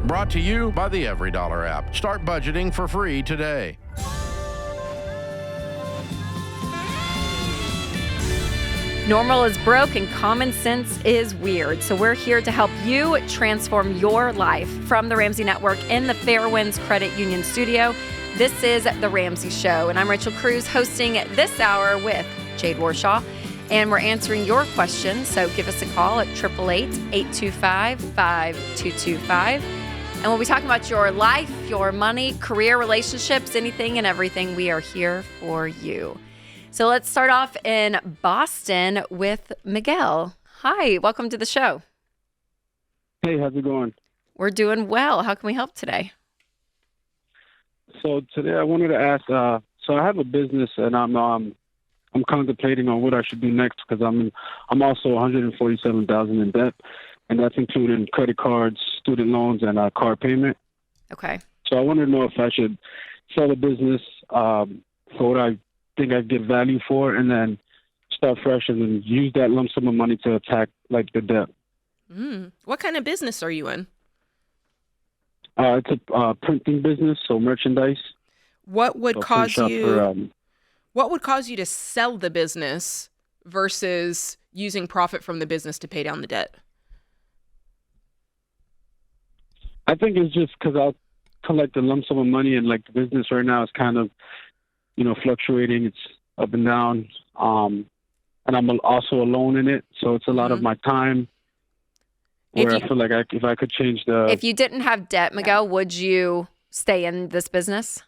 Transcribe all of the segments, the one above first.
Brought to you by the EveryDollar app. Start budgeting for free today. Normal is broke and common sense is weird. So we're here to help you transform your life. From the Ramsey Network in the Fairwinds Credit Union studio, this is The Ramsey Show. And I'm Rachel Cruze, hosting this hour with Jade Warshaw. And we're answering your questions. So give us a call at 888-825-5225. And we'll be talking about your life, your money, career, relationships, anything and everything. We are here for you. So let's start off in Boston with Miguel. Hi, welcome to the show. Hey, how's it going? We're doing well. How can we help today? So today I wanted to ask. So I have a business, and I'm contemplating on what I should do next because I'm also $147,000 in debt, and that's including credit cards, student loans, and car payment. Okay. So I wanted to know if I should sell the business for what I think I'd get value for, and then start fresh and then use that lump sum of money to attack like the debt. What kind of business are you in? It's a printing business, so merchandise. What would So cause print shop you? What would cause you to sell the business versus using profit from the business to pay down the debt? I think it's just because I'll collect a lump sum of money, and like the business right now is kind of, fluctuating. It's up and down. And I'm also alone in it. So it's a lot of my time where I feel like if I could change the... If you didn't have debt, Miguel, would you stay in this business?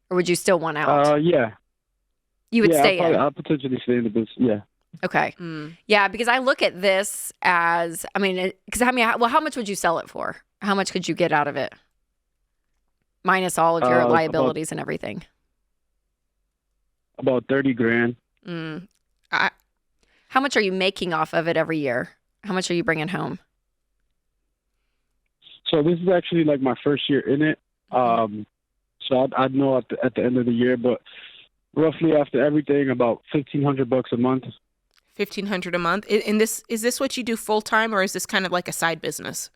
Or would you still want out? Yeah. You would stay in? I'll potentially stay in the business, yeah. Okay. Yeah, because I look at this as, how much would you sell it for? How much could you get out of it? Minus all of your liabilities and everything. About $30,000. How much are you making off of it every year? How much are you bringing home? So this is actually like my first year in it. So I'd know at the end of the year, but roughly after everything, about $1,500 a month. $1,500 a month. And is this what you do full time, or is this kind of like a side business?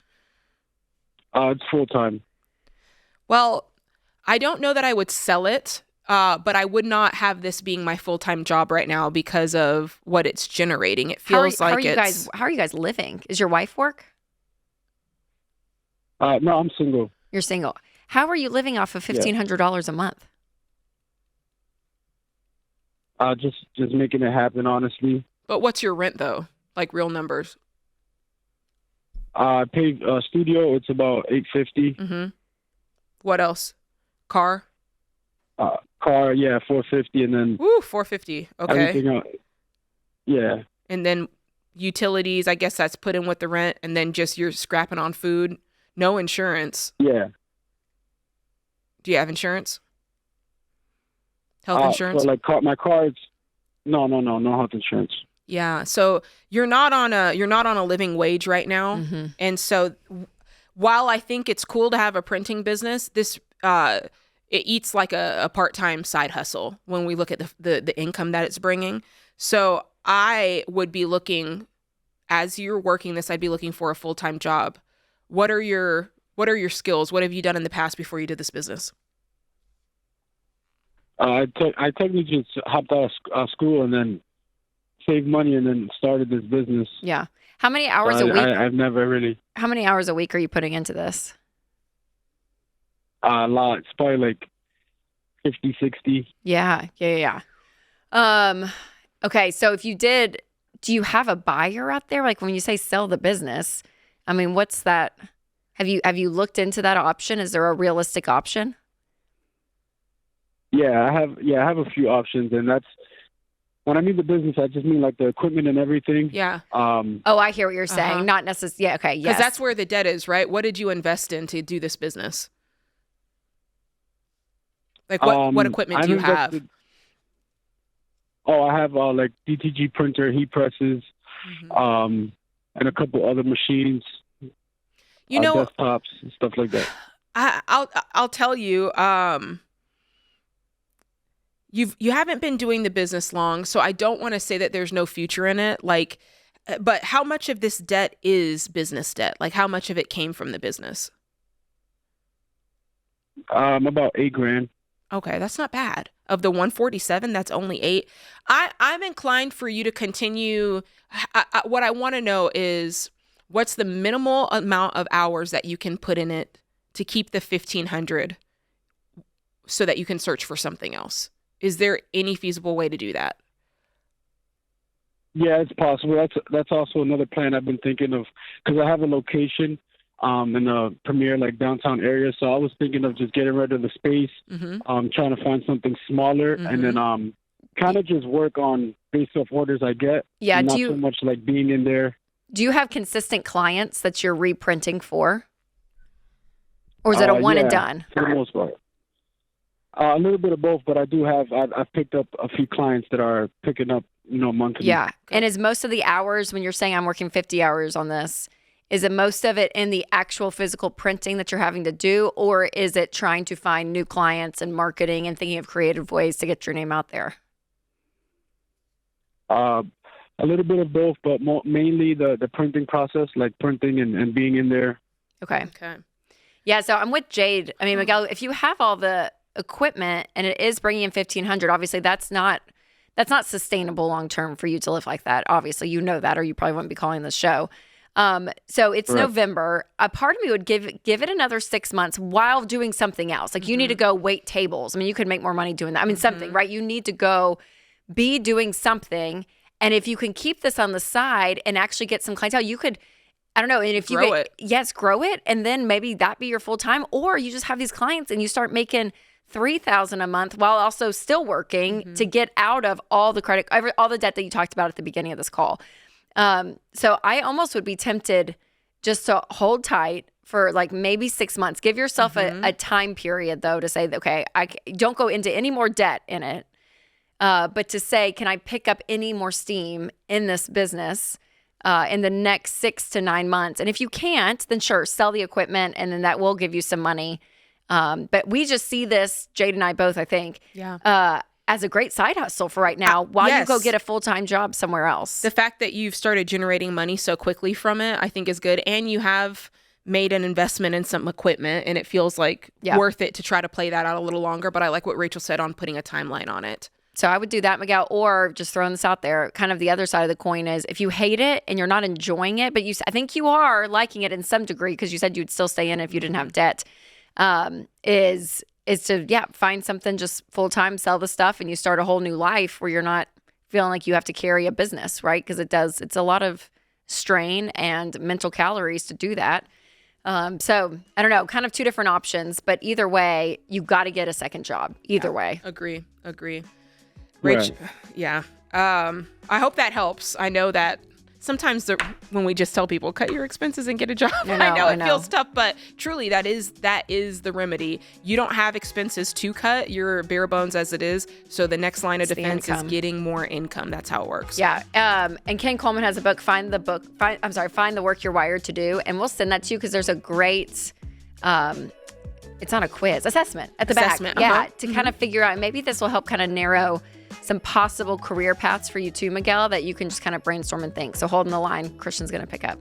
It's full time. Well, I don't know that I would sell it, but I would not have this being my full time job right now because of what it's generating. It feels how are you guys living? Is your wife work? No, I'm single. You're single. How are you living off of $1,500 a month? Just making it happen, honestly. But what's your rent though? Like real numbers? I pay studio. It's about $850. Mm-hmm. What else? Car, yeah, $450, and then $450. Okay. Everything else, yeah. And then utilities. I guess that's put in with the rent, and then just you're scrapping on food. No insurance. Yeah. Do you have insurance? Health insurance? Well, my car, it's no health insurance. Yeah. So you're not on a living wage right now, and so while I think it's cool to have a printing business, this it eats like a part-time side hustle when we look at the income that it's bringing. So I would be looking, as you're working this, I'd be looking for a full-time job. What are your skills? What have you done in the past before you did this business? I technically just hopped out of school and then saved money and then started this business. Yeah. How many hours a week? I've never really... How many hours a week are you putting into this? A lot. It's probably like 50, 60. Yeah. Okay, so if you did, do you have a buyer out there? Like when you say sell the business, I mean, what's that? Have you looked into that option? Is there a realistic option? Yeah, I have a few options, and that's when I mean the business, I just mean like the equipment and everything. Yeah. I hear what you're saying. Not necessarily. Yeah. Okay. Yes. Because that's where the debt is, right? What did you invest in to do this business? Like what equipment do you have? I have like DTG printer, heat presses, and a couple other machines. Desktops and stuff like that. I'll tell you. You haven't been doing the business long, so I don't want to say that there's no future in it. Like, But how much of this debt is business debt? Like how much of it came from the business? About $8,000. Okay, that's not bad. Of the 147, that's only 8. I'm inclined for you to continue. What I want to know is what's the minimal amount of hours that you can put in it to keep the 1,500 so that you can search for something else. Is there any feasible way to do that? Yeah, it's possible. That's also another plan I've been thinking of, because I have a location in a premier like downtown area. So I was thinking of just getting rid of the space, trying to find something smaller, and then kind of just work on based off orders I get. Yeah, not so much like being in there. Do you have consistent clients that you're reprinting for? Or is it a one and done? For the most part. A little bit of both, but I do have, I've picked up a few clients that are picking up, monthly. Yeah. And is most of the hours, when you're saying I'm working 50 hours on this, is it most of it in the actual physical printing that you're having to do, or is it trying to find new clients and marketing and thinking of creative ways to get your name out there? A little bit of both, but mainly the printing process, like printing and being in there. Okay. Yeah, so I'm with Jade. I mean, Miguel, if you have all the equipment and it is bringing in 1,500, obviously that's not sustainable long term for you to live like that. Obviously, you know that, or you probably wouldn't be calling this show. So it's Right. November. A part of me would give it another 6 months while doing something else. Like you need to go wait tables. I mean, you could make more money doing that. I mean, something, right? You need to go be doing something. And if you can keep this on the side and actually get some clientele, you could, I don't know. And if you Grow it. Yes, grow it. And then maybe that be your full time, or you just have these clients and you start making $3,000 a month while also still working to get out of all the debt that you talked about at the beginning of this call. So I almost would be tempted just to hold tight for like maybe 6 months. Give yourself a time period though to say, okay, I don't go into any more debt in it. But to say, can I pick up any more steam in this business in the next 6 to 9 months? And if you can't, then sure, sell the equipment and then that will give you some money. But we just see this, Jade and I both, I think, as a great side hustle for right now while you go get a full-time job somewhere else. The fact that you've started generating money so quickly from it, I think is good. And you have made an investment in some equipment and it feels like worth it to try to play that out a little longer. But I like what Rachel said on putting a timeline on it. So I would do that, Miguel, or just throwing this out there, kind of the other side of the coin is if you hate it and you're not enjoying it, but I think you are liking it in some degree because you said you'd still stay in if you didn't have debt, is to, find something just full-time, sell the stuff, and you start a whole new life where you're not feeling like you have to carry a business, right? Because it's a lot of strain and mental calories to do that. So I don't know, kind of two different options, but either way, you got to get a second job. Either way. Agree. Rach, I hope that helps. I know that sometimes when we just tell people, cut your expenses and get a job, I know it feels tough, but truly that is the remedy. You don't have expenses to cut. You're bare bones as it is. So the next line of defense is getting more income. That's how it works. Yeah. And Ken Coleman has a book, Find the Work You're Wired to Do. And we'll send that to you because there's a great, it's not a quiz, assessment at the back. Yeah. To kind of figure out, maybe this will help kind of narrow some possible career paths for you too, Miguel, that you can just kind of brainstorm and think. So hold on the line. Christian's going to pick up.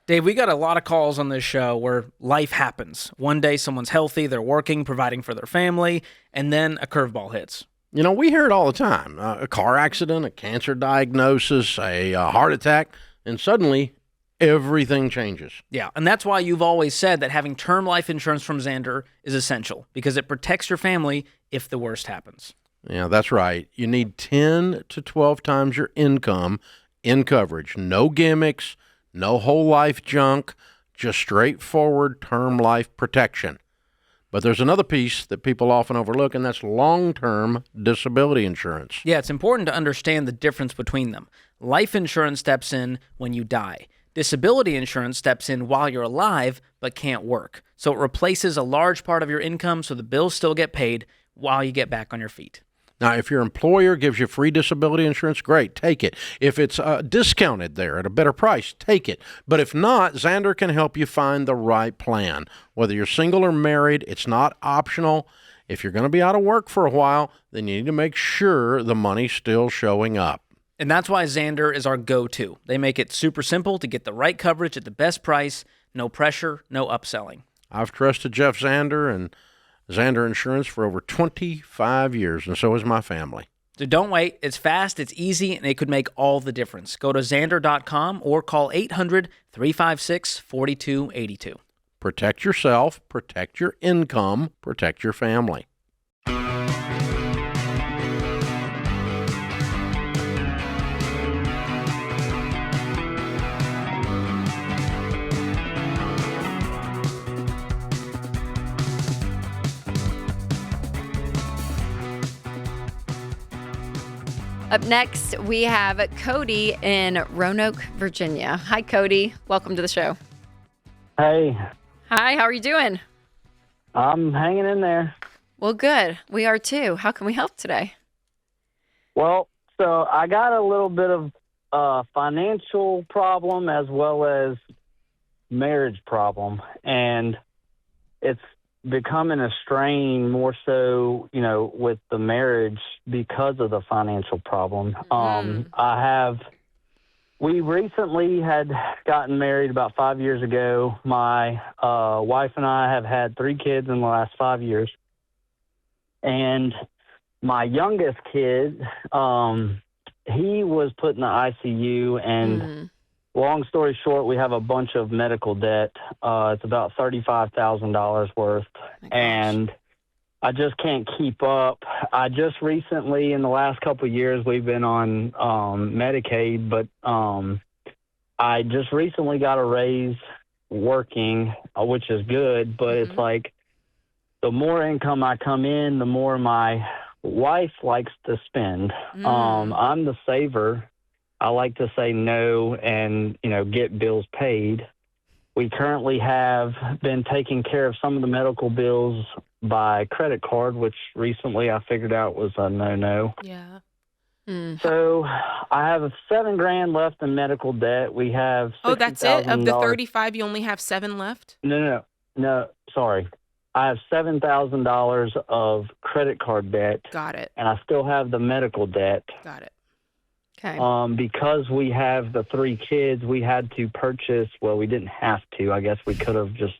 Dave, we got a lot of calls on this show where life happens. One day someone's healthy, they're working, providing for their family, and then a curveball hits. We hear it all the time. A car accident, a cancer diagnosis, a heart attack, and suddenly everything changes. Yeah, and that's why you've always said that having term life insurance from Xander is essential because it protects your family if the worst happens. Yeah, that's right. You need 10 to 12 times your income in coverage. No gimmicks, no whole life junk, just straightforward term life protection. But there's another piece that people often overlook, and that's long-term disability insurance. Yeah, it's important to understand the difference between them. Life insurance steps in when you die. Disability insurance steps in while you're alive but can't work. So it replaces a large part of your income so the bills still get paid while you get back on your feet. Now, if your employer gives you free disability insurance, great, take it. If it's discounted there at a better price, take it. But if not, Xander can help you find the right plan. Whether you're single or married, it's not optional. If you're going to be out of work for a while, then you need to make sure the money's still showing up. And that's why Xander is our go-to. They make it super simple to get the right coverage at the best price, no pressure, no upselling. I've trusted Jeff Xander and Xander Insurance for over 25 years, and so has my family. So don't wait. It's fast, it's easy, and it could make all the difference. Go to Xander.com or call 800-356-4282. Protect yourself, protect your income, protect your family. Up next, we have Cody in Roanoke, Virginia. Hi, Cody. Welcome to the show. Hey, Hi, how are you doing? I'm hanging in there. Well, good. We are too. How can we help today? Well, so I got a little bit of financial problem as well as marriage problem, and it's becoming a strain more so, with the marriage because of the financial problem. We recently had gotten married about 5 years ago. My wife and I have had 3 kids in the last 5 years. And my youngest kid, he was put in the ICU, and long story short, we have a bunch of medical debt. It's about $35,000 worth. And I just can't keep up. I just recently, in the last couple of years, we've been on Medicaid, but I just recently got a raise working, which is good, but it's like the more income I come in, the more my wife likes to spend. I'm the saver. I like to say no and, get bills paid. We currently have been taking care of some of the medical bills by credit card, which recently I figured out was a no-no. Yeah. So I have $7,000 left in medical debt. We have that's it? Of the $60,000 35, you only have 7 left? No, sorry. I have $7,000 of credit card debt. Got it. And I still have the medical debt. Got it. Okay. Because we have the 3 kids, we had to purchase, well, we didn't have to. I guess we could have just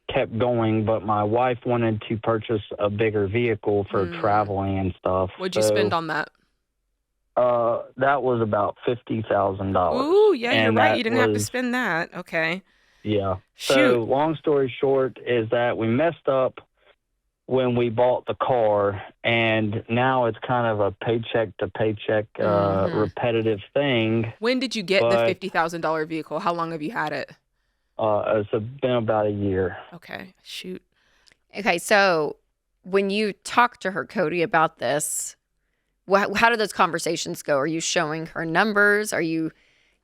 kept going, but my wife wanted to purchase a bigger vehicle for traveling and stuff. What'd you spend on that? That was about $50,000. Ooh, yeah, and you're right. You didn't have to spend that. Okay. Yeah. Shoot. So long story short is that we messed up when we bought the car, and now it's kind of a paycheck to paycheck repetitive thing. When did you get the $50,000 vehicle? How long have you had it? It's been about a year. Okay. Shoot. Okay, so when you talk to her, Cody, about this, how do those conversations go? Are you showing her numbers? Are you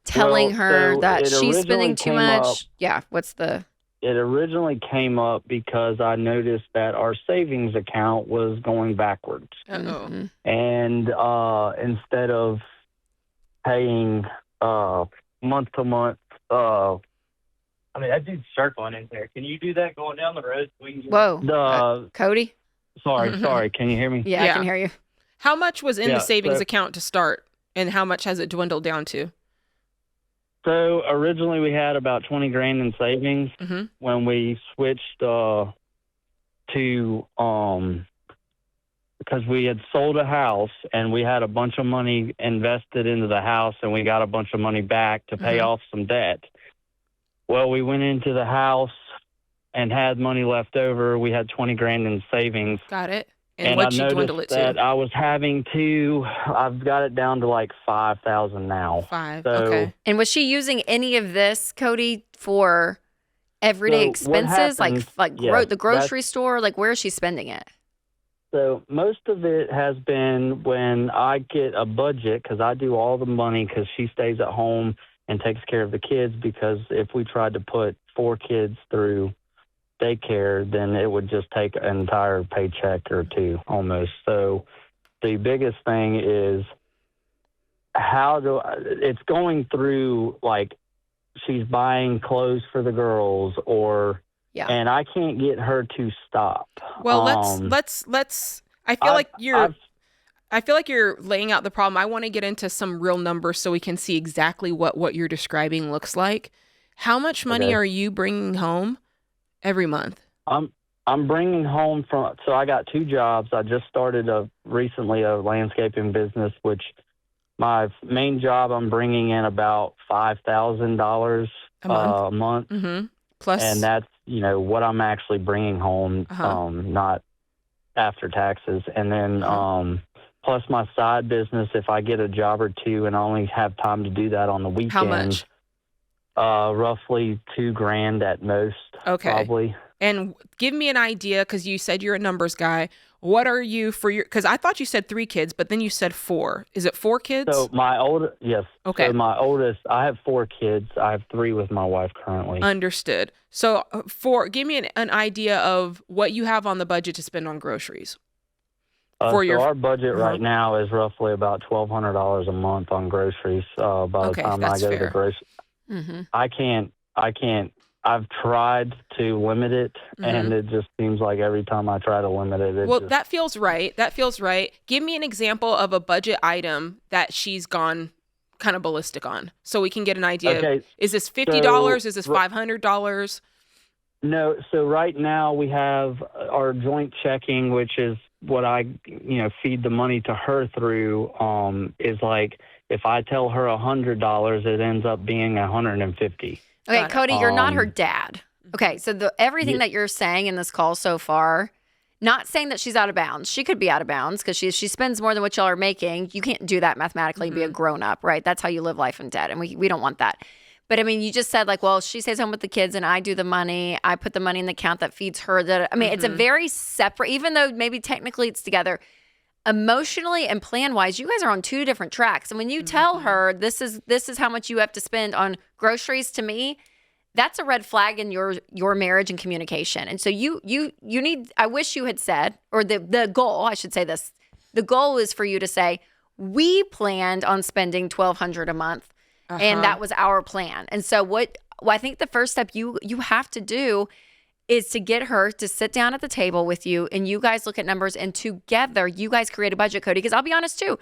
telling her that she's spending too much? It originally came up because I noticed that our savings account was going backwards. Uh-oh. And instead of paying month to month, that dude's circling in there. Can you do that going down the road? Whoa. Cody? Sorry. Can you hear me? Yeah, I can hear you. How much was in the savings account to start, and how much has it dwindled down to? So originally we had about $20,000 in savings. When we switched to because we had sold a house and we had a bunch of money invested into the house, and we got a bunch of money back to pay off some debt. Well, we went into the house and had money left over. We had $20,000 in savings. Got it. And what'd you dwindle it to? That I was I've got it down to like 5,000 now. 5. So, okay. And was she using any of this, Cody, for everyday expenses, the grocery store? Like, where is she spending it? So most of it has been when I get a budget, because I do all the money because she stays at home and takes care of the kids, because if we tried to put 4 kids through daycare, then it would just take an entire paycheck or 2 almost. So the biggest thing is it's going through, like, she's buying clothes for the girls, and I can't get her to stop. Well, let's I feel like you're laying out the problem. I want to get into some real numbers so we can see exactly what you're describing looks like. How much money are you bringing home every month? I'm bringing home so I got 2 jobs. I just started recently a landscaping business, which my main job, I'm bringing in about $5,000 a month. Mm-hmm. Plus, and that's, what I'm actually bringing home, not after taxes. And then, plus my side business, if I get a job or 2 and I only have time to do that on the weekends. How much? Roughly $2,000 at most. Okay. Probably. And give me an idea, because you said you're a numbers guy. What are you because I thought you said 3 kids, but then you said 4. Is it 4 kids? So yes. Okay. So my oldest, I have 4 kids. I have 3 with my wife currently. Understood. So give me an idea of what you have on the budget to spend on groceries. Our budget right now is roughly about $1,200 a month on groceries. By the time I go to the grocery, I can't. I've tried to limit it, and it just seems like every time I try to limit it, that feels right. That feels right. Give me an example of a budget item that she's gone kind of ballistic on, so we can get an idea. Okay, is this $50? Is this $500? No. So right now we have our joint checking, which is what I, feed the money to her through. Is like, if I tell her $100, it ends up being $150. Okay, Cody, you're not her dad. Okay, so everything that you're saying in this call so far, not saying that she's out of bounds. She could be out of bounds because she spends more than what y'all are making. You can't do that mathematically and be a grown-up, right? That's how you live life in debt, and we don't want that. But, I mean, you just said, like, well, she stays home with the kids and I do the money. I put the money in the account that feeds her. It's a very separate, even though maybe technically it's together, emotionally and plan-wise, you guys are on 2 different tracks. And when you tell her this is how much you have to spend on groceries, to me, that's a red flag in your marriage and communication. And so you need, I wish you had said, or the goal, I should say this, the goal is for you to say, we planned on spending $1,200 a month, and that was our plan. And so I think the first step you have to do is to get her to sit down at the table with you, and you guys look at numbers, and together you guys create a budget, Cody. Because I'll be honest too,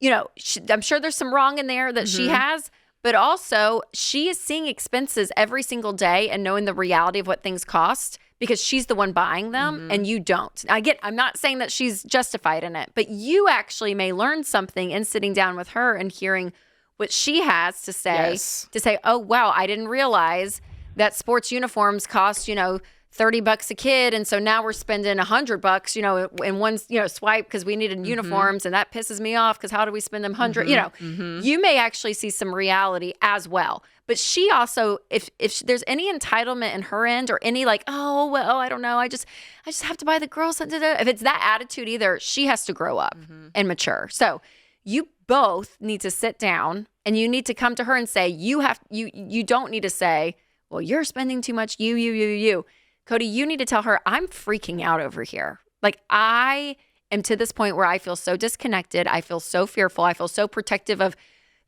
I'm sure there's some wrong in there that she has, but also she is seeing expenses every single day and knowing the reality of what things cost because she's the one buying them and you don't. I'm not saying that she's justified in it, but you actually may learn something in sitting down with her and hearing what she has to say, to say, oh, wow, I didn't realize that sports uniforms cost, $30 a kid. And so now we're spending $100, in one, swipe because we needed uniforms. And that pisses me off because how do we spend them 100? You may actually see some reality as well. But she also, if there's any entitlement in her end or any like, oh, well, I don't know, I just have to buy the girls. If it's that attitude either, she has to grow up and mature. So you both need to sit down and you need to come to her and say, you don't need to say, well, you're spending too much, you. Cody, you need to tell her, I'm freaking out over here. Like, I am to this point where I feel so disconnected. I feel so fearful. I feel so protective of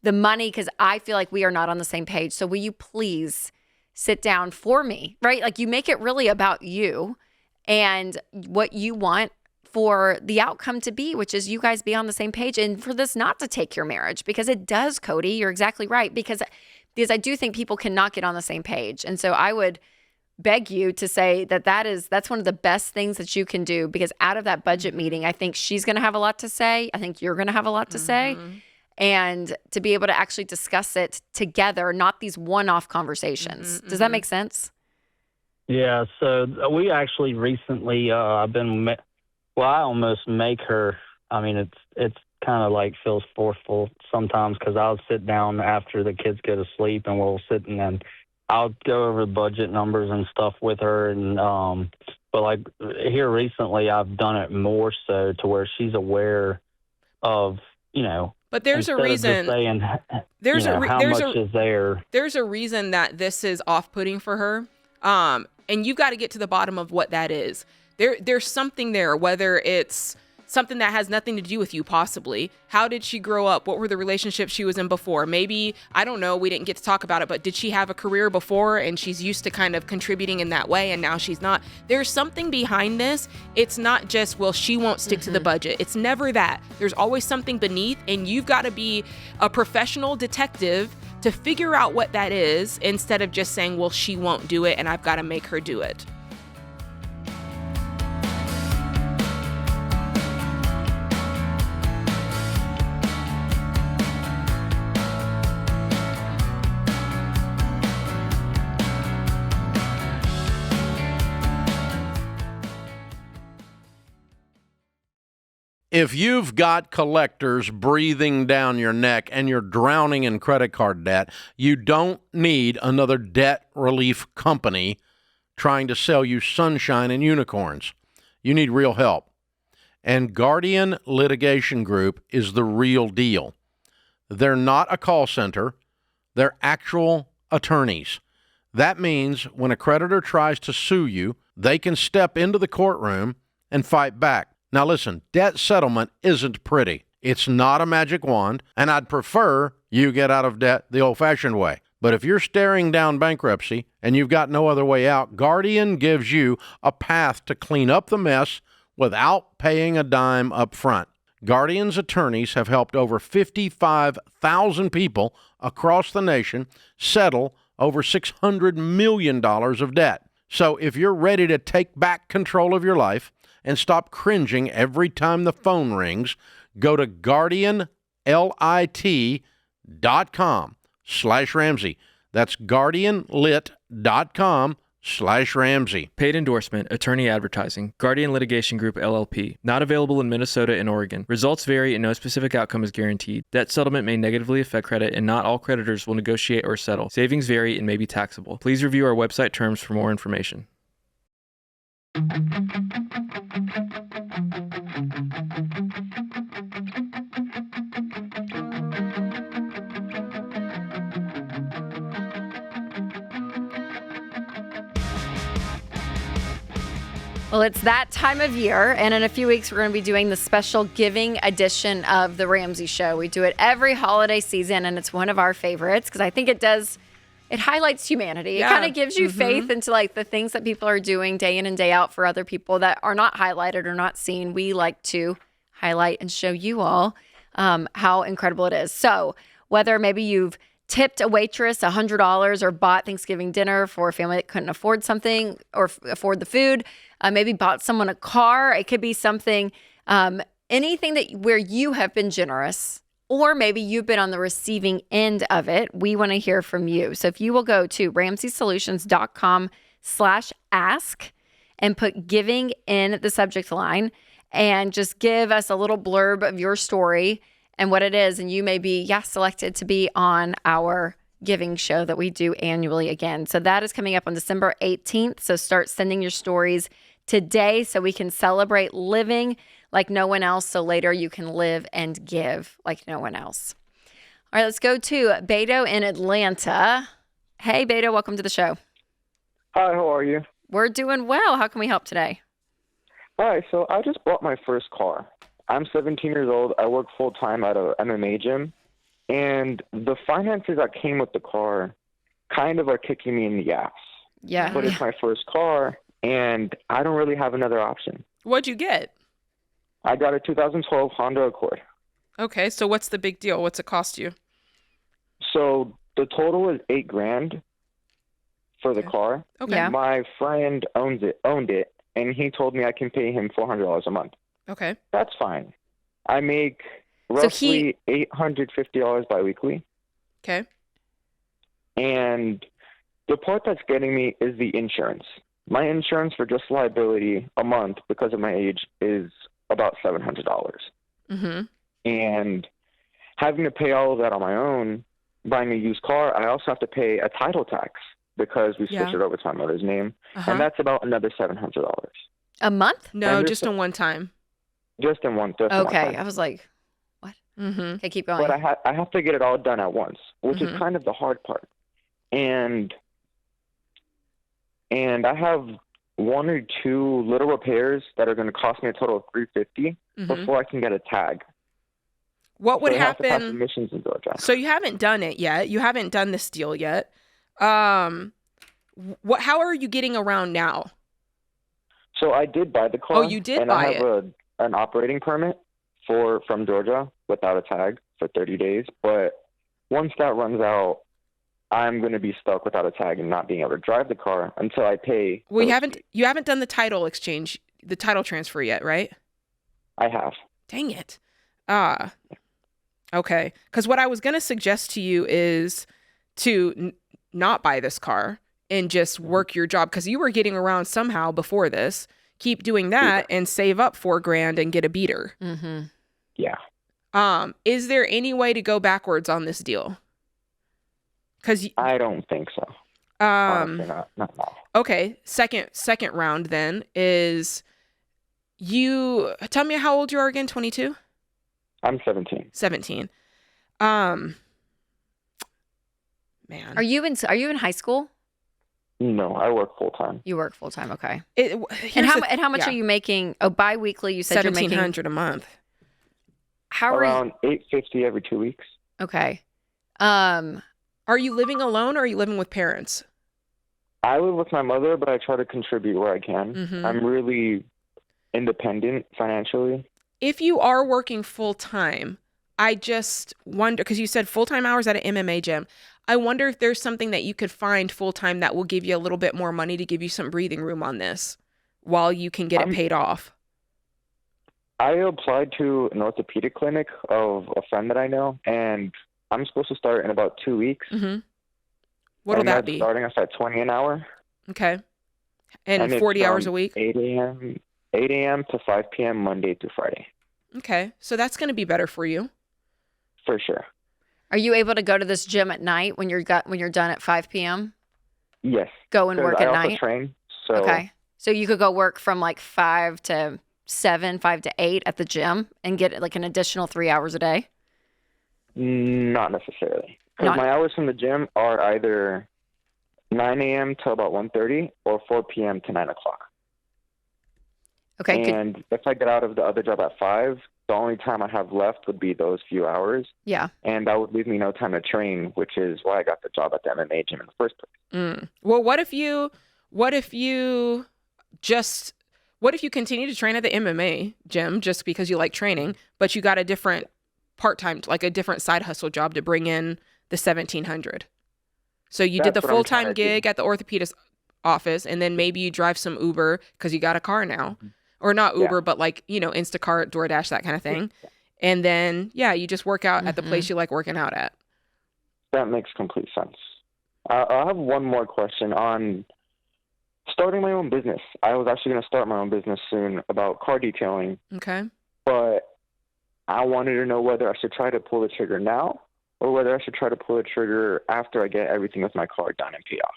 the money because I feel like we are not on the same page. So will you please sit down for me, right? Like, you make it really about you and what you want for the outcome to be, which is you guys be on the same page and for this not to take your marriage, because it does, Cody. You're exactly right. Because I do think people cannot get on the same page. And so I would beg you to say that's one of the best things that you can do, because out of that budget meeting, I think she's going to have a lot to say. I think you're going to have a lot to say. And to be able to actually discuss it together, not these one-off conversations. Does that make sense? Yeah. So we actually recently, I almost make her, I mean, it's kind of like feels forceful sometimes because I'll sit down after the kids go to sleep and we'll sit and then I'll go over the budget numbers and stuff with her. And, but like here recently, I've done it more so to where she's aware of, but there's a reason. Saying, there's how much is there. There's a reason that this is off-putting for her. And you got to get to the bottom of what that is. There's something there, whether it's something that has nothing to do with you, possibly. How did she grow up? What were the relationships she was in before? Maybe, I don't know, we didn't get to talk about it, but did she have a career before and she's used to kind of contributing in that way and now she's not? There's something behind this. It's not just, well, she won't stick to the budget. It's never that. There's always something beneath, and you've got to be a professional detective to figure out what that is instead of just saying, well, she won't do it and I've got to make her do it. If you've got collectors breathing down your neck and you're drowning in credit card debt, you don't need another debt relief company trying to sell you sunshine and unicorns. You need real help. And Guardian Litigation Group is the real deal. They're not a call center. They're actual attorneys. That means when a creditor tries to sue you, they can step into the courtroom and fight back. Now listen, debt settlement isn't pretty. It's not a magic wand, and I'd prefer you get out of debt the old-fashioned way. But if you're staring down bankruptcy and you've got no other way out, Guardian gives you a path to clean up the mess without paying a dime up front. Guardian's attorneys have helped over 55,000 people across the nation settle over $600 million of debt. So if you're ready to take back control of your life and stop cringing every time the phone rings, go to guardianlit.com/Ramsey. That's guardianlit.com/Ramsey. Paid endorsement, attorney advertising, Guardian Litigation Group, LLP. Not available in Minnesota and Oregon. Results vary and no specific outcome is guaranteed. Debt settlement may negatively affect credit and not all creditors will negotiate or settle. Savings vary and may be taxable. Please review our website terms for more information. Well, it's that time of year, and in a few weeks, we're going to be doing the special giving edition of The Ramsey Show. We do it every holiday season, and it's one of our favorites because I think it highlights humanity. Yeah. It kind of gives you faith into like the things that people are doing day in and day out for other people that are not highlighted or not seen. We like to highlight and show you all how incredible it is. So whether maybe you've tipped a waitress $100 or bought Thanksgiving dinner for a family that couldn't afford something or afford the food, maybe bought someone a car. It could be something, anything where you have been generous, or maybe you've been on the receiving end of it. We want to hear from you. So if you will go to RamseySolutions.com/ask and put giving in the subject line and just give us a little blurb of your story and what it is, and you may be selected to be on our giving show that we do annually again. So that is coming up on December 18th. So start sending your stories today so we can celebrate living like no one else. So later you can live and give like no one else. All right, let's go to Beto in Atlanta. Hey, Beto, welcome to the show. Hi, how are you? We're doing well. How can we help today? Hi, so I just bought my first car. I'm 17 years old. I work full-time at a MMA gym. And the finances that came with the car kind of are kicking me in the ass. Yeah. But it's my first car, and I don't really have another option. What'd you get? I got a 2012 Honda Accord. Okay, so what's the big deal? What's it cost you? So the total is $8,000 for the car. Okay. Yeah. My friend owned it, and he told me I can pay him $400 a month. Okay. That's fine. I make roughly $850 biweekly. Okay. And the part that's getting me is the insurance. My insurance for just liability a month because of my age is about $700. Mm-hmm. And having to pay all of that on my own, buying a used car, I also have to pay a title tax because we switched it over to my mother's name. Uh-huh. And that's about another $700. A month? No, just in one time. Just in one. Okay, I was like, what? Mm-hmm. Okay, keep going. But I have to get it all done at once, which is kind of the hard part. And I have one or two little repairs that are going to cost me a total of $350. before I can get a tag. What would So I have to pass happen? admissions in Georgia. So you haven't done it yet. You haven't done this deal yet. How are you getting around now? So I did buy the car. Oh, you did and buy I have an operating permit from Georgia without a tag for 30 days. But once that runs out, I'm going to be stuck without a tag and not being able to drive the car until I pay. Well, you haven't done the title exchange, the title transfer yet, right? I have. Dang it. Okay. Because what I was going to suggest to you is to not buy this car and just work your job, because you were getting around somehow before this. Keep doing that and save up $4,000 and get a beater. Mm-hmm. Yeah. Is there any way to go backwards on this deal? Because I don't think so. Honestly, not now. Okay. Second round then is you. Tell me how old you are again. 22. I'm 17. 17. Man. Are you in high school? No, I work full time. You work full time, okay. And how much are you making? Oh, biweekly. You said you're making $1,700 a month. How around $850 every 2 weeks. Okay. Are you living alone or are you living with parents? I live with my mother, but I try to contribute where I can. Mm-hmm. I'm really independent financially. If you are working full time, I just wonder, because you said full time hours at an MMA gym. I wonder if there's something that you could find full time that will give you a little bit more money to give you some breathing room on this while you can get it paid off. I applied to an orthopedic clinic of a friend that I know, and I'm supposed to start in about 2 weeks. Mm-hmm. What'll that be? Starting us at $20 an hour. Okay. And 40 hours a week? 8 a.m. to 5 p.m. Monday through Friday. Okay. So that's going to be better for you. For sure. Are you able to go to this gym at night when you're done at 5 p.m.? Yes. Go and work at I night? also train. So okay. So you could go work from like 5 to 7, 5 to 8 at the gym and get like an additional 3 hours a day? Not necessarily. Because my hours from the gym are either 9 a.m. till about 1:30 or 4 p.m. to 9 o'clock. Okay. And if I get out of the other job at 5, the only time I have left would be those few hours. Yeah. And that would leave me no time to train, which is why I got the job at the MMA gym in the first place. Well, what if you continue to train at the MMA gym just because you like training, but you got a different part-time, like a different side hustle job to bring in the $1,700? So you did the full-time gig at the orthopedist office, and then maybe you drive some Uber because you got a car now. Or not Uber, but like, Instacart, DoorDash, that kind of thing. And then, you just work out at the place you like working out at. That makes complete sense. I have one more question on starting my own business. I was actually going to start my own business soon about car detailing. Okay. But I wanted to know whether I should try to pull the trigger now or whether I should try to pull the trigger after I get everything with my car done and paid off.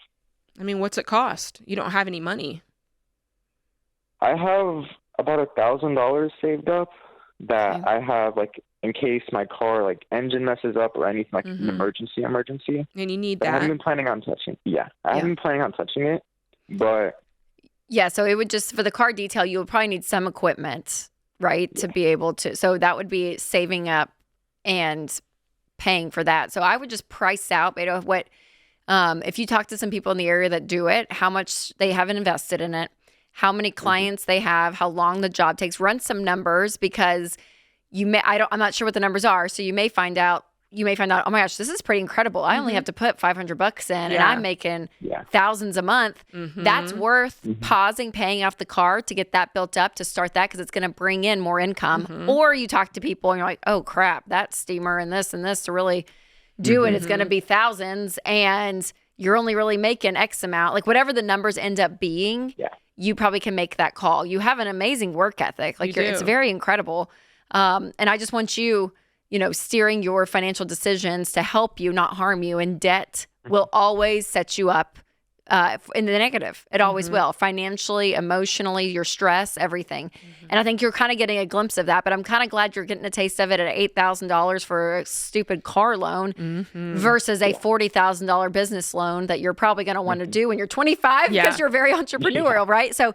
I mean, what's it cost? You don't have any money. I have about $1,000 saved up that I have, like, in case my car, like, engine messes up or anything, like an emergency. And you need that. I that. haven't been planning on touching. I haven't been planning on touching it, but. Yeah, so it would just, for the car detail, you would probably need some equipment, right, to be able to. So that would be saving up and paying for that. So I would just price out, what, if you talk to some people in the area that do it, how much they haven't invested in it, how many clients they have, how long the job takes. Run some numbers, because I'm not sure what the numbers are. So you may find out, oh my gosh, this is pretty incredible. I only have to put $500 in and I'm making thousands a month. That's worth pausing, paying off the car to get that built up, to start that, because it's going to bring in more income. Or you talk to people and you're like, oh crap, that steamer and this to really do it, it's going to be thousands, and you're only really making X amount. Like whatever the numbers end up being, you probably can make that call. You have an amazing work ethic. Like it's very incredible. And I just want you, steering your financial decisions to help you, not harm you. And debt will always set you up in the negative. It always will. Financially, emotionally, your stress, everything. And I think you're kind of getting a glimpse of that, but I'm kind of glad you're getting a taste of it at $8,000 for a stupid car loan versus a $40,000 business loan that you're probably going to want to do when you're 25 because you're very entrepreneurial, right? So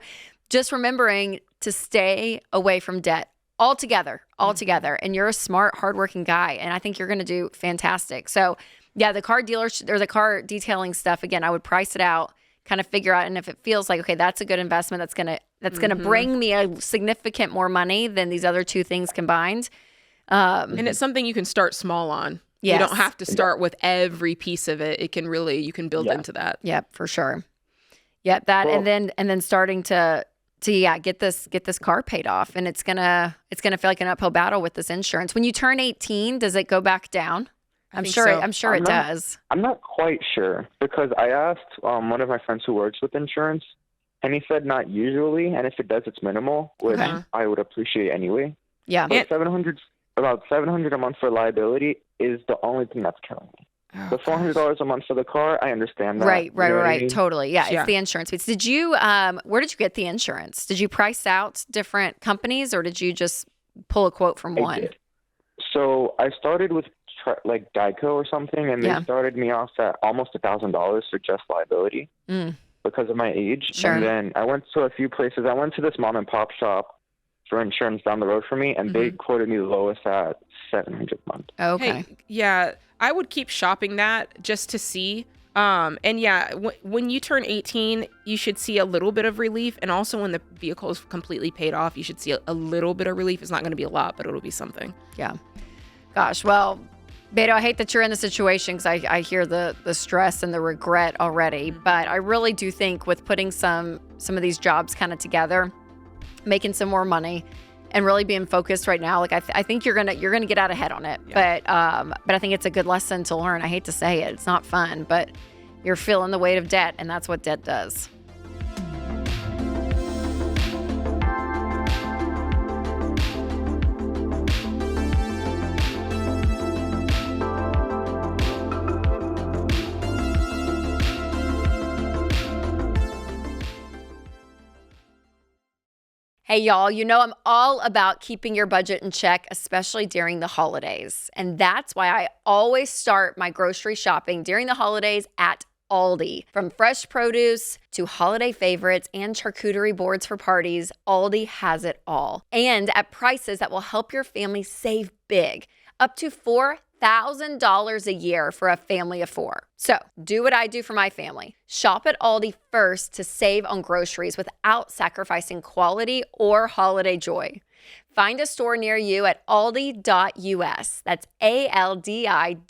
just remembering to stay away from debt. all together. And you're a smart, hardworking guy. And I think you're going to do fantastic. So yeah, the car dealers or the car detailing stuff, again, I would price it out, kind of figure out. And if it feels like, okay, that's a good investment, that's going to bring me a significant more money than these other two things combined. And it's something you can start small on. Yes. You don't have to start with every piece of it. It can really, you can build into that. Yep, for sure. Yep, that well, and then starting to get this car paid off, and it's gonna feel like an uphill battle with this insurance. When you turn 18, does it go back down? I'm sure it does. I'm not quite sure, because I asked one of my friends who works with insurance, and he said not usually, and if it does, it's minimal, which I would appreciate anyway. Yeah, but about $700 a month for liability is the only thing that's killing me. Oh, the $400 a month for the car, I understand that. Right. I mean? Totally. Yeah, it's the insurance piece. Did you, where did you get the insurance? Did you price out different companies, or did you just pull a quote from one? I did. So I started with like Geico or something, and they started me off at almost $1,000 for just liability because of my age. Sure. And then I went to a few places. I went to this mom and pop shop for insurance down the road for me, and they quoted me the lowest at $700 a month. Okay. Hey, yeah, I would keep shopping that just to see. And yeah, when you turn 18, you should see a little bit of relief. And also when the vehicle is completely paid off, you should see a little bit of relief. It's not going to be a lot, but it'll be something. Yeah. Gosh, well, Beto, I hate that you're in the situation, because I hear the stress and the regret already. But I really do think with putting some of these jobs kind of together, making some more money, and really being focused right now, like I think you're gonna get out ahead on it. Yeah. But I think it's a good lesson to learn. I hate to say it, it's not fun, but you're feeling the weight of debt, and that's what debt does. Hey, y'all, you know I'm all about keeping your budget in check, especially during the holidays. And that's why I always start my grocery shopping during the holidays at Aldi. From fresh produce to holiday favorites and charcuterie boards for parties, Aldi has it all. And at prices that will help your family save big, up to $4,000 a year for a family of four. So do what I do for my family. Shop at Aldi first to save on groceries without sacrificing quality or holiday joy. Find a store near you at aldi.us. That's ALDI.us.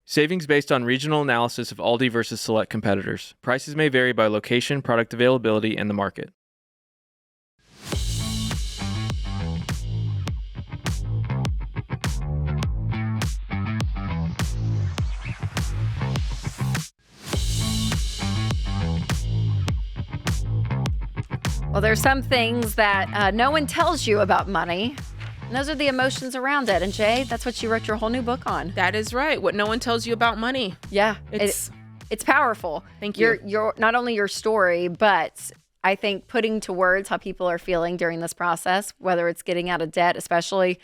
Savings based on regional analysis of Aldi versus select competitors. Prices may vary by location, product availability, and the market. Well, there's some things that no one tells you about money. And those are the emotions around it. And Jay, that's what you wrote your whole new book on. That is right. What no one tells you about money. Yeah. It's powerful. Thank you. Your not only your story, but I think putting to words how people are feeling during this process, whether it's getting out of debt, especially,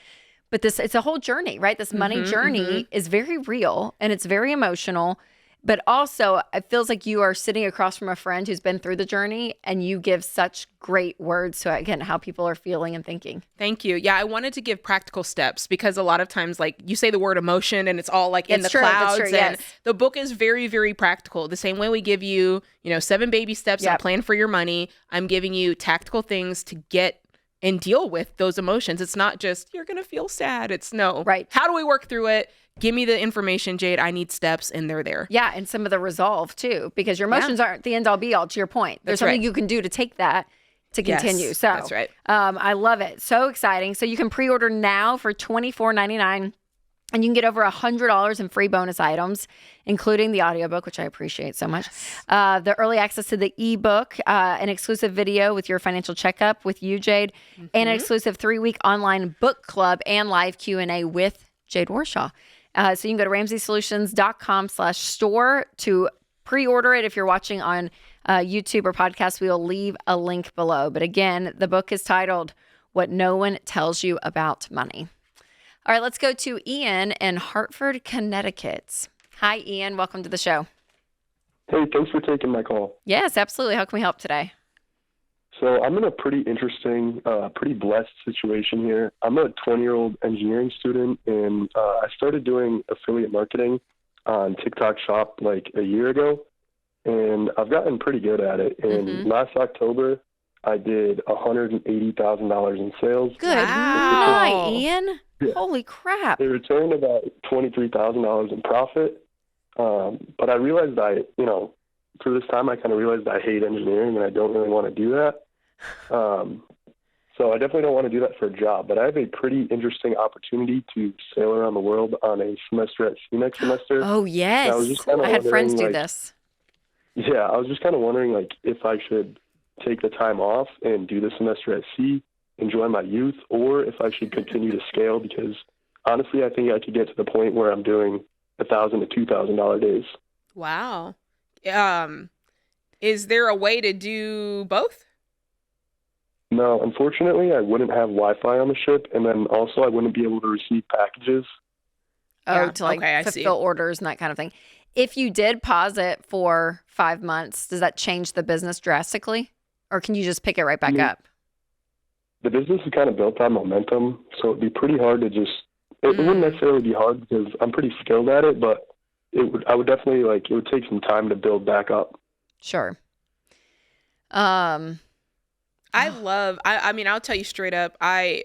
but it's a whole journey, right? This money journey is very real, and it's very emotional. But also, it feels like you are sitting across from a friend who's been through the journey, and you give such great words to, again, how people are feeling and thinking. Thank you. Yeah, I wanted to give practical steps, because a lot of times, like, you say the word emotion and it's all like in the clouds. That's true, and yes. The book is very, very practical. The same way we give you, 7 baby steps and plan for your money, I'm giving you tactical things to get and deal with those emotions. It's not just, you're going to feel sad. It's no. Right. How do we work through it? Give me the information, Jade. I need steps, and they're there. Yeah, and some of the resolve, too, because your emotions aren't the end-all, be-all, to your point. There's something you can do to take that to continue. Yes, so that's right. I love it. So exciting. So you can pre-order now for $24.99, and you can get over $100 in free bonus items, including the audiobook, which I appreciate so much. Yes. The early access to the ebook, an exclusive video with your financial checkup with you, Jade, and an exclusive 3-week online book club and live Q&A with Jade Warshaw. So you can go to ramseysolutions.com/store to pre-order it. If you're watching on YouTube or podcast, we will leave a link below. But again, the book is titled What No One Tells You About Money. All right, let's go to Ian in Hartford, Connecticut. Hi, Ian. Welcome to the show. Hey, thanks for taking my call. Yes, absolutely. How can we help today? So I'm in a pretty interesting, pretty blessed situation here. I'm a 20-year-old engineering student, and I started doing affiliate marketing on TikTok Shop like a year ago, and I've gotten pretty good at it. And last October, I did $180,000 in sales. Good night, Ian. Yeah. Holy crap. It returned about $23,000 in profit. But I realized for this time, I kind of realized I hate engineering and I don't really want to do that. So I definitely don't want to do that for a job, but I have a pretty interesting opportunity to sail around the world on a semester at sea next semester. Oh, yes. I had friends do this. Yeah, I was just kind of wondering, if I should take the time off and do the semester at sea, enjoy my youth, or if I should continue to scale, because honestly, I think I could get to the point where I'm doing $1,000 to $2,000 days. Wow. Is there a way to do both? No, unfortunately, I wouldn't have Wi-Fi on the ship, and then also I wouldn't be able to receive packages. Oh, to fulfill orders and that kind of thing. If you did pause it for 5 months, does that change the business drastically? Or can you just pick it right back up? The business is kind of built on momentum, so it'd be pretty hard to just... It wouldn't necessarily be hard because I'm pretty skilled at it, but I would definitely, it would take some time to build back up. Sure. I'll tell you straight up, I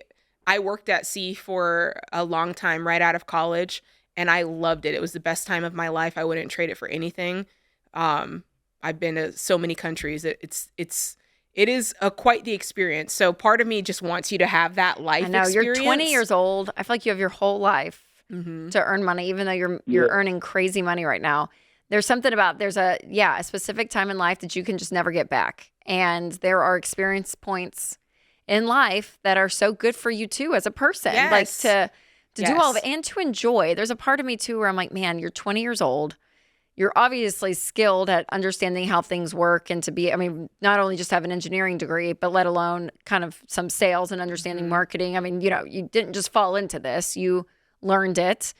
worked at sea for a long time right out of college, and I loved it. It was the best time of my life. I wouldn't trade it for anything. I've been to so many countries. It is quite the experience. So part of me just wants you to have that life experience. I know, you're 20 years old. I feel like you have your whole life to earn money, even though you're earning crazy money right now. There's something about, there's a specific time in life that you can just never get back. And there are experience points in life that are so good for you too as a person. Yes. Like to do all of it and to enjoy. There's a part of me too where I'm like, man, you're 20 years old. You're obviously skilled at understanding how things work and to be, not only just have an engineering degree, but let alone kind of some sales and understanding marketing. You didn't just fall into this. You learned it.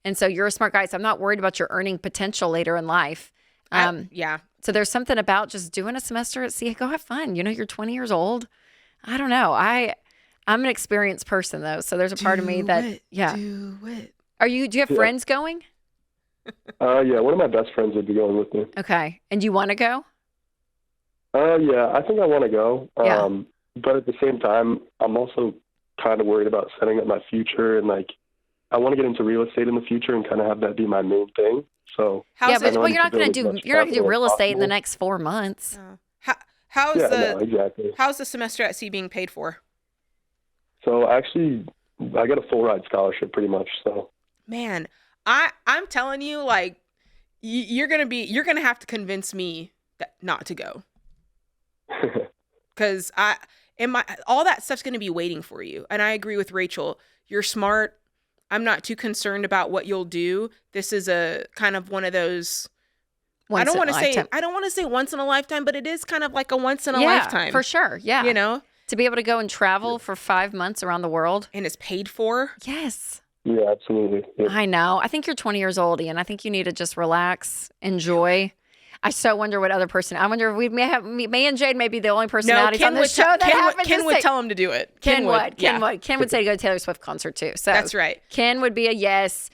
And so you're a smart guy. So I'm not worried about your earning potential later in life. So there's something about just doing a semester at sea. Go have fun. You're 20 years old. I don't know. I'm an experienced person though. So there's a part of me that, Do it. Do you have friends going? Yeah, one of my best friends would be going with me. Okay. And do you want to go? Yeah, I think I want to go. But at the same time, I'm also kind of worried about setting up my future, and I want to get into real estate in the future and kind of have that be my main thing. So you're not going to do real estate in the next 4 months. How's exactly. How's the semester at sea being paid for? So actually, I got a full ride scholarship pretty much. So man, I'm telling you, you're gonna have to convince me that not to go, because all that stuff's gonna be waiting for you. And I agree with Rachel. You're smart. I'm not too concerned about what you'll do. This is a kind of one of those. I don't want to say once in a lifetime, but it is kind of like a once in a lifetime for sure. Yeah, to be able to go and travel for 5 months around the world, and it's paid for. Yes. Yeah, absolutely. Yeah. I know. I think you're 20 years old, Ian. I think you need to just relax, enjoy. I so wonder what other person. I wonder if we may have me and Jade may be the only personalities on this show Ken would tell him to do it. Ken would say to go to Taylor Swift concert too. So that's right. Ken would be a yes.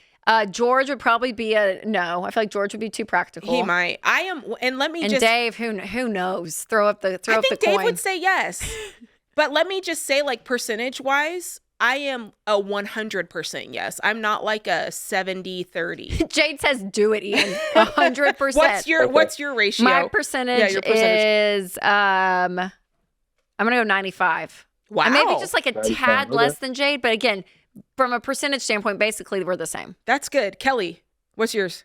George would probably be a no. I feel like George would be too practical. He might. I am, and let me and just. Dave, who knows? Throw up the coin. I think Dave would say yes, but let me just say, percentage wise, I am a 100% yes. I'm not like a 70-30. Jade says, "Do it, Ian." 100%. What's your ratio? My percentage is I'm gonna go 95. Wow. Maybe just like a tad less than Jade, but again, from a percentage standpoint, basically we're the same. That's good. Kelly, what's yours?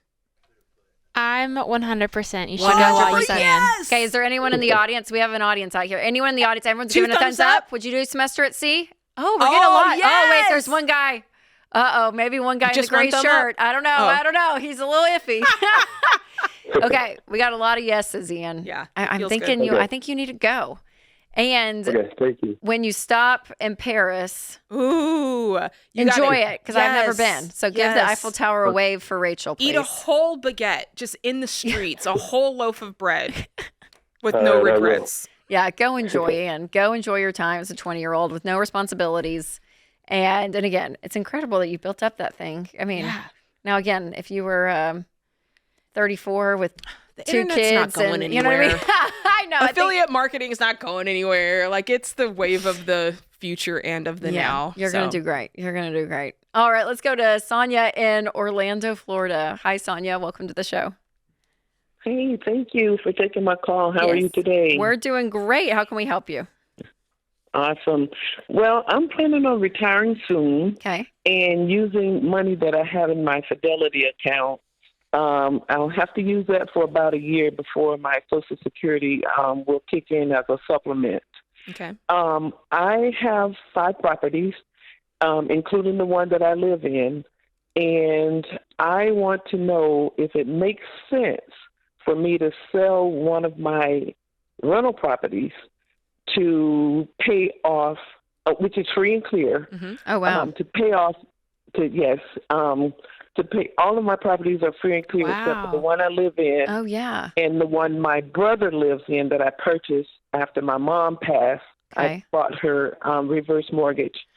I'm 100%. You should 100%. go while you can. Yes! Okay, is there anyone in the audience? We have an audience out here. Anyone in the audience? Everyone's giving a thumbs up. Would you do semester at sea? Oh, we're getting a lot. Yes! Oh, wait, there's one guy. Maybe one guy in the gray shirt. I don't know. He's a little iffy. Okay, we got a lot of yeses, Ian. Yeah, I'm thinking good. I think you need to go. And thank you. when you stop in Paris, enjoy it, because I've never been. So give the Eiffel Tower a wave for Rachel, please. Eat a whole baguette just in the streets, a whole loaf of bread with no regrets. Yeah, go enjoy, Ann. Go enjoy your time as a 20-year-old with no responsibilities. And again, it's incredible that you built up that thing. I mean, now again, if you were 34 with The two internet's kids, not going and you know what I mean? anywhere. I know. Affiliate marketing is not going anywhere. Like, it's the wave of the future and of the now. You're going to do great. You're going to do great. All right, let's go to Sonia in Orlando, Florida. Hi, Sonia. Welcome to the show. Hey, thank you for taking my call. How are you today? We're doing great. How can we help you? Awesome. Well, I'm planning on retiring soon. Okay. And using money that I have in my Fidelity account. I'll have to use that for about a year before my Social Security will kick in as a supplement. Okay. I have 5 properties, including the one that I live in, and I want to know if it makes sense for me to sell one of my rental properties to pay off, which is free and clear. Mm-hmm. Oh, wow. To pay off, to pay, all of my properties are free and clear except for the one I live in. Oh, yeah. And the one my brother lives in that I purchased after my mom passed. Okay. I bought her reverse mortgage.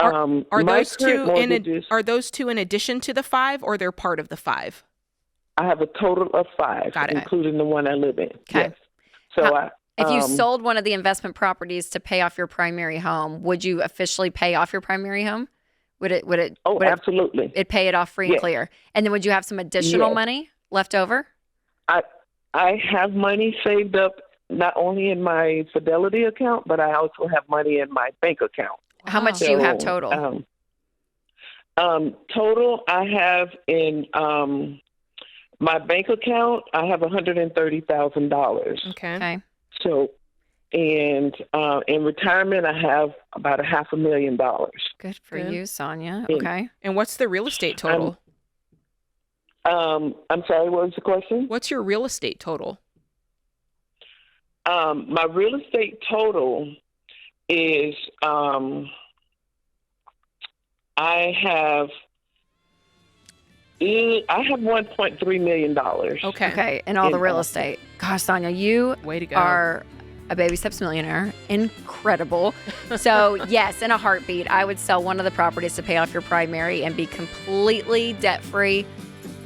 Are those two mortgages, those two in addition to the 5, or they're part of the 5? I have a total of 5, including the one I live in. Okay. Yes. So if you sold one of the investment properties to pay off your primary home, would you officially pay off your primary home? Would it? Oh, absolutely. It'd pay it off free and clear. And then would you have some additional money left over? I have money saved up not only in my Fidelity account, but I also have money in my bank account. How much do you have total? Total, I have in my bank account, I have $130,000. Okay. So, and in retirement, I have about $500,000. Good for you, Sonia. Okay. And what's the real estate total? I'm sorry, what was the question? What's your real estate total? My real estate total is I have $1.3 million. Okay. And all the real estate. Gosh, Sonia, you way to go. Are a baby steps millionaire. Incredible. So yes, in a heartbeat, I would sell one of the properties to pay off your primary and be completely debt free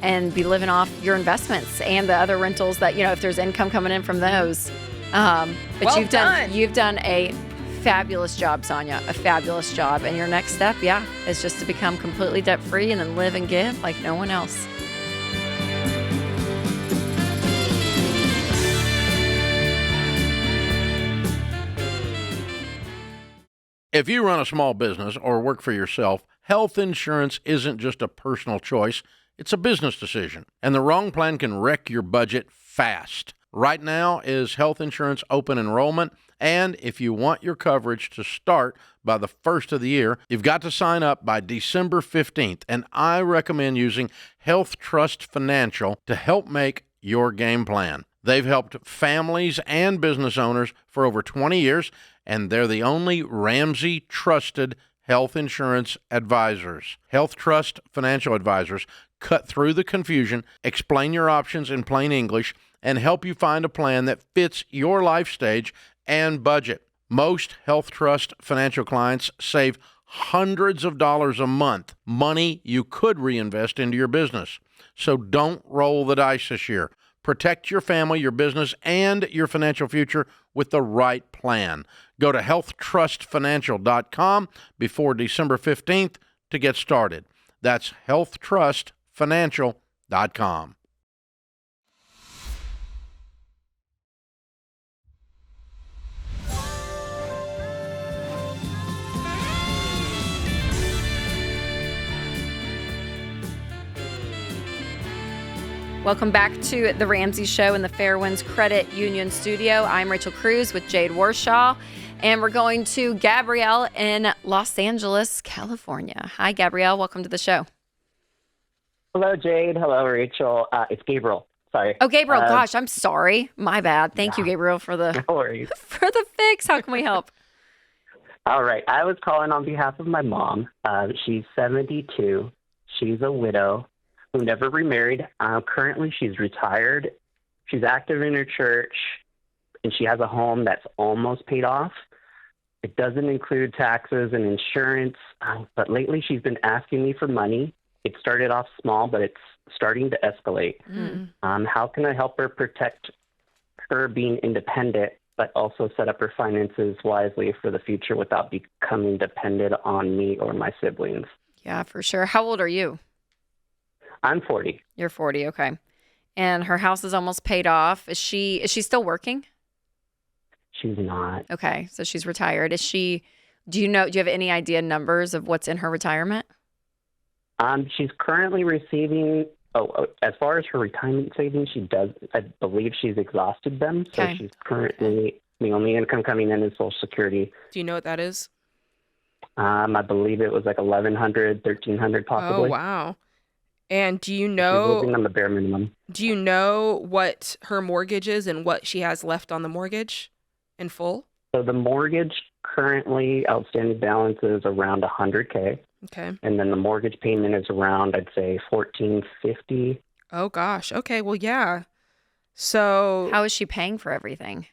and be living off your investments and the other rentals that, if there's income coming in from those. But you've done a fabulous job, Sonia, a fabulous job. And your next step, is just to become completely debt free and then live and give like no one else. If you run a small business or work for yourself, health insurance isn't just a personal choice, it's a business decision. And the wrong plan can wreck your budget fast. Right now is health insurance open enrollment, and if you want your coverage to start by the first of the year, you've got to sign up by December 15th, and I recommend using Health Trust Financial to help make your game plan. They've helped families and business owners for over 20 years, and they're the only Ramsey trusted health insurance advisors. Health Trust Financial Advisors cut through the confusion, explain your options in plain English, and help you find a plan that fits your life stage and budget. Most Health Trust Financial clients save hundreds of dollars a month, money you could reinvest into your business. So don't roll the dice this year. Protect your family, your business, and your financial future with the right plan. Go to healthtrustfinancial.com before December 15th to get started. That's healthtrustfinancial.com. Welcome back to The Ramsey Show in the Fairwinds Credit Union studio. I'm Rachel Cruze with Jade Warshaw, and we're going to Gabrielle in Los Angeles, California. Hi, Gabrielle. Welcome to the show. Hello, Jade. Hello, Rachel. It's Gabriel. Sorry. Oh, Gabriel. Gosh, I'm sorry. My bad. Thank you, Gabriel, for the no worries. For the fix. How can we help? All right. I was calling on behalf of my mom. She's 72. She's a widow who never remarried. Currently, she's retired. She's active in her church, and she has a home that's almost paid off. It doesn't include taxes and insurance, but lately she's been asking me for money. It started off small, but it's starting to escalate. How can I help her protect her being independent, but also set up her finances wisely for the future without becoming dependent on me or my siblings? Yeah, for sure. How old are you? I'm 40. You're 40, okay. And her house is almost paid off. Is she still working? She's not. Okay, so she's retired. Do you have any idea numbers of what's in her retirement? She's currently receiving, as far as her retirement savings, I believe she's exhausted them. So Okay. she's currently, the only income coming in is Social Security. Do you know what that is? I believe it was like $1,100, $1,300 possibly. Oh, wow. And do you She's know living on the bare minimum. what her mortgage is and what she has left on the mortgage in full? So the mortgage currently outstanding balance is around $100K. Okay. And then the mortgage payment is around, I'd say, $1,450. Oh, gosh. Okay, well, yeah. So How is she paying for everything?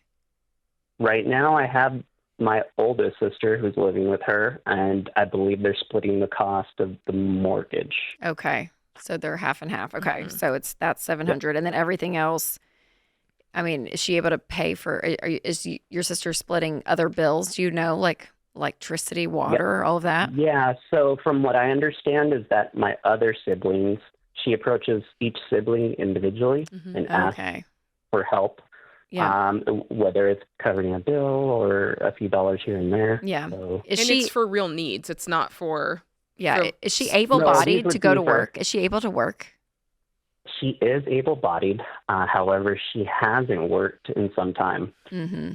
Right now, I have my oldest sister who's living with her, and I believe they're splitting the cost of the mortgage. Okay. So they're half and half. Okay. So that's 700. And then everything else, I mean, is she able to pay for, is your sister splitting other bills? Do you know, like electricity, water, all of that? Yeah, so from what I understand is that my other siblings, she approaches each sibling individually and asks for help. Yeah. Whether it's covering a bill or a few dollars here and there. Yeah. So. it's for real needs. It's not for... Yeah. Is she able-bodied to go to work? Is she able to work? She is able-bodied. However, she hasn't worked in some time. Mm-hmm.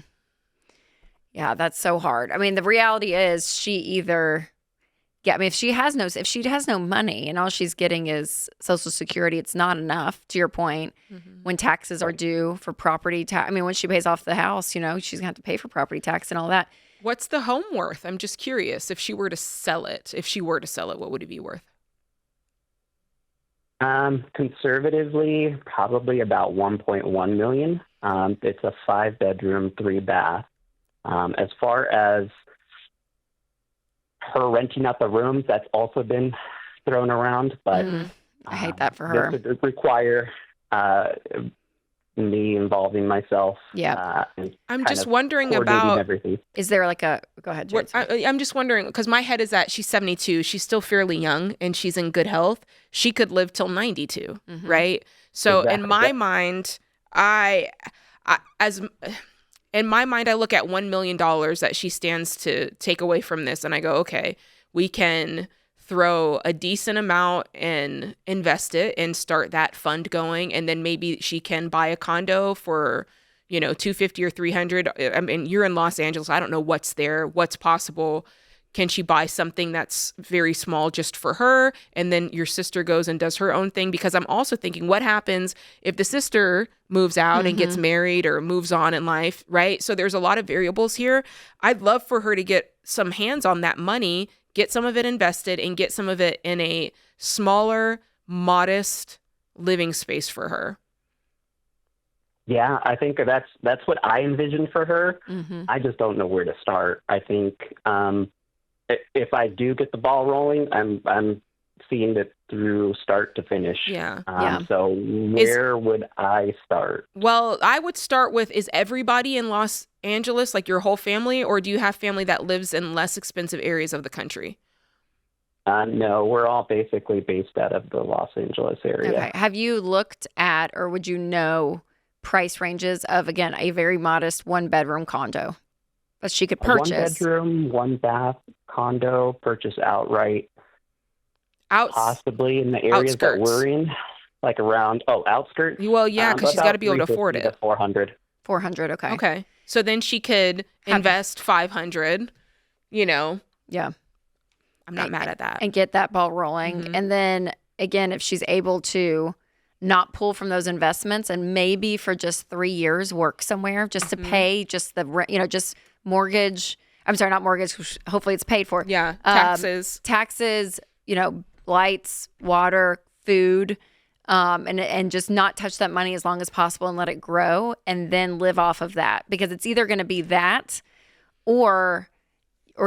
Yeah, that's so hard. I mean, the reality is she either... Yeah, I mean, if she has no money and all she's getting is Social Security, it's not enough, to your point, when taxes are due for property tax. I mean, when she pays off the house, she's going to have to pay for property tax and all that. What's the home worth? I'm just curious. If she were to sell it, what would it be worth? Conservatively, probably about $1.1 million. It's a 5-bedroom, 3-bath. As far as her renting out the rooms, that's also been thrown around, but I hate that for her. This would require me involving myself. Yeah. I'm just wondering about everything. Is there like a go ahead, Jade? I'm just wondering because my head is that she's 72, she's still fairly young and she's in good health. She could live till 92, right? So in my mind, I look at $1 million that she stands to take away from this, and I go, okay, we can throw a decent amount and invest it and start that fund going, and then maybe she can buy a condo for, $250 or $300. I mean, you're in Los Angeles. I don't know what's there, what's possible. Can she buy something that's very small just for her? And then your sister goes and does her own thing? Because I'm also thinking, what happens if the sister moves out and gets married or moves on in life, right? So there's a lot of variables here. I'd love for her to get some hands on that money, get some of it invested, and get some of it in a smaller, modest living space for her. Yeah, I think that's what I envision for her. I just don't know where to start. I think if I do get the ball rolling, I'm seeing it through start to finish. So where would I start? Well, I would start with, is everybody in Los Angeles, like your whole family, or do you have family that lives in less expensive areas of the country? No, we're all basically based out of the Los Angeles area. Okay. Have you looked at, or would you know, price ranges of, again, a very modest 1-bedroom condo that she could purchase? 1-bedroom, 1-bath condo, purchase outright. Possibly in the areas that we're in, like around, outskirts. Well, yeah, because she's got to be able to afford it. 400. 400, okay. Okay. So then she could invest 500, Yeah. I'm not mad at that. And get that ball rolling. And then, again, if she's able to not pull from those investments and maybe for just 3 years work somewhere just to pay just the, just mortgage. I'm sorry, not mortgage. Hopefully it's paid for. Yeah, taxes. Taxes, lights, water, food. and just not touch that money as long as possible and let it grow and then live off of that, because it's either going to be that or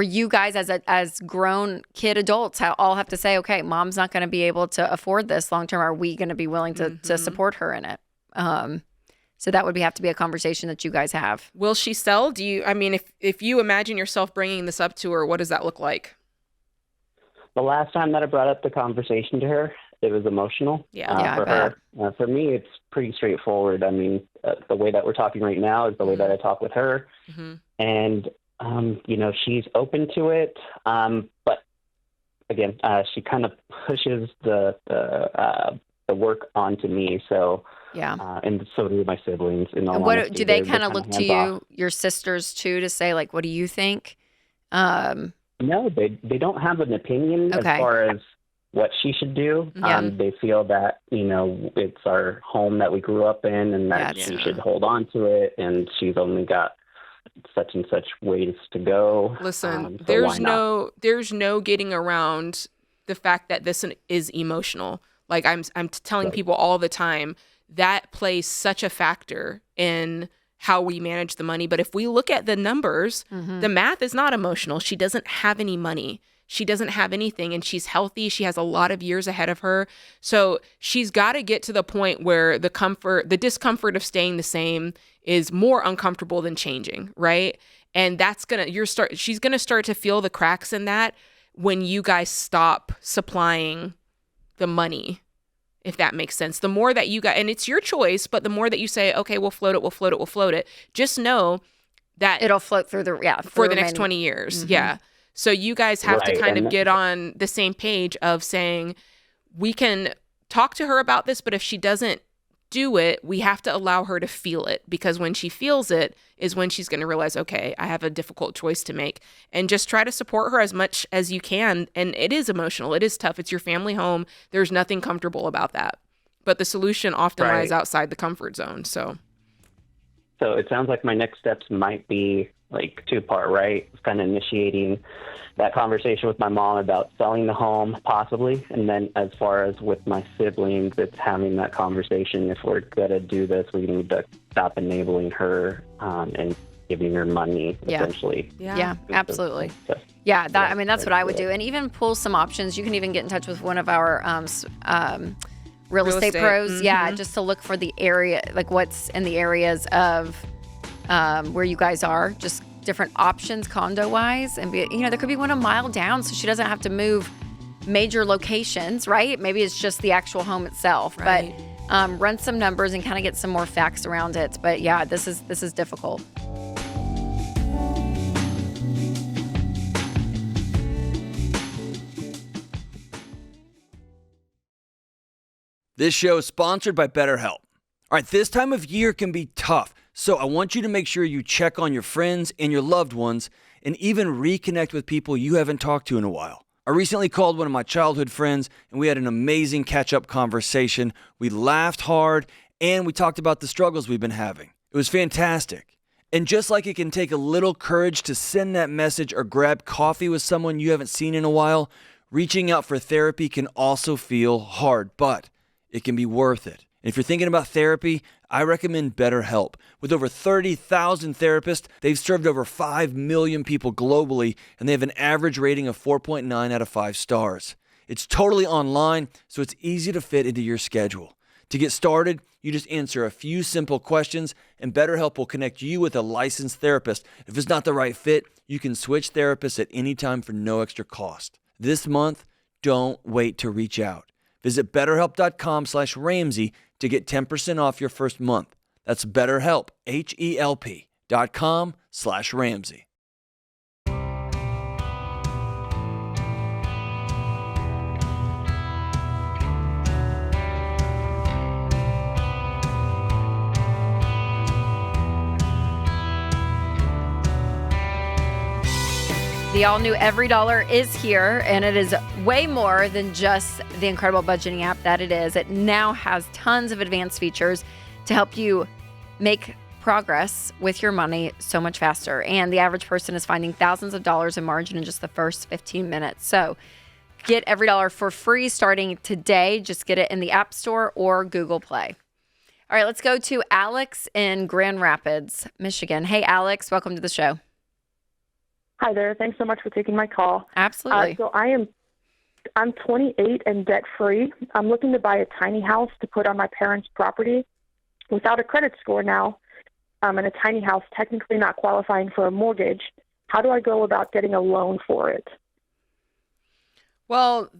you guys as grown kid adults all have to say, okay, mom's not going to be able to afford this long term. Are we going to be willing to support her in it? So that would have to be a conversation that you guys have. Will she sell? If you imagine yourself bringing this up to her, what does that look like? The last time that I brought up the conversation to her, it was emotional. For her. For me, it's pretty straightforward. The way that we're talking right now is the way that I talk with her. And, she's open to it. But again, she kind of pushes the work onto me. So, and so do my siblings. In all what honesty, do they kind of look to you, hands-off. your sisters too, to say like, what do you think? No, they don't have an opinion as far as what she should do. They feel that, it's our home that we grew up in and that she should hold on to it. And she's only got such and such ways to go. Listen, so there's no getting around the fact that this is emotional. Like I'm telling people all the time, that plays such a factor in how we manage the money. But if we look at the numbers, the math is not emotional. She doesn't have any money. She doesn't have anything, and she's healthy. She has a lot of years ahead of her. So she's got to get to the point where the discomfort of staying the same is more uncomfortable than changing, right? And she's gonna start to feel the cracks in that when you guys stop supplying the money, if that makes sense. The more that you got, and it's your choice, but the more that you say, okay, we'll float it, just know that it'll float through for the next 20 years. Yeah. So you guys have to kind of get on the same page of saying, we can talk to her about this, but if she doesn't do it, we have to allow her to feel it, because when she feels it is when she's going to realize, okay, I have a difficult choice to make, and just try to support her as much as you can. And it is emotional. It is tough. It's your family home. There's nothing comfortable about that, but the solution often lies outside the comfort zone. So it sounds like my next steps might be like two-part, right? It's kind of initiating that conversation with my mom about selling the home, possibly. And then as far as with my siblings, it's having that conversation. If we're going to do this, we need to stop enabling her and giving her money, essentially. Yeah, absolutely. That's what I would do. And even pull some options. You can even get in touch with one of our real estate pros. Yeah, just to look for the area, like what's in the areas of where you guys are, just different options condo wise, and there could be one a mile down, so she doesn't have to move major locations, right? Maybe it's just the actual home itself, but run some numbers and kind of get some more facts around it. But yeah, this is difficult. This show is sponsored by BetterHelp. All right, this time of year can be tough. So I want you to make sure you check on your friends and your loved ones and even reconnect with people you haven't talked to in a while. I recently called one of my childhood friends and we had an amazing catch-up conversation. We laughed hard and we talked about the struggles we've been having. It was fantastic. And just like it can take a little courage to send that message or grab coffee with someone you haven't seen in a while, reaching out for therapy can also feel hard, but it can be worth it. And if you're thinking about therapy, I recommend BetterHelp. With over 30,000 therapists, they've served over 5 million people globally, and they have an average rating of 4.9 out of 5 stars. It's totally online, so it's easy to fit into your schedule. To get started, you just answer a few simple questions, and BetterHelp will connect you with a licensed therapist. If it's not the right fit, you can switch therapists at any time for no extra cost. This month, don't wait to reach out. Visit BetterHelp.com/Ramsey to get 10% off your first month. That's BetterHelp, HELP.com/Ramsey. The all-new Every Dollar is here, and it is way more than just the incredible budgeting app that it is. It now has tons of advanced features to help you make progress with your money so much faster. And the average person is finding thousands of dollars in margin in just the first 15 minutes. So Get Every Dollar for free starting today. Just get it in the App Store or Google Play. All right, let's go to Alex in Grand Rapids, Michigan. Hey, Alex, welcome to the show. Hi there. Thanks so much for taking my call. Absolutely. So I'm 28 and debt-free. I'm looking to buy a tiny house to put on my parents' property without a credit score now, and a tiny house technically not qualifying for a mortgage. How do I go about getting a loan for it? Well,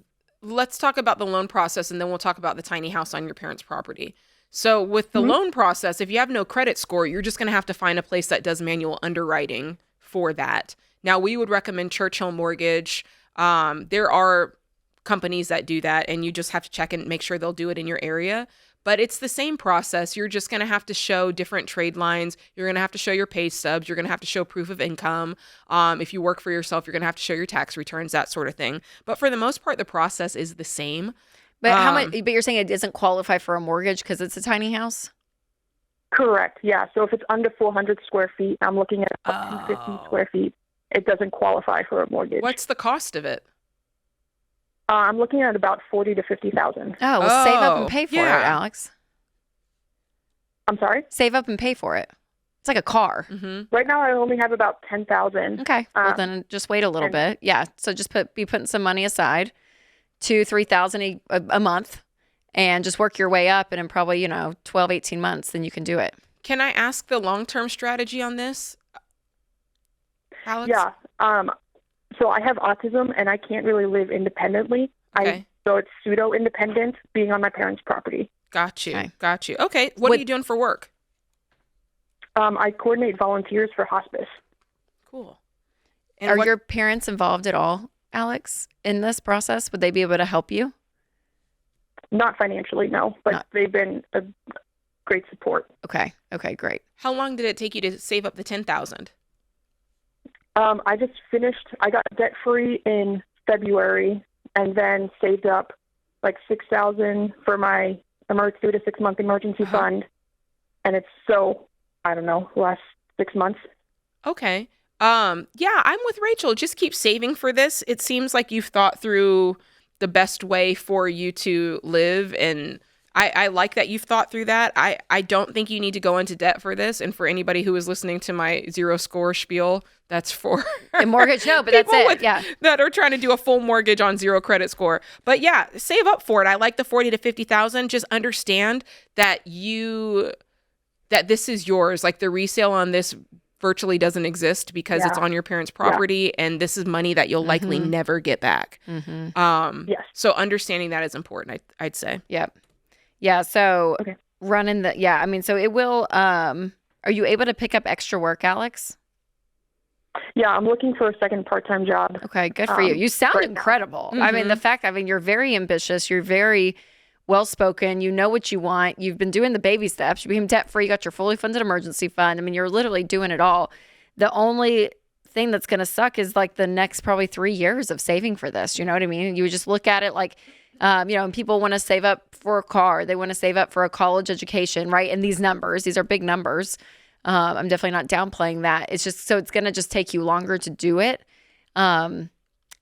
let's talk about the loan process, and then we'll talk about the tiny house on your parents' property. So with the loan process, if you have no credit score, you're just going to have to find a place that does manual underwriting for that. Now, we would recommend Churchill Mortgage. There are companies that do that, and you just have to check and make sure they'll do it in your area. But it's the same process. You're just going to have to show different trade lines. You're going to have to show your pay stubs. You're going to have to show proof of income. If you work for yourself, you're going to have to show your tax returns, that sort of thing. But for the most part, the process is the same. But how much? But you're saying it doesn't qualify for a mortgage because it's a tiny house? Correct. Yeah. So if it's under 400 square feet, I'm looking at about 250 square feet. It doesn't qualify for a mortgage. What's the cost of it? I'm looking at about $40,000 to $50,000. Oh, well, save up and pay for it, Alex. I'm sorry? Save up and pay for it. It's like a car. Right now, I only have about $10,000. Okay. Well, then just wait a little bit. Yeah. So just be putting some money aside, $2,000 to $3,000 a month, and just work your way up. And in probably 12, 18 months, then you can do it. Can I ask the long-term strategy on this, Alex? Yeah. So I have autism, and I can't really live independently. Okay. So it's pseudo-independent being on my parents' property. Got you. Okay. What are you doing for work? I coordinate volunteers for hospice. Cool. And are your parents involved at all, Alex, in this process? Would they be able to help you? Not financially, no, but they've been a great support. Okay, great. How long did it take you to save up the $10,000? I just finished. I got debt-free in February, and then saved up like $6,000 for my 3 to 6 month emergency fund, and it's last 6 months. Okay. Yeah, I'm with Rachel. Just keep saving for this. It seems like you've thought through the best way for you to live, and I like that you've thought through that. I don't think you need to go into debt for this. And for anybody who is listening to my zero score spiel, that's for a mortgage. No, but that's it. That are trying to do a full mortgage on zero credit score. But yeah, save up for it. I like the $40,000 to $50,000. Just understand that this is yours. Like the resale on this virtually doesn't exist because it's on your parents' property, and this is money that you'll likely never get back. Yes. So understanding that is important, I'd say. Yep. Yeah. So running so it will, are you able to pick up extra work, Alex? Yeah, I'm looking for a second part-time job. Okay, good for you. You sound incredible. I mean, you're very ambitious. You're very well-spoken. You know what you want. You've been doing the baby steps. You became debt-free. You got your fully funded emergency fund. I mean, you're literally doing it all. The only thing that's going to suck is like the next probably 3 years of saving for this. You know what I mean? You would just look at it like, and people want to save up for a car. They want to save up for a college education, right? And these are big numbers. I'm definitely not downplaying that. It's just, so it's going to just take you longer to do it. And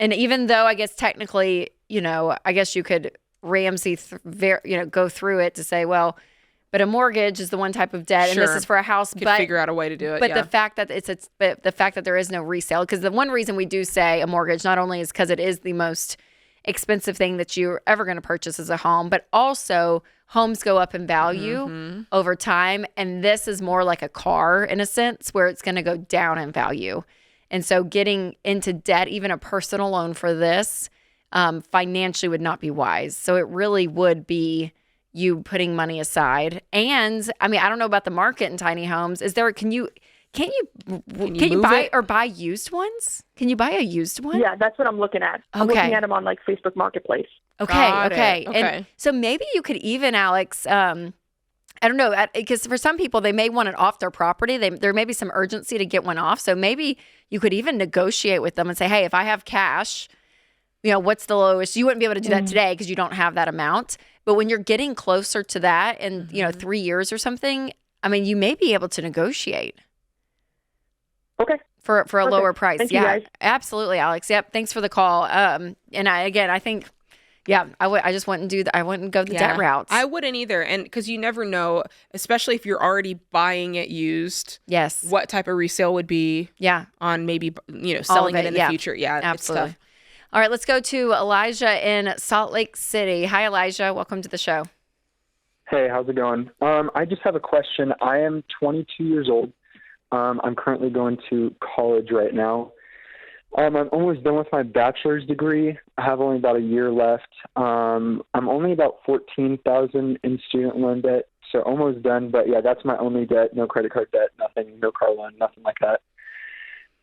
even though I guess technically, I guess you could Ramsey, go through it to say, well, but a mortgage is the one type of debt, and this is for a house. Could figure out a way to do it. But the fact that the fact that there is no resale, because the one reason we do say a mortgage not only is because it is the most expensive thing that you're ever going to purchase as a home, but also homes go up in value over time, and this is more like a car in a sense where it's going to go down in value. And so getting into debt, even a personal loan for this, financially would not be wise. So it really would be you putting money aside. And I mean, I don't know about the market in tiny homes. Can you buy used ones? Can you buy a used one? Yeah, that's what I'm looking at. I'm looking at them on like Facebook Marketplace. Okay. And so maybe you could even, Alex, I don't know, because for some people, they may want it off their property. There may be some urgency to get one off. So maybe you could even negotiate with them and say, hey, if I have cash, what's the lowest? You wouldn't be able to do that today because you don't have that amount. But when you're getting closer to that in, 3 years or something, I mean, you may be able to negotiate. Okay. for a Perfect. lower price. Thank you, Yeah, guys. absolutely, Alex. Yep. Thanks for the call. And I think, yeah, I just wouldn't do that. I wouldn't go the debt routes. I wouldn't either. And because you never know, especially if you're already buying it used. Yes. What type of resale would be on maybe, selling it in the future. Yeah, absolutely. It's tough. All right, let's go to Elijah in Salt Lake City. Hi, Elijah. Welcome to the show. Hey, how's it going? I just have a question. I am 22 years old. I'm currently going to college right now. I'm almost done with my bachelor's degree. I have only about a year left. I'm only about $14,000 in student loan debt, so almost done. But yeah, that's my only debt. No credit card debt, nothing, no car loan, nothing like that.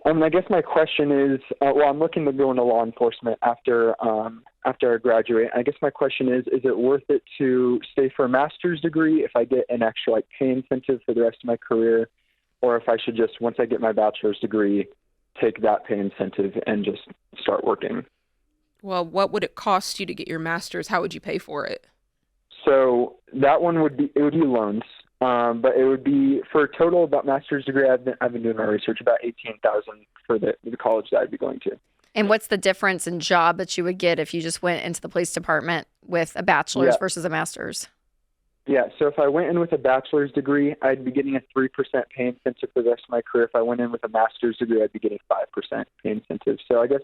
I guess my question is, I'm looking to go into law enforcement after I graduate. I guess my question is it worth it to stay for a master's degree if I get an extra pay incentive for the rest of my career, or if I should just, once I get my bachelor's degree, take that pay incentive and just start working? Well, what would it cost you to get your master's? How would you pay for it? So that one would be loans. But it would be for a total about master's degree. I've been doing my research about $18,000 for the college that I'd be going to. And what's the difference in job that you would get if you just went into the police department with a bachelor's versus a master's? Yeah. So if I went in with a bachelor's degree, I'd be getting a 3% pay incentive for the rest of my career. If I went in with a master's degree, I'd be getting 5% pay incentive. So I guess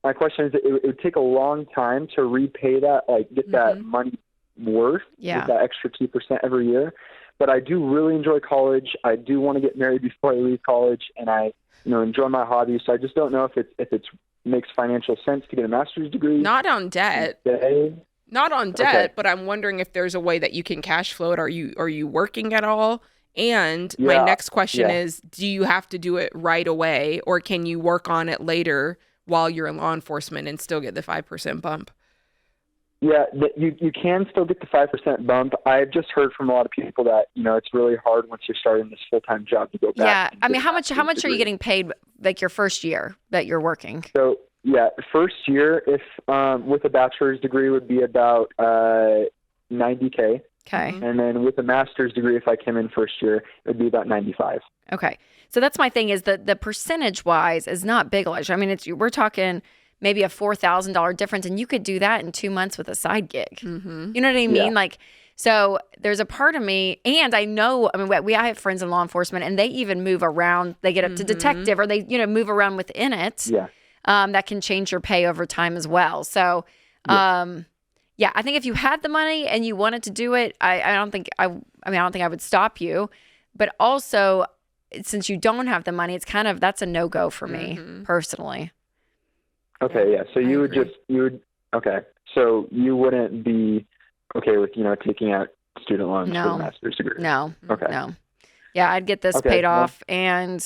my question is, it would take a long time to repay that, get that money worth with that extra 2% every year. But I do really enjoy college. I do want to get married before I leave college, and I, enjoy my hobby. So I just don't know if it makes financial sense to get a master's degree. Not on debt. Not on debt, but I'm wondering if there's a way that you can cash flow it. Are you working at all? And my next question is, do you have to do it right away, or can you work on it later while you're in law enforcement and still get the 5% bump? Yeah, you can still get the 5% bump. I've just heard from a lot of people that, it's really hard once you're starting this full-time job to go back. Yeah. I mean, how much are you getting paid your first year that you're working? So, first year, if with a bachelor's degree would be about $90K. Okay. And then with a master's degree, if I came in first year, it would be about $95. Okay. So that's my thing, is that the percentage-wise is not big, Elijah. I mean, we're talking maybe a $4,000 difference, and you could do that in 2 months with a side gig. Mm-hmm. You know what I mean? Yeah. So there's a part of me, and I know, I have friends in law enforcement, and they even move around. They get up to detective, or they, move around within it. Yeah. That can change your pay over time as well. So, I think if you had the money and you wanted to do it, I don't think I would stop you. But also, since you don't have the money, that's a no-go for me personally. Okay, yeah. So so you wouldn't be okay with, taking out student loans for the master's degree? No. Okay. No. Yeah, I'd get this paid off. And,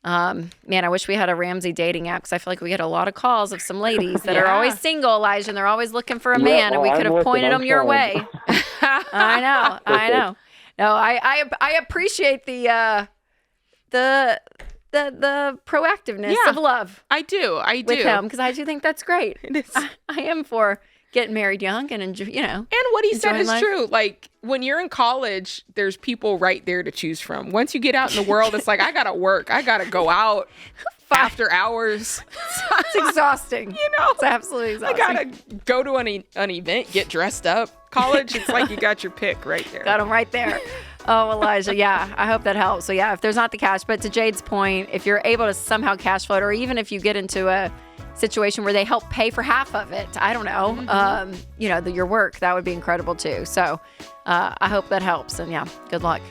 man, I wish we had a Ramsey dating app, because I feel like we get a lot of calls of some ladies that are always single, Elijah, and they're always looking for a man, and we could have pointed them your way. I know. No, I appreciate the proactiveness of love. I do. With him, because I do think that's great. It is. I am for getting married young and enjoy, And what he said is life. true. When you're in college, there's people right there to choose from. Once you get out in the world, it's I gotta work. I gotta go out after hours. It's exhausting. It's absolutely exhausting. I gotta go to an event, get dressed up. College, it's you got your pick right there. Got him right there. Oh, Elijah, yeah, I hope that helps. So yeah, if there's not the cash, but to Jade's point, if you're able to somehow cash flow it, or even if you get into a situation where they help pay for half of it, I don't know, your work, that would be incredible too. So I hope that helps, and yeah, good luck.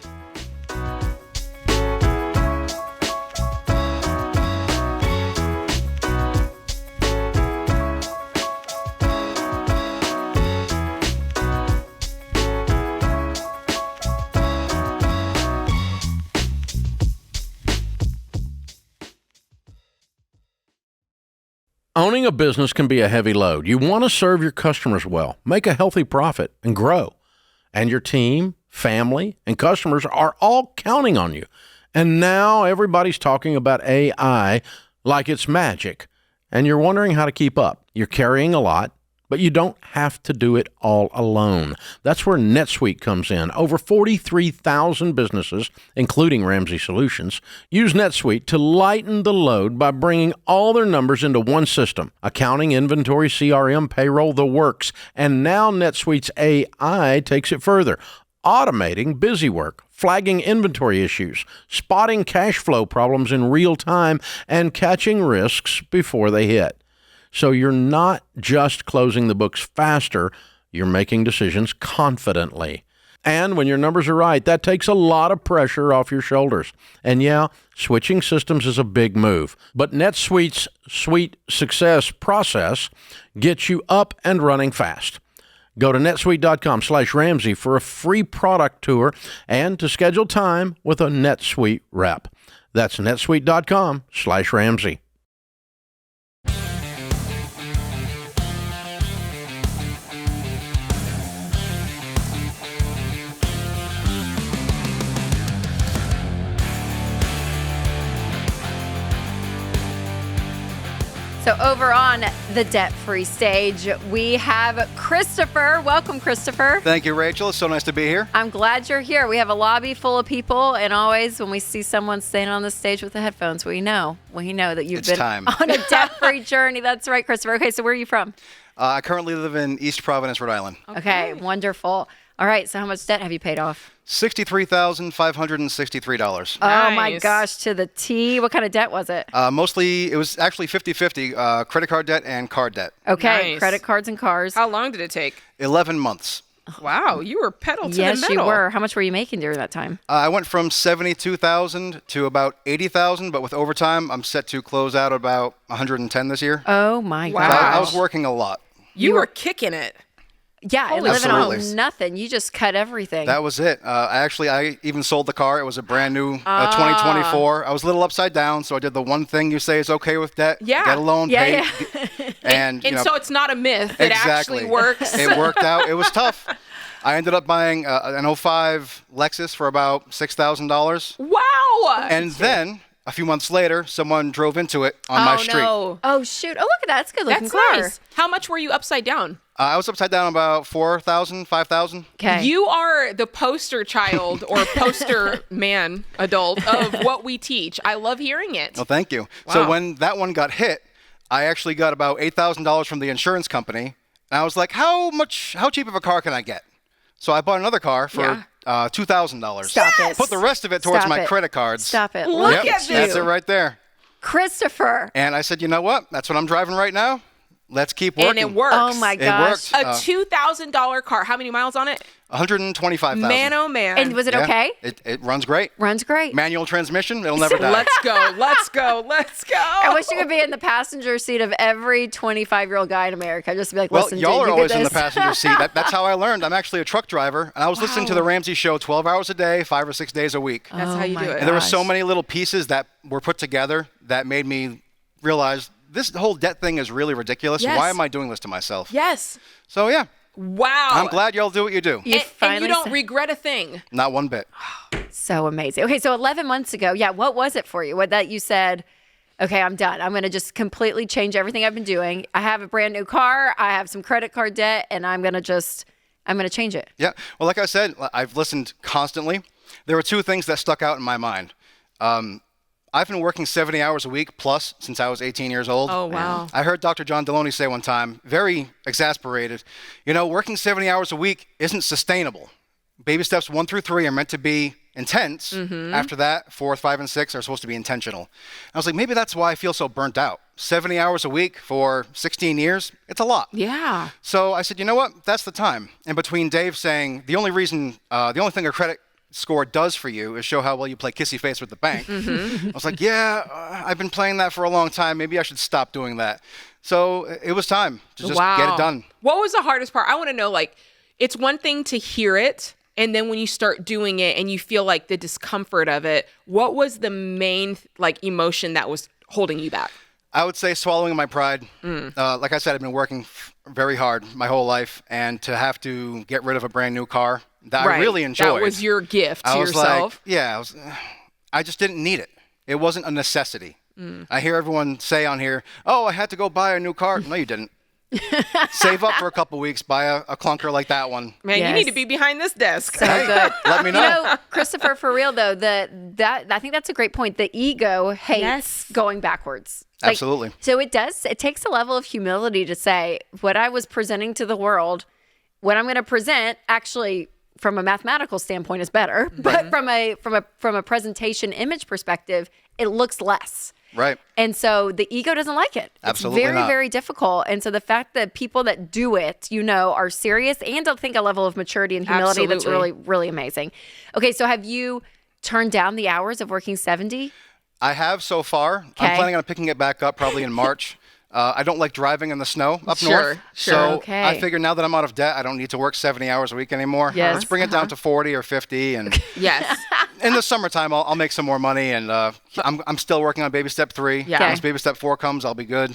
Owning a business can be a heavy load. You want to serve your customers well, make a healthy profit, and grow. And your team, family, and customers are all counting on you. And now everybody's talking about AI like it's magic. And you're wondering how to keep up. You're carrying a lot, But you don't have to do it all alone. That's where NetSuite comes in. Over 43,000 businesses, including Ramsey Solutions, use NetSuite to lighten the load by bringing all their numbers into one system. Accounting, inventory, CRM, payroll, the works. And now NetSuite's AI takes it further, automating busy work, flagging inventory issues, spotting cash flow problems in real time, and catching risks before they hit. So you're not just closing the books faster, you're making decisions confidently. And when your numbers are right, that takes a lot of pressure off your shoulders. And yeah, switching systems is a big move, but NetSuite's Suite Success process gets you up and running fast. Go to netsuite.com/Ramsey for a free product tour and to schedule time with a NetSuite rep. That's netsuite.com/Ramsey. So over on the debt-free stage, we have Christopher. Welcome, Christopher. Thank you, Rachel. It's so nice to be here. I'm glad you're here. We have a lobby full of people, and always when we see someone standing on the stage with the headphones, we know that you've been on a debt-free journey. That's right, Christopher. Okay, so where are you from? I currently live in East Providence, Rhode Island. Okay, wonderful. All right, so how much debt have you paid off? $63,563. Oh, my gosh, to the T. What kind of debt was it? Mostly, it was actually 50-50, credit card debt and card debt. Okay, Nice. credit cards and cars. How long did it take? 11 months. Wow, you were pedal to the Yes, metal. you were. How much were you making during that time? I went from $72,000 to about $80,000, but with overtime, I'm set to close out about $110 this year. Oh, my Wow. gosh. I was working a lot. You were kicking it. Yeah, and living Absolutely. on nothing. You just cut everything. That was it. I even sold the car. It was a brand new 2024. I was a little upside down, so I did the one thing you say is okay with debt. Yeah. Get a loan, pay. And so it's not a myth. It exactly. actually works. It worked out. It was tough. I ended up buying an 05 Lexus for about $6,000. Wow. And then a few months later, someone drove into it on my street. No. Oh, shoot. Oh, look at that. That's a good looking That's car. nice. How much were you upside down? I was upside down about $4,000, $5,000. Okay. You are the poster child or poster man, adult, of what we teach. I love hearing it. Well, thank you. Wow. So when that one got hit, I actually got about $8,000 from the insurance company. And I was like, how cheap of a car can I get? So I bought another car for $2,000. Stop it. Put the rest of it towards Stop my it. credit cards. Stop it. Look Look at at you. That's it right there. Christopher. And I said, you know what? That's what I'm driving right now. Let's keep working. And it works. Oh, my It gosh. worked. A $2,000 car. How many miles on it? 125,000. Man, oh, man. And was it okay? It runs great. Runs great. Manual transmission. It'll never die. Let's go. Let's go. Let's go. I wish you could be in the passenger seat of every 25-year-old guy in America. Just to be like, Well, listen, y'all dude, are you always did in the this. passenger seat. That's how I learned. I'm actually a truck driver, and I was listening to the Ramsey show 12 hours a day, 5 or 6 days a week. That's how you do it. And there were so many little pieces that were put together that made me realize this whole debt thing is really ridiculous. Yes. Why am I doing this to myself? Yes. So, yeah. Wow. I'm glad y'all do what you do. And you finally don't said- regret a thing. Not one bit. So amazing. Okay, so 11 months ago, what was it for you? What that you said, okay, I'm done. I'm going to just completely change everything I've been doing. I have a brand new car. I have some credit card debt, and I'm going to change it. Yeah. Well, like I said, I've listened constantly. There were two things that stuck out in my mind. I've been working 70 hours a week plus since I was 18 years old. Oh, wow. I heard Dr. John Deloney say one time, very exasperated, working 70 hours a week isn't sustainable. Baby steps 1 through 3 are meant to be intense. Mm-hmm. After that, 4, 5, and 6 are supposed to be intentional. I was like, maybe that's why I feel so burnt out. 70 hours a week for 16 years, it's a lot. Yeah. So I said, you know what? That's the time. And between Dave saying the only thing a credit score does for you is show how well you play kissy face with the bank. Mm-hmm. I was like, I've been playing that for a long time. Maybe I should stop doing that. So it was time to just get it done. What was the hardest part? I want to know, it's one thing to hear it, and then when you start doing it and you feel like the discomfort of it, what was the main emotion that was holding you back? I would say swallowing my pride. Like I said, I've been working very hard my whole life, and to have to get rid of a brand new car that I really enjoyed. That was your gift to yourself. I just didn't need it. It wasn't a necessity. I hear everyone say on here, oh, I had to go buy a new car. No, you didn't. Save up for a couple weeks, buy a clunker like that one. Man, you need to be behind this desk. So good. Let me know. You know, Christopher, for real though, that I think that's a great point. The ego hates going backwards. Absolutely. So it takes a level of humility to say what I was presenting to the world, what I'm going to present actually from a mathematical standpoint is better, but from a presentation image perspective, it looks less. Right. And so the ego doesn't like it. Absolutely It's very, not. very difficult. And so the fact that people that do it, are serious and I think a level of maturity and humility that's Absolutely. really, really amazing. Okay, so have you turned down the hours of working 70? I have so far. Okay. I'm planning on picking it back up probably in March. I don't like driving in the snow up Sure, north. sure. So Okay. I figure now that I'm out of debt, I don't need to work 70 hours a week anymore. Yes, Let's bring it down to 40 or 50. And Yes. in the summertime, I'll make some more money. And I'm still working on baby step 3. Yeah. Once baby step 4 comes, I'll be good.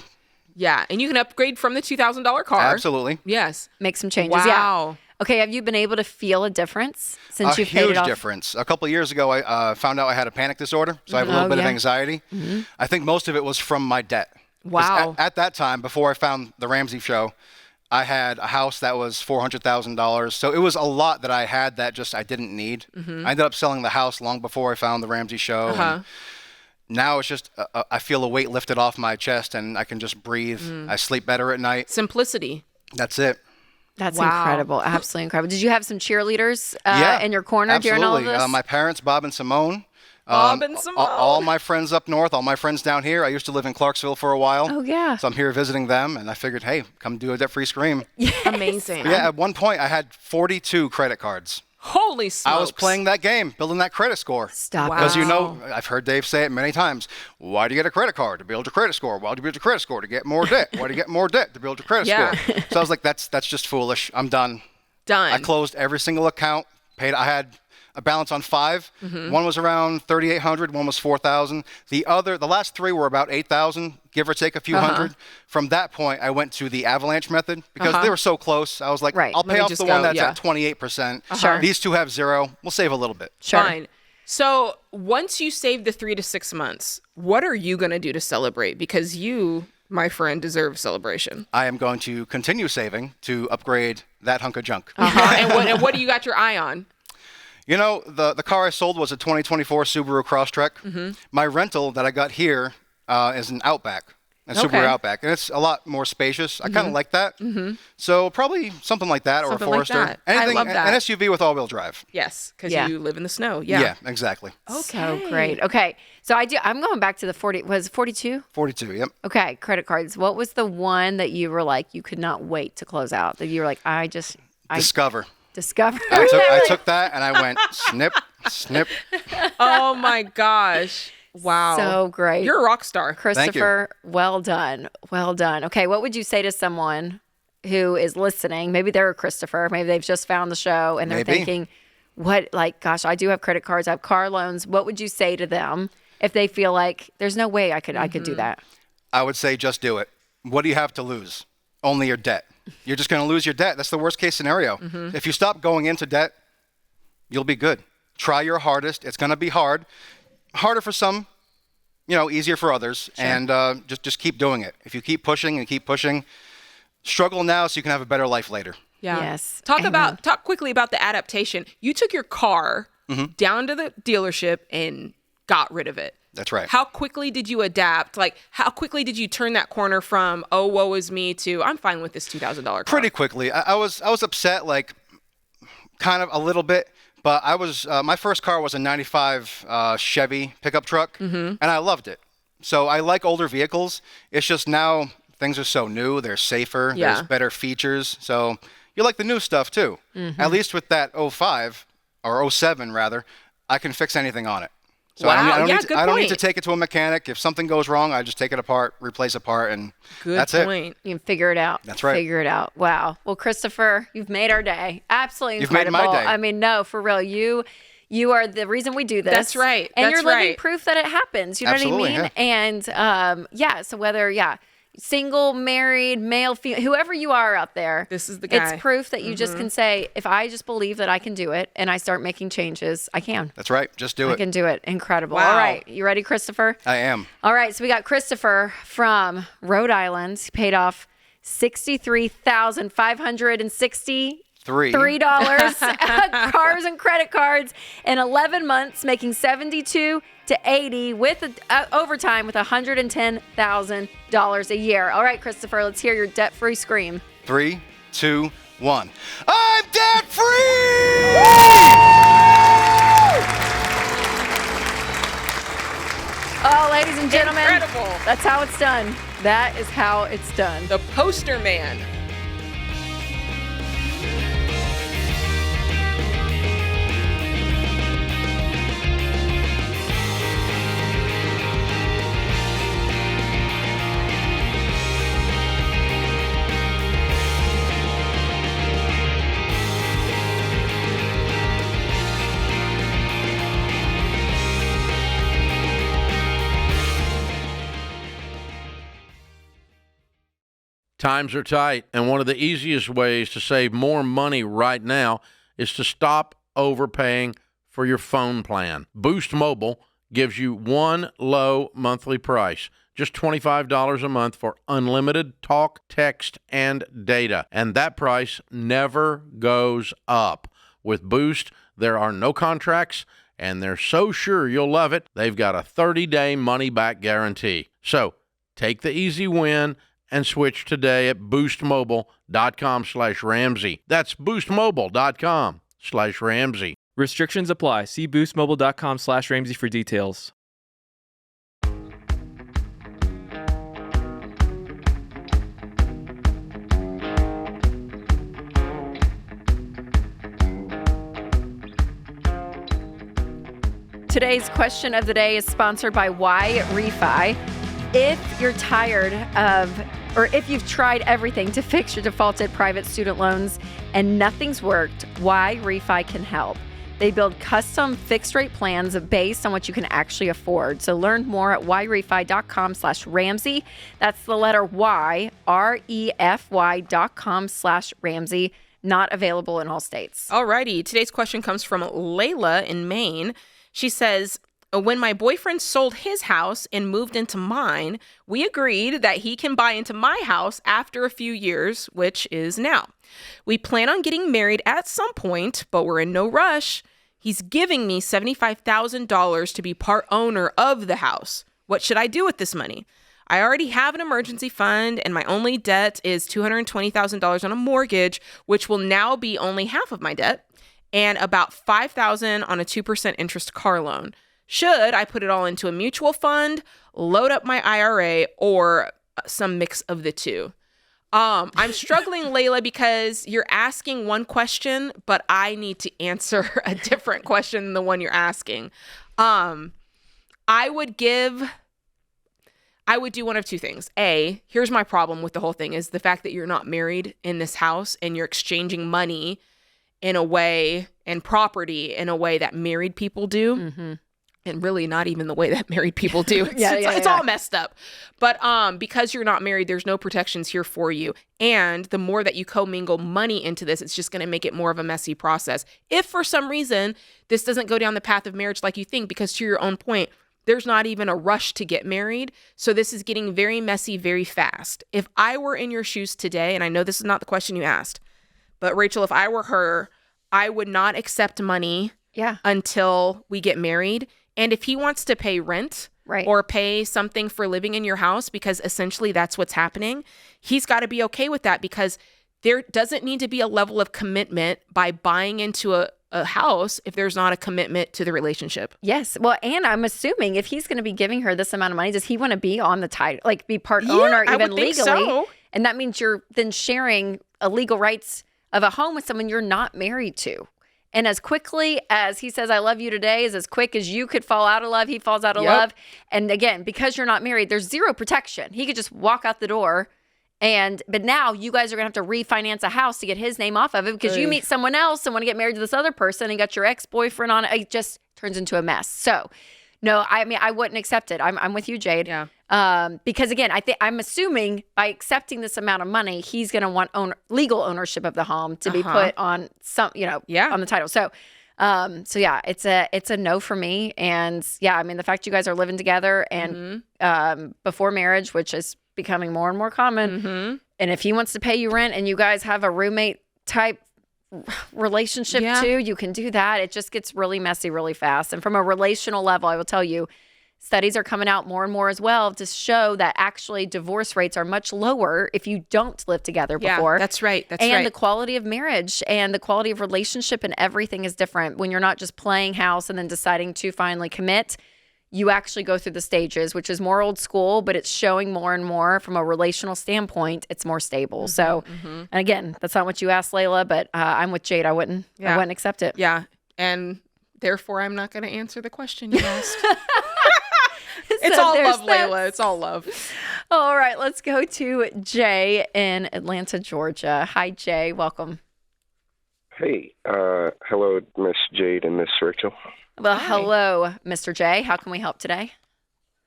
Yeah. And you can upgrade from the $2,000 car. Absolutely. Yes. Make some changes. Wow. Yeah. Okay, have you been able to feel a difference since A you've paid it huge off? difference. A couple of years ago, I found out I had a panic disorder, so I have a little bit of anxiety. I think most of it was from my debt. 'Cause Wow. At that time, before I found the Ramsey show, I had a house that was $400,000. So it was a lot that I had that just I didn't need. I ended up selling the house long before I found the Ramsey show. And now it's just I feel a weight lifted off my chest and I can just breathe. I sleep better at night. Simplicity. That's it. That's Wow. incredible. Absolutely incredible. Did you have some cheerleaders Yeah, in your corner during all of absolutely. this? My parents, Bob and Simone. Bob and Simone. All my friends up north, all my friends down here. I used to live in Clarksville for a while. Oh, yeah. So I'm here visiting them, and I figured, hey, come do a debt-free scream. Amazing. Yeah, at one point, I had 42 credit cards. Holy smokes. I was playing that game, building that credit score. Stop Because Wow. I've heard Dave say it many times. Why do you get a credit card? To build your credit score. Why do you build your credit score? To get more debt. Why do you get more debt? To build your credit Yeah. score. So I was like, that's just foolish. I'm done. Done. I closed every single account. I had a balance on 5. One was around 3,800. One was 4,000. The last 3 were about 8,000, give or take a few hundred. From that point, I went to the avalanche method because they were so close. I was like, Right. I'll Let pay me off just the one go, that's yeah. at 28%. Sure. These two have 0. We'll save a little bit. Sure. Fine. So once you save the 3 to 6 months, what are you going to do to celebrate? Because you, my friend, deserve celebration. I am going to continue saving to upgrade that hunk of junk. And what do you got your eye on? You know, the car I sold was a 2024 Subaru Crosstrek. My rental that I got here is an Outback, a Okay. Subaru Outback, and it's a lot more spacious. I kind of like that. So probably something like that Something or a like Forester. that. I Anything, love that. An SUV with all-wheel drive. Yes, because Yeah. you live in the snow. Yeah, exactly. So great. Okay, so I'm going back to the 40. Was it 42? 42, yep. Okay, credit cards. What was the one that you were like you could not wait to close out? That you were like, I Discover. discovered. I took that and I went snip, snip. Oh my gosh. Wow. So great. You're a rock star. Christopher, well done. Well done. Okay, what would you say to someone who is listening? Maybe they're a Christopher. Maybe they've just found the show and they're Maybe. thinking, gosh, I do have credit cards. I have car loans. What would you say to them if they feel like there's no way I could do that? I would say just do it. What do you have to lose? Only your debt. You're just going to lose your debt. That's the worst case scenario. If you stop going into debt, you'll be good. Try your hardest. It's going to be hard. Harder for some, easier for others. Sure. And just keep doing it. If you keep pushing and keep pushing, struggle now so you can have a better life later. Yeah. Yes. Talk Amen. quickly about the adaptation. You took your car down to the dealership and got rid of it. That's right. How quickly did you adapt? Like, how quickly did you turn that corner from, oh, woe is me, to I'm fine with this $2,000 car? Pretty quickly. I was upset, like, kind of a little bit. But I was my first car was a 95 Chevy pickup truck, and I loved it. So I like older vehicles. It's just now things are so new. They're safer. Yeah. There's better features. So you like the new stuff, too. At least with that 05, or 07, rather, I can fix anything on it. So Wow. I don't Yeah, need to, good I don't need to point. take it to a mechanic. If something goes wrong, I just take it apart, replace a part, and Good that's point. You can figure it out. That's right. Figure it out. Wow. Well, Christopher, you've made our day. Absolutely You've made incredible. my day. I mean, no, for real. You are the reason we do this. That's right. And That's you're living right. proof that it happens. You know Absolutely, what I mean? And so whether, single, married, male, female, whoever you are out there, This is the guy. it's proof that you just can say, if I just believe that I can do it and I start making changes, I can. That's right. Just do I it. can do it. Incredible. Wow. All right. You ready, Christopher? I am. All right, so we got Christopher from Rhode Island. He paid off $63,563 $3 cars and credit cards in 11 months, making 72 to 80 with overtime with $110,000 a year. All right, Christopher, let's hear your debt-free scream. 3, 2, 1. I'm debt free! Oh, ladies and gentlemen, Incredible. That's how it's done. That is how it's done. The poster man. Times are tight, and one of the easiest ways to save more money right now is to stop overpaying for your phone plan. Boost Mobile gives you one low monthly price, just $25 a month for unlimited talk, text, and data. And that price never goes up. With Boost, there are no contracts, and they're so sure you'll love it, they've got a 30-day money-back guarantee. So take the easy win and switch today at boostmobile.com/Ramsey. That's boostmobile.com/Ramsey. Restrictions apply. See boostmobile.com/Ramsey for details. Today's question of the day is sponsored by Why Refi. If you're tired of, or if you've tried everything to fix your defaulted private student loans and nothing's worked, Why Refi can help. They build custom fixed rate plans based on what you can actually afford. So learn more at whyrefi.com/Ramsey. That's the letter Y, REFY.com/Ramsey. Not available in all states. Alrighty. Today's question comes from Layla in Maine. She says, when my boyfriend sold his house and moved into mine, we agreed that he can buy into my house after a few years, which is now. We plan on getting married at some point, but we're in no rush. He's giving me $75,000 to be part owner of the house. What should I do with this money? I already have an emergency fund, and my only debt is $220,000 on a mortgage, which will now be only half of my debt, and about $5,000 on a 2% interest car loan. Should I put it all into a mutual fund, load up my IRA, or some mix of the two? I'm struggling, Layla, because you're asking one question, but I need to answer a different question than the one you're asking. I would do one of two things. A, here's my problem with the whole thing, is the fact that you're not married in this house and you're exchanging money in a way and property in a way that married people do. Mm-hmm. And really not even the way that married people do. It's all messed up. But because you're not married, there's no protections here for you. And the more that you commingle money into this, it's just going to make it more of a messy process. If for some reason this doesn't go down the path of marriage like you think, because to your own point, there's not even a rush to get married. So this is getting very messy very fast. If I were in your shoes today, and I know this is not the question you asked, but Rachel, if I were her, I would not accept money until we get married. And if he wants to pay rent or pay something for living in your house, because essentially that's what's happening, he's got to be okay with that, because there doesn't need to be a level of commitment by buying into a house if there's not a commitment to the relationship. Yes. Well, and I'm assuming if he's going to be giving her this amount of money, does he want to be on the title, like be part owner even legally? So. And that means you're then sharing legal rights of a home with someone you're not married to. And as quickly as he says, I love you today, is as quick as you could fall out of love, he falls out of love. And again, because you're not married, there's zero protection. He could just walk out the door. But now you guys are going to have to refinance a house to get his name off of it, because you meet someone else and want to get married to this other person and got your ex-boyfriend on it. It just turns into a mess. So no, I mean, I wouldn't accept it. I'm with you, Jade. Yeah. Because again, I'm assuming by accepting this amount of money, he's going to want legal ownership of the home to be put on on the title. So yeah, it's a no for me. And yeah, I mean, the fact you guys are living together and before marriage, which is becoming more and more common, And if he wants to pay you rent and you guys have a roommate type relationship too, you can do that. It just gets really messy really fast. And from a relational level, I will tell you, studies are coming out more and more as well to show that actually divorce rates are much lower if you don't live together before. That's right. And the quality of marriage and the quality of relationship and everything is different when you're not just playing house and then deciding to finally commit. You actually go through the stages, which is more old school, but it's showing more and more from a relational standpoint, it's more stable. So, and again, that's not what you asked, Layla, but I'm with Jade. I wouldn't accept it. Yeah. And therefore, I'm not going to answer the question you asked. It's So all there's love, that. Layla. It's all love. All right, let's go to Jay in Atlanta, Georgia. Hi, Jay. Welcome. Hey, hello, Miss Jade and Miss Rachel. Well, hello, Mr. J. How can we help today?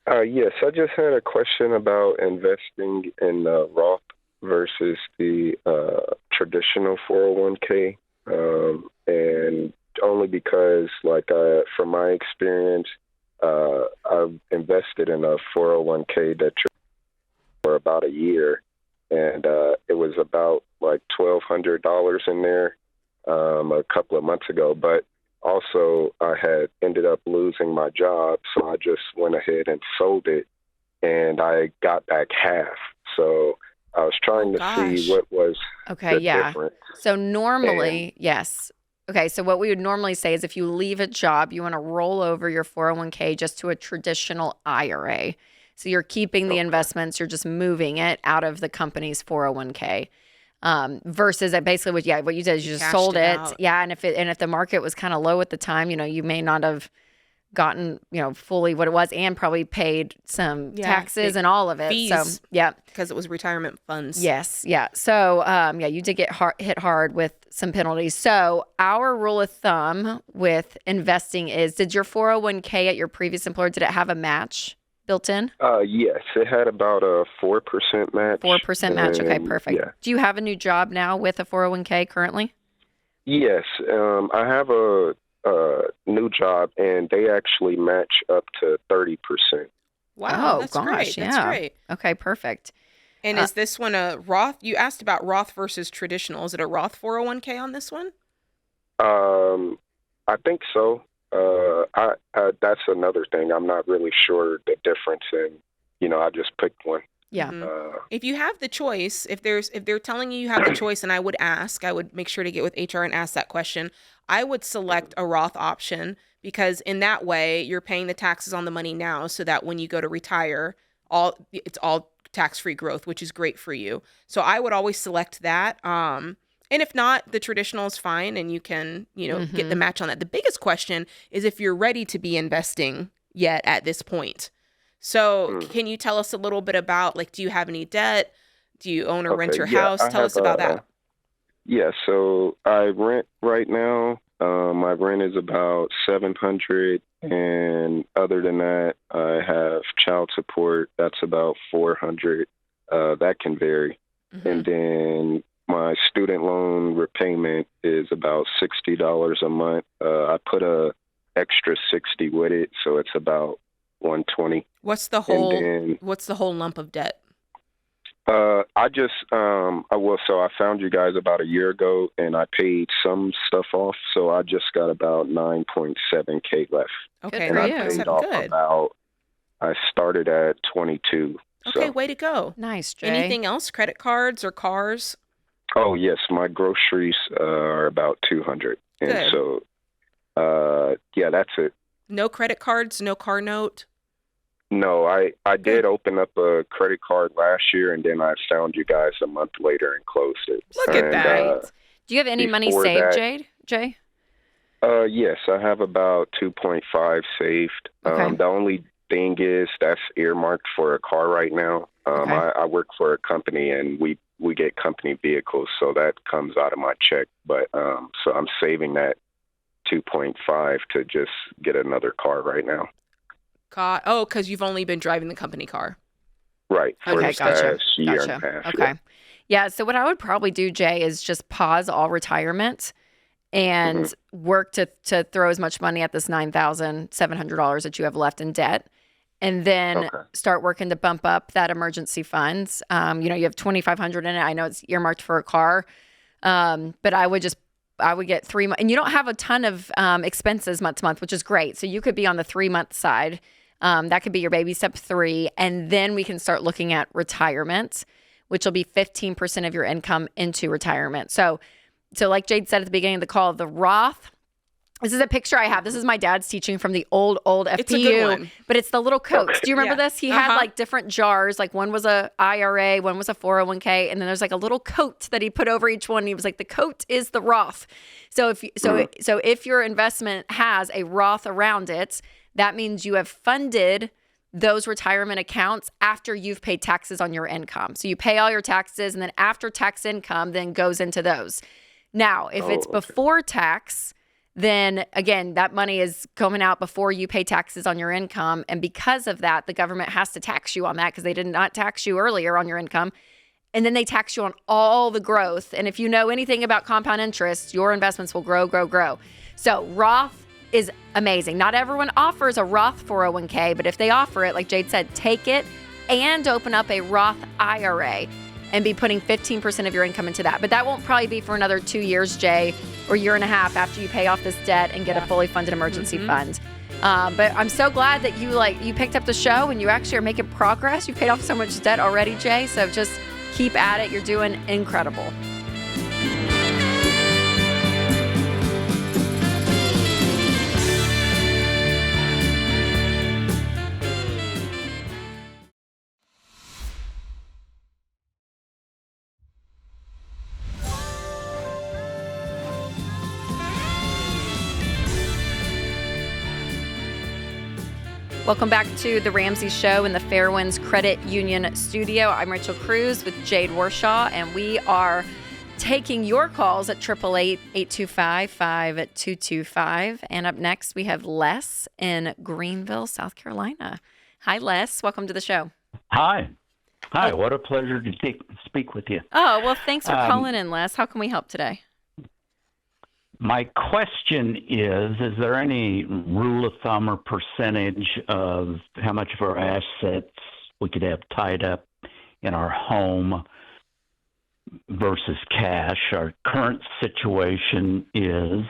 Yes, I just had a question about investing in Roth versus the traditional 401k, and only because, from my experience, I've invested in a 401k for about a year, and it was about $1,200 in there a couple of months ago, but also, I had ended up losing my job, so I just went ahead and sold it, and I got back half. So I was trying to see what was the difference. So normally, yes. Okay, so what we would normally say is if you leave a job, you want to roll over your 401k just to a traditional IRA. So you're keeping the investments, you're just moving it out of the company's 401k. Versus basically what you did is you just sold it. Yeah. And if the market was kind of low at the time, you may not have gotten, fully what it was and probably paid some taxes and all of it. Fees, so yeah. Because it was retirement funds. Yes. Yeah. So, you did get hit hard with some penalties. So our rule of thumb with investing is, did your 401k at your previous employer, did it have a match built in? Yes, it had about a 4% match. 4% match. Okay, perfect. Yeah. Do you have a new job now with a 401k currently? Yes, I have a new job, and they actually match up to 30%. Wow, that's great. Yeah. That's great. Okay, perfect. And is this one a Roth? You asked about Roth versus traditional. Is it a Roth 401k on this one? I think so. That's another thing. I'm not really sure the difference in, I just picked one. Yeah. If you have the choice, if they're telling you have the choice, and I would make sure to get with HR and ask that question. I would select a Roth option because in that way you're paying the taxes on the money now, so that when you go to retire, it's all tax-free growth, which is great for you. So I would always select that. And if not, the traditional is fine, and you can, get the match on that. The biggest question is if you're ready to be investing yet at this point. So can you tell us a little bit about, do you have any debt? Do you own or rent your house? Tell us about that. Yeah, so I rent right now. My rent is about $700, and other than that, I have child support. That's about $400. That can vary. And then my student loan repayment is about $60 a month. I put a extra $60 with it, so it's about $120. What's the whole lump of debt? So I found you guys about a year ago, and I paid some stuff off, so I just got about 9.7K left. Okay, and I paid off I started at 22. Okay, way to go. Nice, Jay. Anything else? Credit cards or cars? Oh, yes, my groceries are about 200. And Good. so, that's it. No credit cards, no car note? No, I did open up a credit card last year, and then I found you guys a month later and closed it. Look at that. Do you have any money saved, Jay? Yes, I have about 2.5 saved. Okay. The only thing is that's earmarked for a car right now. I work for a company, and we get company vehicles, so that comes out of my check. But so I'm saving that 2.5 to just get another car right now. Because you've only been driving the company car. Right. For Okay, the gotcha. past year and a half. Okay. Yeah, so what I would probably do, Jay, is just pause all retirement and work to throw as much money at this $9,700 that you have left in debt. and then start working to bump up that emergency funds. You have $2,500 in it. I know it's earmarked for a car, but I would get 3 months, and you don't have a ton of expenses month to month, which is great. So you could be on the 3-month side. That could be your baby step 3, and then we can start looking at retirement, which will be 15% of your income into retirement. So like Jade said at the beginning of the call, the Roth. This is a picture I have. This is my dad's teaching from the old FPU. It's a good one. But it's the little coats. Do you remember this? He had like different jars. Like one was a IRA, one was a 401k, and then there's like a little coat that he put over each one. And he was like, the coat is the Roth. So if your investment has a Roth around it, that means you have funded those retirement accounts after you've paid taxes on your income. So you pay all your taxes, and then after tax income then goes into those. Now, if it's before tax, then again, that money is coming out before you pay taxes on your income. And because of that, the government has to tax you on that because they did not tax you earlier on your income. And then they tax you on all the growth. And if you know anything about compound interest, your investments will grow, grow, grow. So Roth is amazing. Not everyone offers a Roth 401k, but if they offer it, like Jade said, take it and open up a Roth IRA and be putting 15% of your income into that. But that won't probably be for another 2 years, Jay, or year and a half after you pay off this debt and get a fully funded emergency fund. But I'm so glad that you picked up the show and you actually are making progress. You paid off so much debt already, Jay. So just keep at it. You're doing incredible. Welcome back to The Ramsey Show in the Fairwinds Credit Union studio. I'm Rachel Cruze with Jade Warshaw, and we are taking your calls at 888-825-5225. And up next, we have Les in Greenville, South Carolina. Hi, Les. Welcome to the show. Hi. What a pleasure to speak with you. Oh, well, thanks for calling in, Les. How can we help today? My question is there any rule of thumb or percentage of how much of our assets we could have tied up in our home versus cash? Our current situation is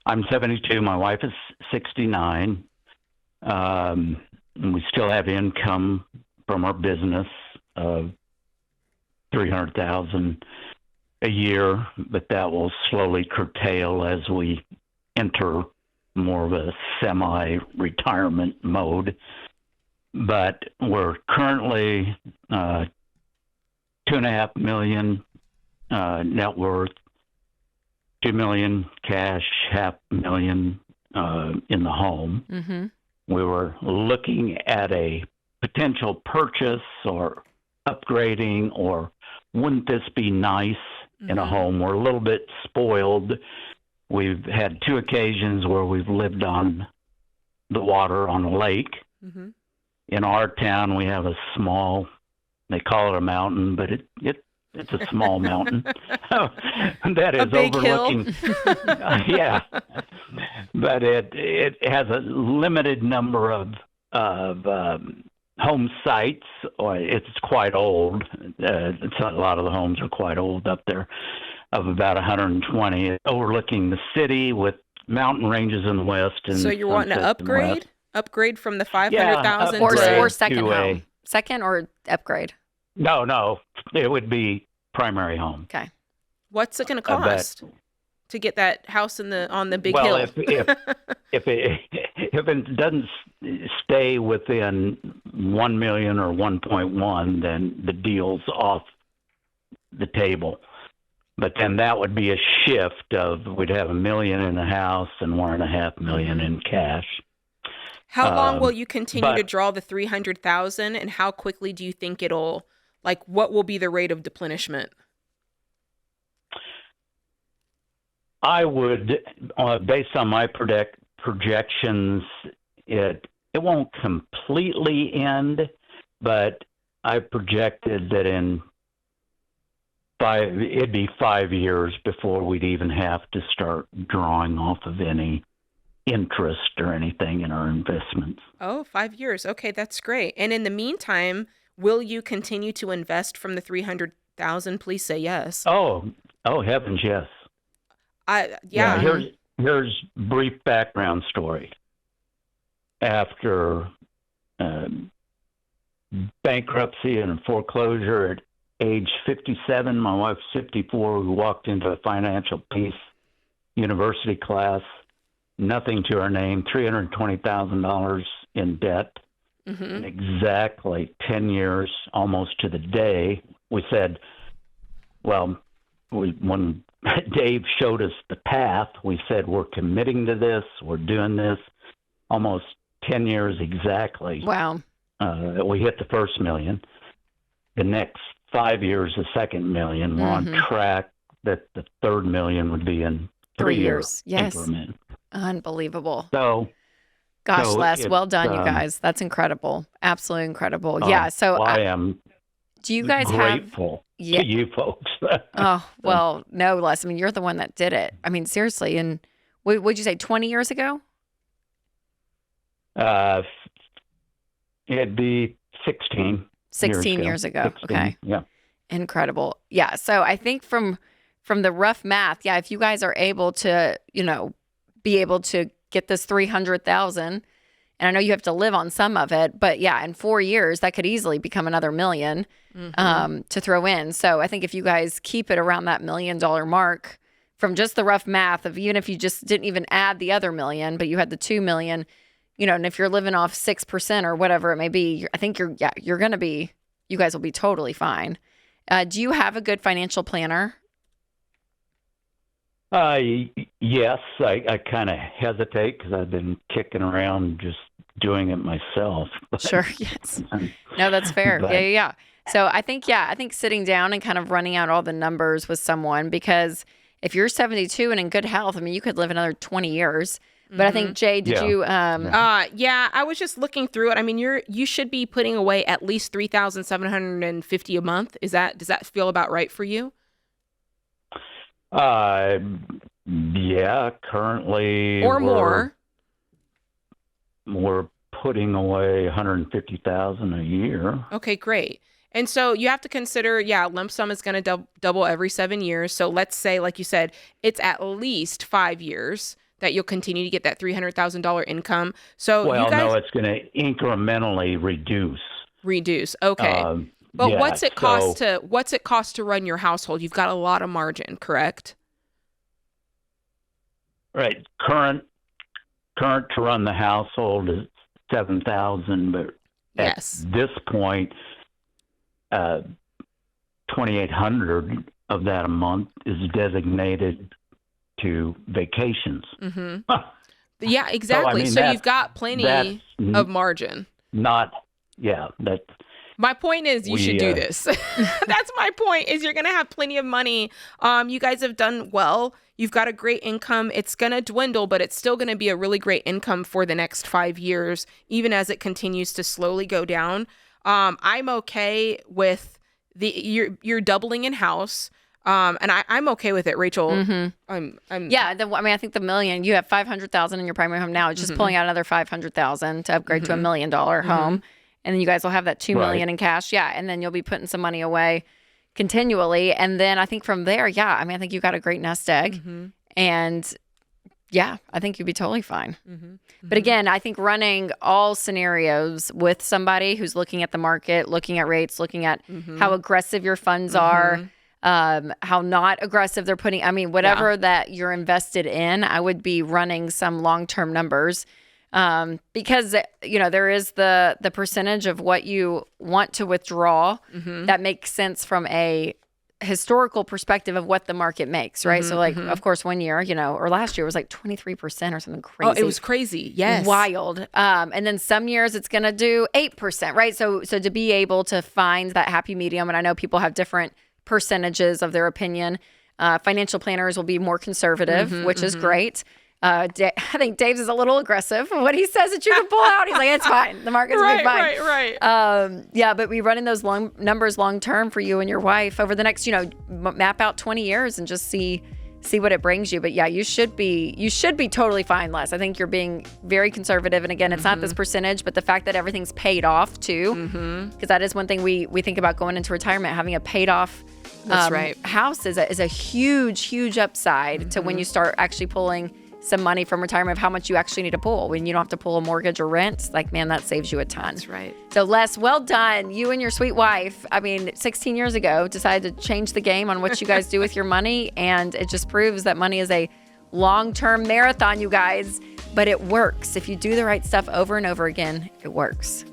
I'm 72, my wife is 69. And we still have income from our business of $300,000 a year, but that will slowly curtail as we enter more of a semi-retirement mode. But we're currently $2.5 million net worth, $2 million cash, $500,000 in the home. Mm-hmm. We were looking at a potential purchase or upgrading, or wouldn't this be nice in a home? We're a little bit spoiled. We've had 2 occasions where we've lived on the water on a lake. Mm-hmm. In our town, we have a small, they call it a mountain, but it's a small mountain that is overlooking. Yeah, but it has a limited number of home sites, or it's quite old. A lot of the homes are quite old up there, of about 120. It's overlooking the city with mountain ranges in the west. And so you're wanting to upgrade from the 500,000 or second home, second or upgrade? No, it would be primary home. Okay. What's it going to cost to get that house on the big hill? If it doesn't stay within 1 million or 1.1, then the deal's off the table. But then that would be a shift of we'd have $1 million in the house and $1.5 million in cash. How long will you continue to draw the 300,000, and how quickly do you think it'll, like, what will be the rate of deplenishment? I would, based on my projections, it won't completely end, but I projected that it'd be 5 years before we'd even have to start drawing off of any interest or anything in our investments. Oh, 5 years. Okay, that's great. And in the meantime, will you continue to invest from the 300,000? Please say yes. Oh, heavens, yes. Yeah. Here's brief background story. After bankruptcy and foreclosure at age 57, my wife's 54, we walked into a financial peace university class, nothing to our name, $320,000 in debt. In exactly 10 years, almost to the day, we said, well, when Dave showed us the path, we said, we're committing to this, we're doing this. Almost 10 years exactly. Wow. We hit the first million. The next 5 years, the second million. We're on track that the third million would be in 3 years. Yes. Increment. Unbelievable. So, gosh, Les, well done, you guys. That's incredible. Absolutely incredible. Yeah. So I am. Do you guys grateful to you folks? Oh, well, no, Les. I mean, you're the one that did it. I mean, seriously. And would you say 20 years ago? It'd be 16. 16 years ago. 16, okay. Yeah. Incredible. Yeah. So I think from the rough math, yeah, if you guys are able to, be able to get this 300,000, and I know you have to live on some of it, but yeah, in 4 years, that could easily become another million to throw in. So I think if you guys keep it around that $1 million mark from just the rough math of, even if you just didn't even add the other million, but you had the 2 million, and if you're living off 6% or whatever it may be, I think you guys will be totally fine. Do you have a good financial planner? Yes, I kind of hesitate because I've been kicking around just doing it myself. Sure, yes. No, that's fair. Yeah. So I think sitting down and kind of running out all the numbers with someone, because if you're 72 and in good health, I mean, you could live another 20 years. But I think, Jay, did you? Yeah, I was just looking through it. I mean, you should be putting away at least $3,750 a month. Does that feel about right for you? Yeah, currently or more. We're putting away $150,000 a year. Okay, great. And so you have to consider, lump sum is going to double every 7 years. So let's say, like you said, it's at least 5 years that you'll continue to get that $300,000 income. So no, it's going to incrementally reduce. Okay. But what's it cost to run your household? You've got a lot of margin, correct? Right. Current to run the household is $7,000, but at this point, $2,800 of that a month is designated to vacations. Yeah, exactly. So you've got plenty of margin. My point is you should do this. That's my point, is you're going to have plenty of money. You guys have done well. You've got a great income. It's going to dwindle, but it's still going to be a really great income for the next 5 years, even as it continues to slowly go down. I'm okay with you're doubling in house. And I'm okay with it, Rachel. I'm I think the million, you have 500,000 in your primary home now. It's just pulling out another 500,000 to upgrade to $1 million home. And then you guys will have that $2 million in cash. Yeah. And then you'll be putting some money away continually. And then I think from there, I think you got a great nest egg. And I think you'd be totally fine. But again, I think running all scenarios with somebody who's looking at the market, looking at rates, looking at how aggressive your funds are, how not aggressive they're putting. I mean, whatever that you're invested in, I would be running some long-term numbers because, there is the percentage of what you want to withdraw that makes sense from a historical perspective of what the market makes, right? So of course, 1 year, or last year was like 23% or something crazy. Oh, it was crazy. Yes. Wild. And then some years it's going to do 8%, right? So to be able to find that happy medium, and I know people have different percentages of their opinion. Financial planners will be more conservative, which is great. I think Dave's is a little aggressive. What he says that you can pull out, he's like, it's fine. The market's gonna be fine. Right. But we run in those numbers long term for you and your wife over the next, map out 20 years and just see see what it brings you. But yeah, you should be totally fine, Les. I think you're being very conservative. And again, it's not this percentage, but the fact that everything's paid off too, because that is one thing we think about going into retirement, having a paid off house is a huge upside to when you start actually pulling some money from retirement of how much you actually need to pull. When you don't have to pull a mortgage or rent, like, man, that saves you a ton. That's right. So Les, well done. You and your sweet wife, 16 years ago, decided to change the game on what you guys do with your money. And it just proves that money is a long-term marathon, you guys, but it works. If you do the right stuff over and over again, it works.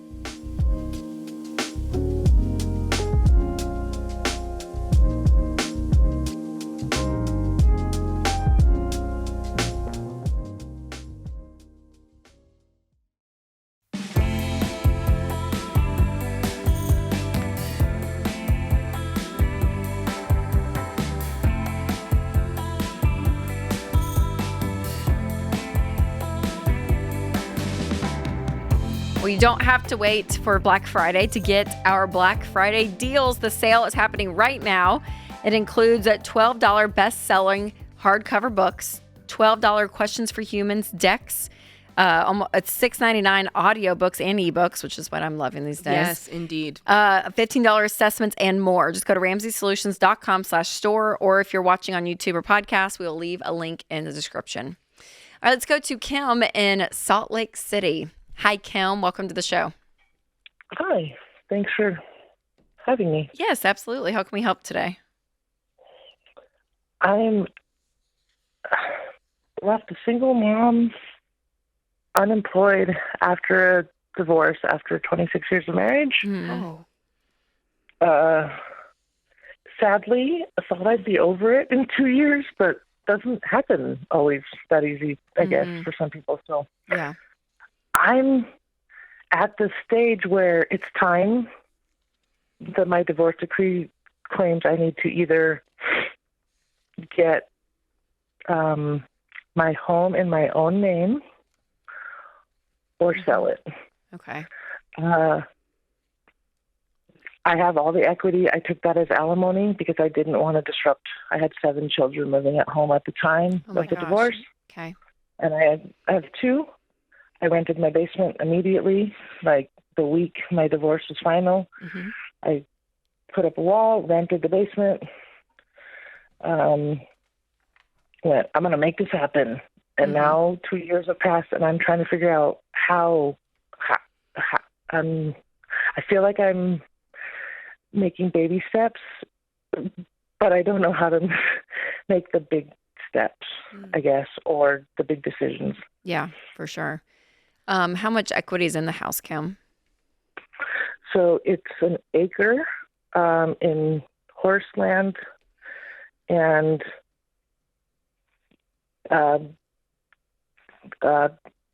Well, you don't have to wait for Black Friday to get our Black Friday deals. The sale is happening right now. It includes $12 best-selling hardcover books, $12 Questions for Humans decks, it's $6.99 audiobooks and ebooks, which is what I'm loving these days. Yes, indeed. $15 assessments and more. Just go to RamseySolutions.com/store, or if you're watching on YouTube or podcast, we'll leave a link in the description. All right, let's go to Kim in Salt Lake City. Hi, Kim. Welcome to the show. Hi. Thanks for having me. Yes, absolutely. How can we help today? I'm left a single mom, unemployed after a divorce, after 26 years of marriage. Sadly, I thought I'd be over it in 2 years, but doesn't happen always that easy, I guess, for some people. So yeah. I'm at the stage where it's time that my divorce decree claims I need to either get my home in my own name or sell it. Okay. I have all the equity. I took that as alimony because I didn't want to disrupt. I had 7 children living at home at the time of the divorce. Okay. And I have 2. I rented my basement immediately, like the week my divorce was final. I put up a wall, rented the basement, went, I'm going to make this happen. And now 2 years have passed, and I'm trying to figure out how I feel like I'm making baby steps, but I don't know how to make the big steps, I guess, or the big decisions. Yeah, for sure. How much equity is in the house, Kim? So it's an acre in horse land, and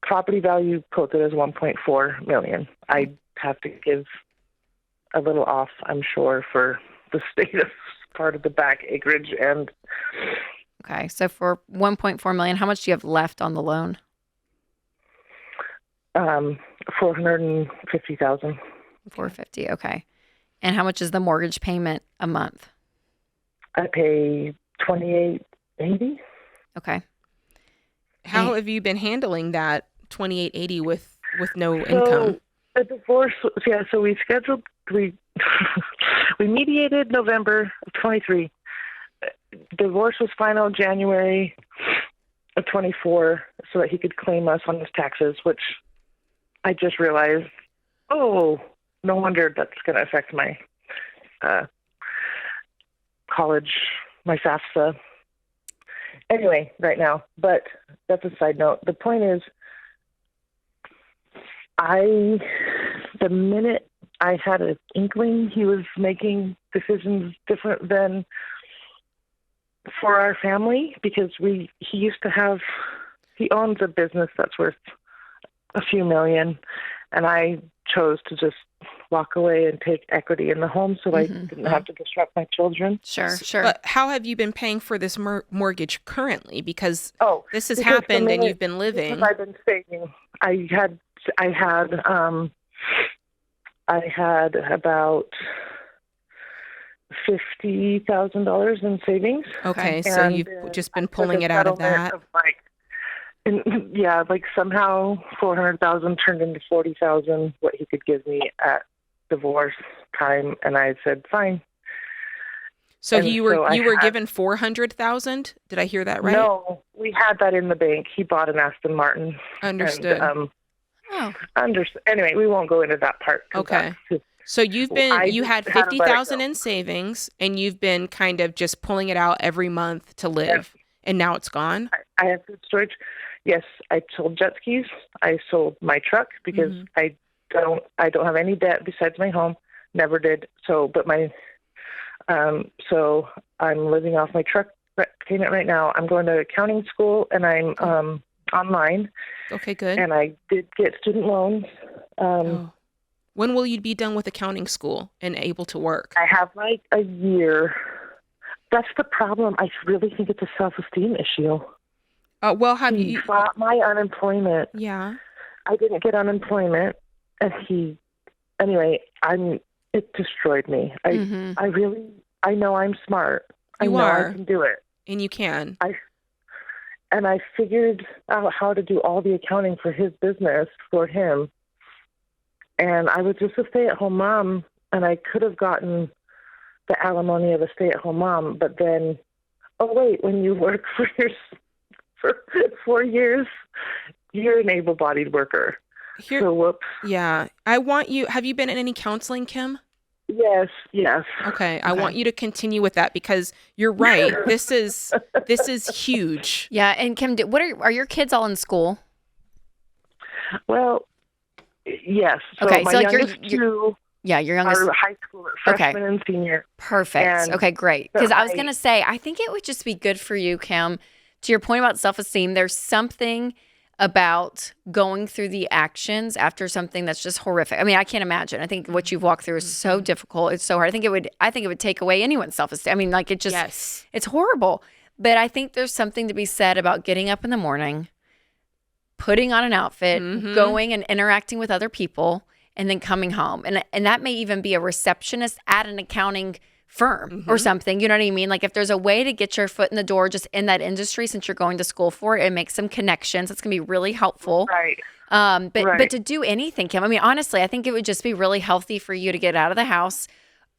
property value quoted as $1.4 million. I have to give a little off, I'm sure, for the state of part of the back acreage. And okay, so for $1.4 million, how much do you have left on the loan? $450,000. $450,000. Okay. And how much is the mortgage payment a month? I pay $2,880. Okay. How have you been handling that $2,880 with no income? The divorce, so we scheduled, we mediated November of 23. Divorce was final January of 24 so that he could claim us on his taxes, which I just realized, no wonder that's going to affect my college, my FAFSA. Anyway, right now, but that's a side note. The point is, the minute I had an inkling he was making decisions different than for our family, because he owns a business that's worth a few million, and I chose to just walk away and take equity in the home so I didn't have to disrupt my children. Sure. But how have you been paying for this mortgage currently? Because this has happened and you've been living. Because I've been saving. I had about $50,000 in savings. Okay, so you've just been pulling it out of that. Like somehow 400,000 turned into 40,000, what he could give me at divorce time, and I said fine. So you were given 400,000? Did I hear that right? No, we had that in the bank. He bought an Aston Martin. Understood. And, anyway, we won't go into that part. Okay. So you had 50,000 in savings, and you've been kind of just pulling it out every month to live, and now it's gone? I have food storage. Yes, I sold jet skis. I sold my truck because I don't have any debt besides my home. Never did. So I'm living off my truck payment right now. I'm going to accounting school, and I'm online. Okay, good. And I did get student loans. When will you be done with accounting school and able to work? I have like a year. That's the problem. I really think it's a self-esteem issue. Well, have you fought my unemployment? Yeah. I didn't get unemployment, and it destroyed me. I know I'm smart. I can do it. And you can. I figured out how to do all the accounting for his business for him. And I was just a stay-at-home mom, and I could have gotten the alimony of a stay-at-home mom. But then, when you work for 4 years, you're an able-bodied worker. So whoops. Yeah. Have you been in any counseling, Kim? Yes. Okay. I want you to continue with that because you're right. This is huge. Yeah. And Kim, are your kids all in school? Well, yes. So okay. my So like youngest two your youngest are high school, freshman and senior. Perfect. Okay, great. Because I was going to say, I think it would just be good for you, Kim, to your point about self-esteem. There's something about going through the actions after something that's just horrific. I mean, I can't imagine. I think what you've walked through is so difficult. It's so hard. I think it would take away anyone's self-esteem. I mean, like it's horrible. But I think there's something to be said about getting up in the morning, putting on an outfit, going and interacting with other people, and then coming home. And that may even be a receptionist at an accounting firm or something. You know what I mean? Like if there's a way to get your foot in the door just in that industry since you're going to school for it and make some connections, it's going to be really helpful. Right. But to do anything, Kim, I mean, honestly, I think it would just be really healthy for you to get out of the house,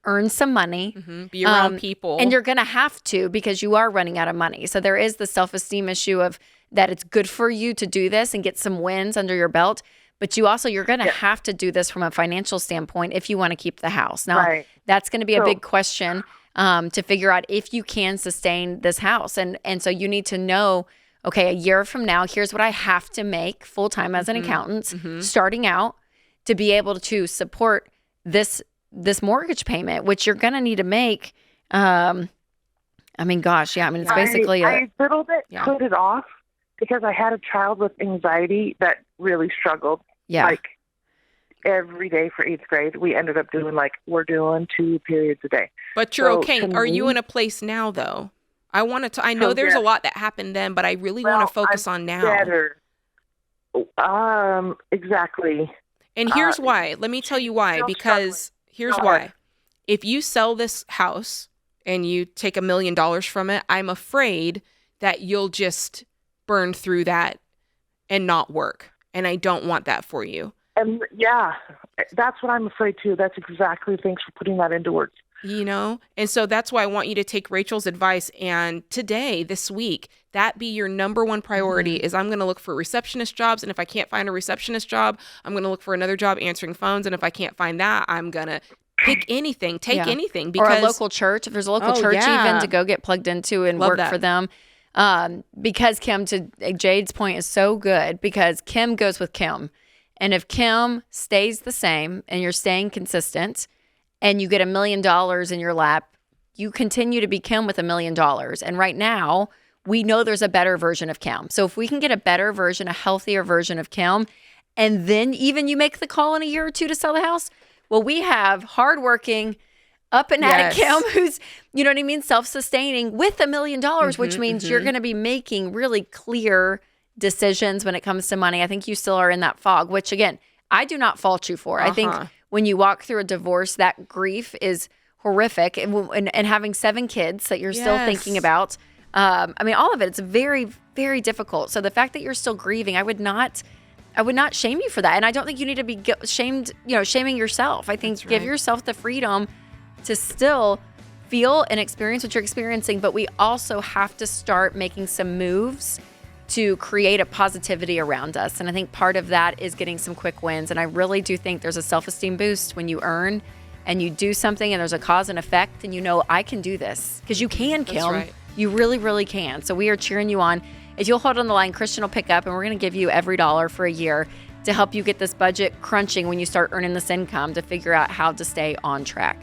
earn some money. Be around people. And you're going to have to because you are running out of money. So there is the self-esteem issue of that it's good for you to do this and get some wins under your belt. But you're going to have to do this from a financial standpoint if you want to keep the house. Now, that's going to be a big question to figure out if you can sustain this house. And so you need to know, okay, a year from now, here's what I have to make full-time as an accountant, starting out to be able to support this mortgage payment, which you're going to need to make. I mean, gosh, yeah. I mean, it's basically I a little bit put it off because I had a child with anxiety that really struggled. Yeah. Like every day for 8th grade, we ended up doing we're doing 2 periods a day. But you're okay. Are you in a place now though? I know there's a lot that happened then, but I really want to focus on now. Better. Exactly. And here's why. Let me tell you why. Because here's why. If you sell this house and you take $1 million from it, I'm afraid that you'll just burn through that and not work. And I don't want that for you. And that's what I'm afraid too. That's exactly, thanks for putting that into words. And so that's why I want you to take Rachel's advice. And today, this week, that be your number one priority is I'm going to look for receptionist jobs. And if I can't find a receptionist job, I'm going to look for another job answering phones. And if I can't find that, I'm going to pick anything, take anything. Or a local church. If there's a local church even to go get plugged into and work for them. Because Kim, to Jade's point, is so good because Kim goes with Kim. And if Kim stays the same and you're staying consistent and you get $1 million in your lap, you continue to be Kim with $1 million. And right now, we know there's a better version of Kim. So if we can get a better version, a healthier version of Kim, and then even you make the call in a year or two to sell the house, well, we have hardworking, up and at it Kim, who's, you know what I mean, self-sustaining with $1 million, which means you're going to be making really clear decisions when it comes to money. I think you still are in that fog, which again, I do not fault you for. I think when you walk through a divorce, that grief is horrific. And having 7 kids that you're still thinking about. I mean, all of it, it's very, very difficult. So the fact that you're still grieving, I would not shame you for that. And I don't think you need to be shaming yourself. I think give yourself the freedom to still feel and experience what you're experiencing, but we also have to start making some moves to create a positivity around us. And I think part of that is getting some quick wins. And I really do think there's a self-esteem boost when you earn and you do something and there's a cause and effect and I can do this. Because you can, Kim. That's right. You really, really can. So we are cheering you on. If you'll hold on the line, Christian will pick up and we're going to give you every dollar for a year to help you get this budget crunching when you start earning this income to figure out how to stay on track.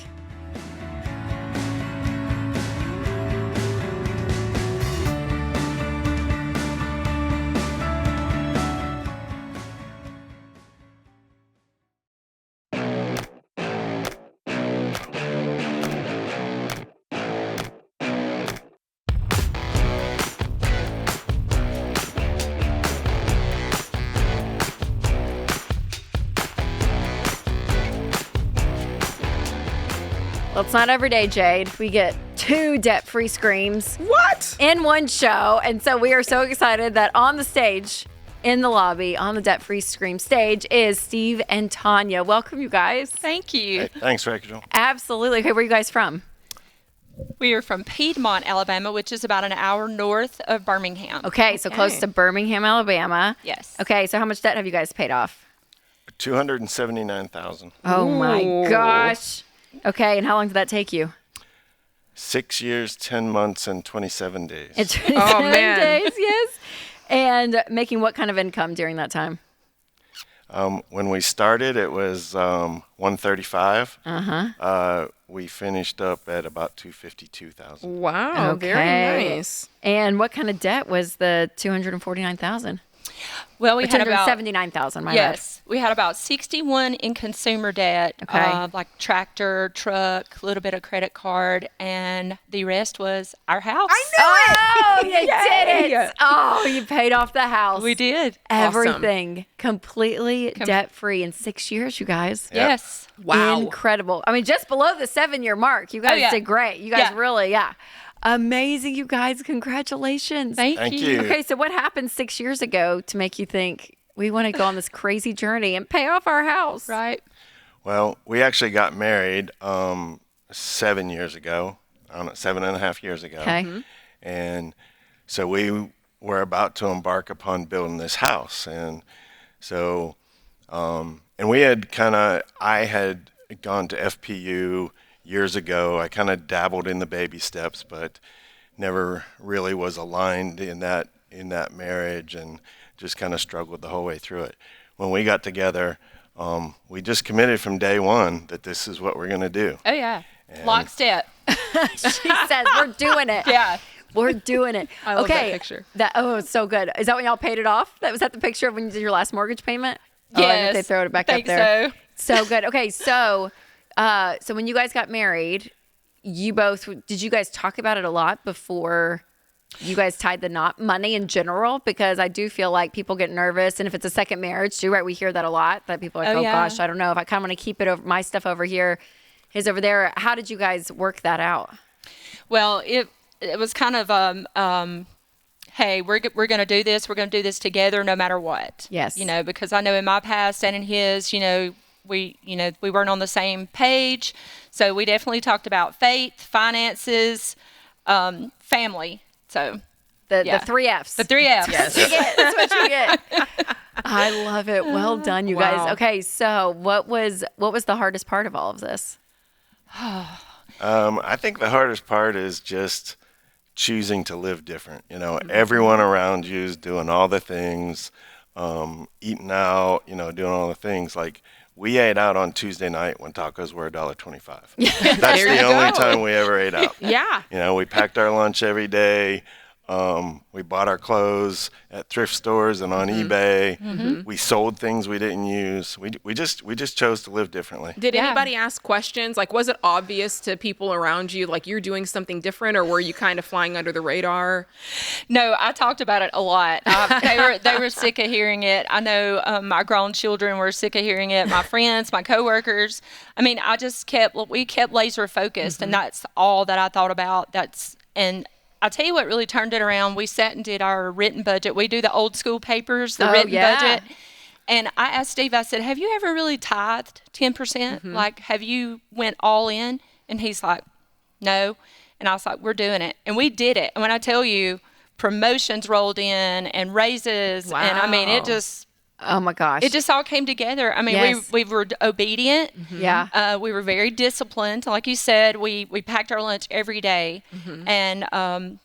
Well, it's not every day, Jade. We get 2 debt-free screams. What? In one show. And so we are so excited that on the stage, in the lobby, on the debt-free scream stage is Steve and Tanya. Welcome, you guys. Thank you. Hey, thanks, Rachel. Absolutely. Okay, where are you guys from? We are from Piedmont, Alabama, which is about an hour north of Birmingham. Okay, so close to Birmingham, Alabama. Yes. Okay, so how much debt have you guys paid off? $279,000. Oh, my gosh. Okay, and how long did that take you? 6 years, 10 months, and 27 days. It's 27 days, yes. And making what kind of income during that time? When we started, it was $135,000. We finished up at about $252,000. Wow, Okay. very nice. And what kind of debt was the $249,000? Well, we had about $279,000. Yes, we had about 61 in consumer debt, Okay. like tractor, truck, a little bit of credit card, and the rest was our house. Oh, you did it. Oh, you paid off the house. We did. Everything completely debt-free in 6 years, you guys. Yep. Yes. Wow. Incredible. I mean, just below the 7-year mark. You guys did great. You guys really, amazing, you guys. Congratulations. Thank you. Okay, so what happened 6 years ago to make you think we want to go on this crazy journey and pay off our house? Right. Well, we actually got married 7 years ago, 7.5 years ago. Okay. And so we were about to embark upon building this house. And so, and we had I had gone to FPU years ago. I kind of dabbled in the baby steps, but never really was aligned in that marriage and just kind of struggled the whole way through it. When we got together, we just committed from day one that this is what we're going to do. Oh, yeah. And Lockstep. She says, we're doing it. Yeah. We're doing it. I love okay. that picture. It's so good. Is that when y'all paid it off? Was that the picture of when you did your last mortgage payment? Yes. Oh, I think they throw it back up there. So. So good. Okay, so when you guys got married, did you guys talk about it a lot before you guys tied the knot? Money in general, because I do feel like people get nervous, and if it's a second marriage too, right? We hear that a lot, that people are like, gosh, I don't know if I kind of want to keep it over my stuff over here, his over there. How did you guys work that out? Well, it was kind of hey, we're going to do this. We're going to do this together, no matter what. Yes. Because I know in my past and in his, we weren't on the same page. So we definitely talked about faith, finances, family. So the 3 Fs. The 3 Fs. Yes. That's what you get. I love it. Well done, you guys. Okay, so what was the hardest part of all of this? I think the hardest part is just choosing to live different. Everyone around you is doing all the things, eating out, doing all the things. Like, we ate out on Tuesday night when tacos were $1.25. That's the only time we ever ate out. Yeah. We packed our lunch every day. We bought our clothes at thrift stores and on eBay. We sold things we didn't use. We just chose to live differently. Did anybody ask questions? Like, was it obvious to people around you, like you're doing something different, or were you kind of flying under the radar? No, I talked about it a lot. They were sick of hearing it. I know my grown children were sick of hearing it. My friends, my coworkers. I mean, we kept laser focused, and that's all that I thought about. And I'll tell you what really turned it around. We sat and did our written budget. We do the old school papers, the written budget. And I asked Steve, I said, have you ever really tithed 10%? Like, have you went all in? And he's like, no. And I was like, we're doing it. And we did it. And when I tell you, promotions rolled in and raises. Wow. And I mean, it just... Oh my gosh. It just all came together. I mean, we were obedient. Yeah. We were very disciplined. Like you said, we packed our lunch every day. And I'm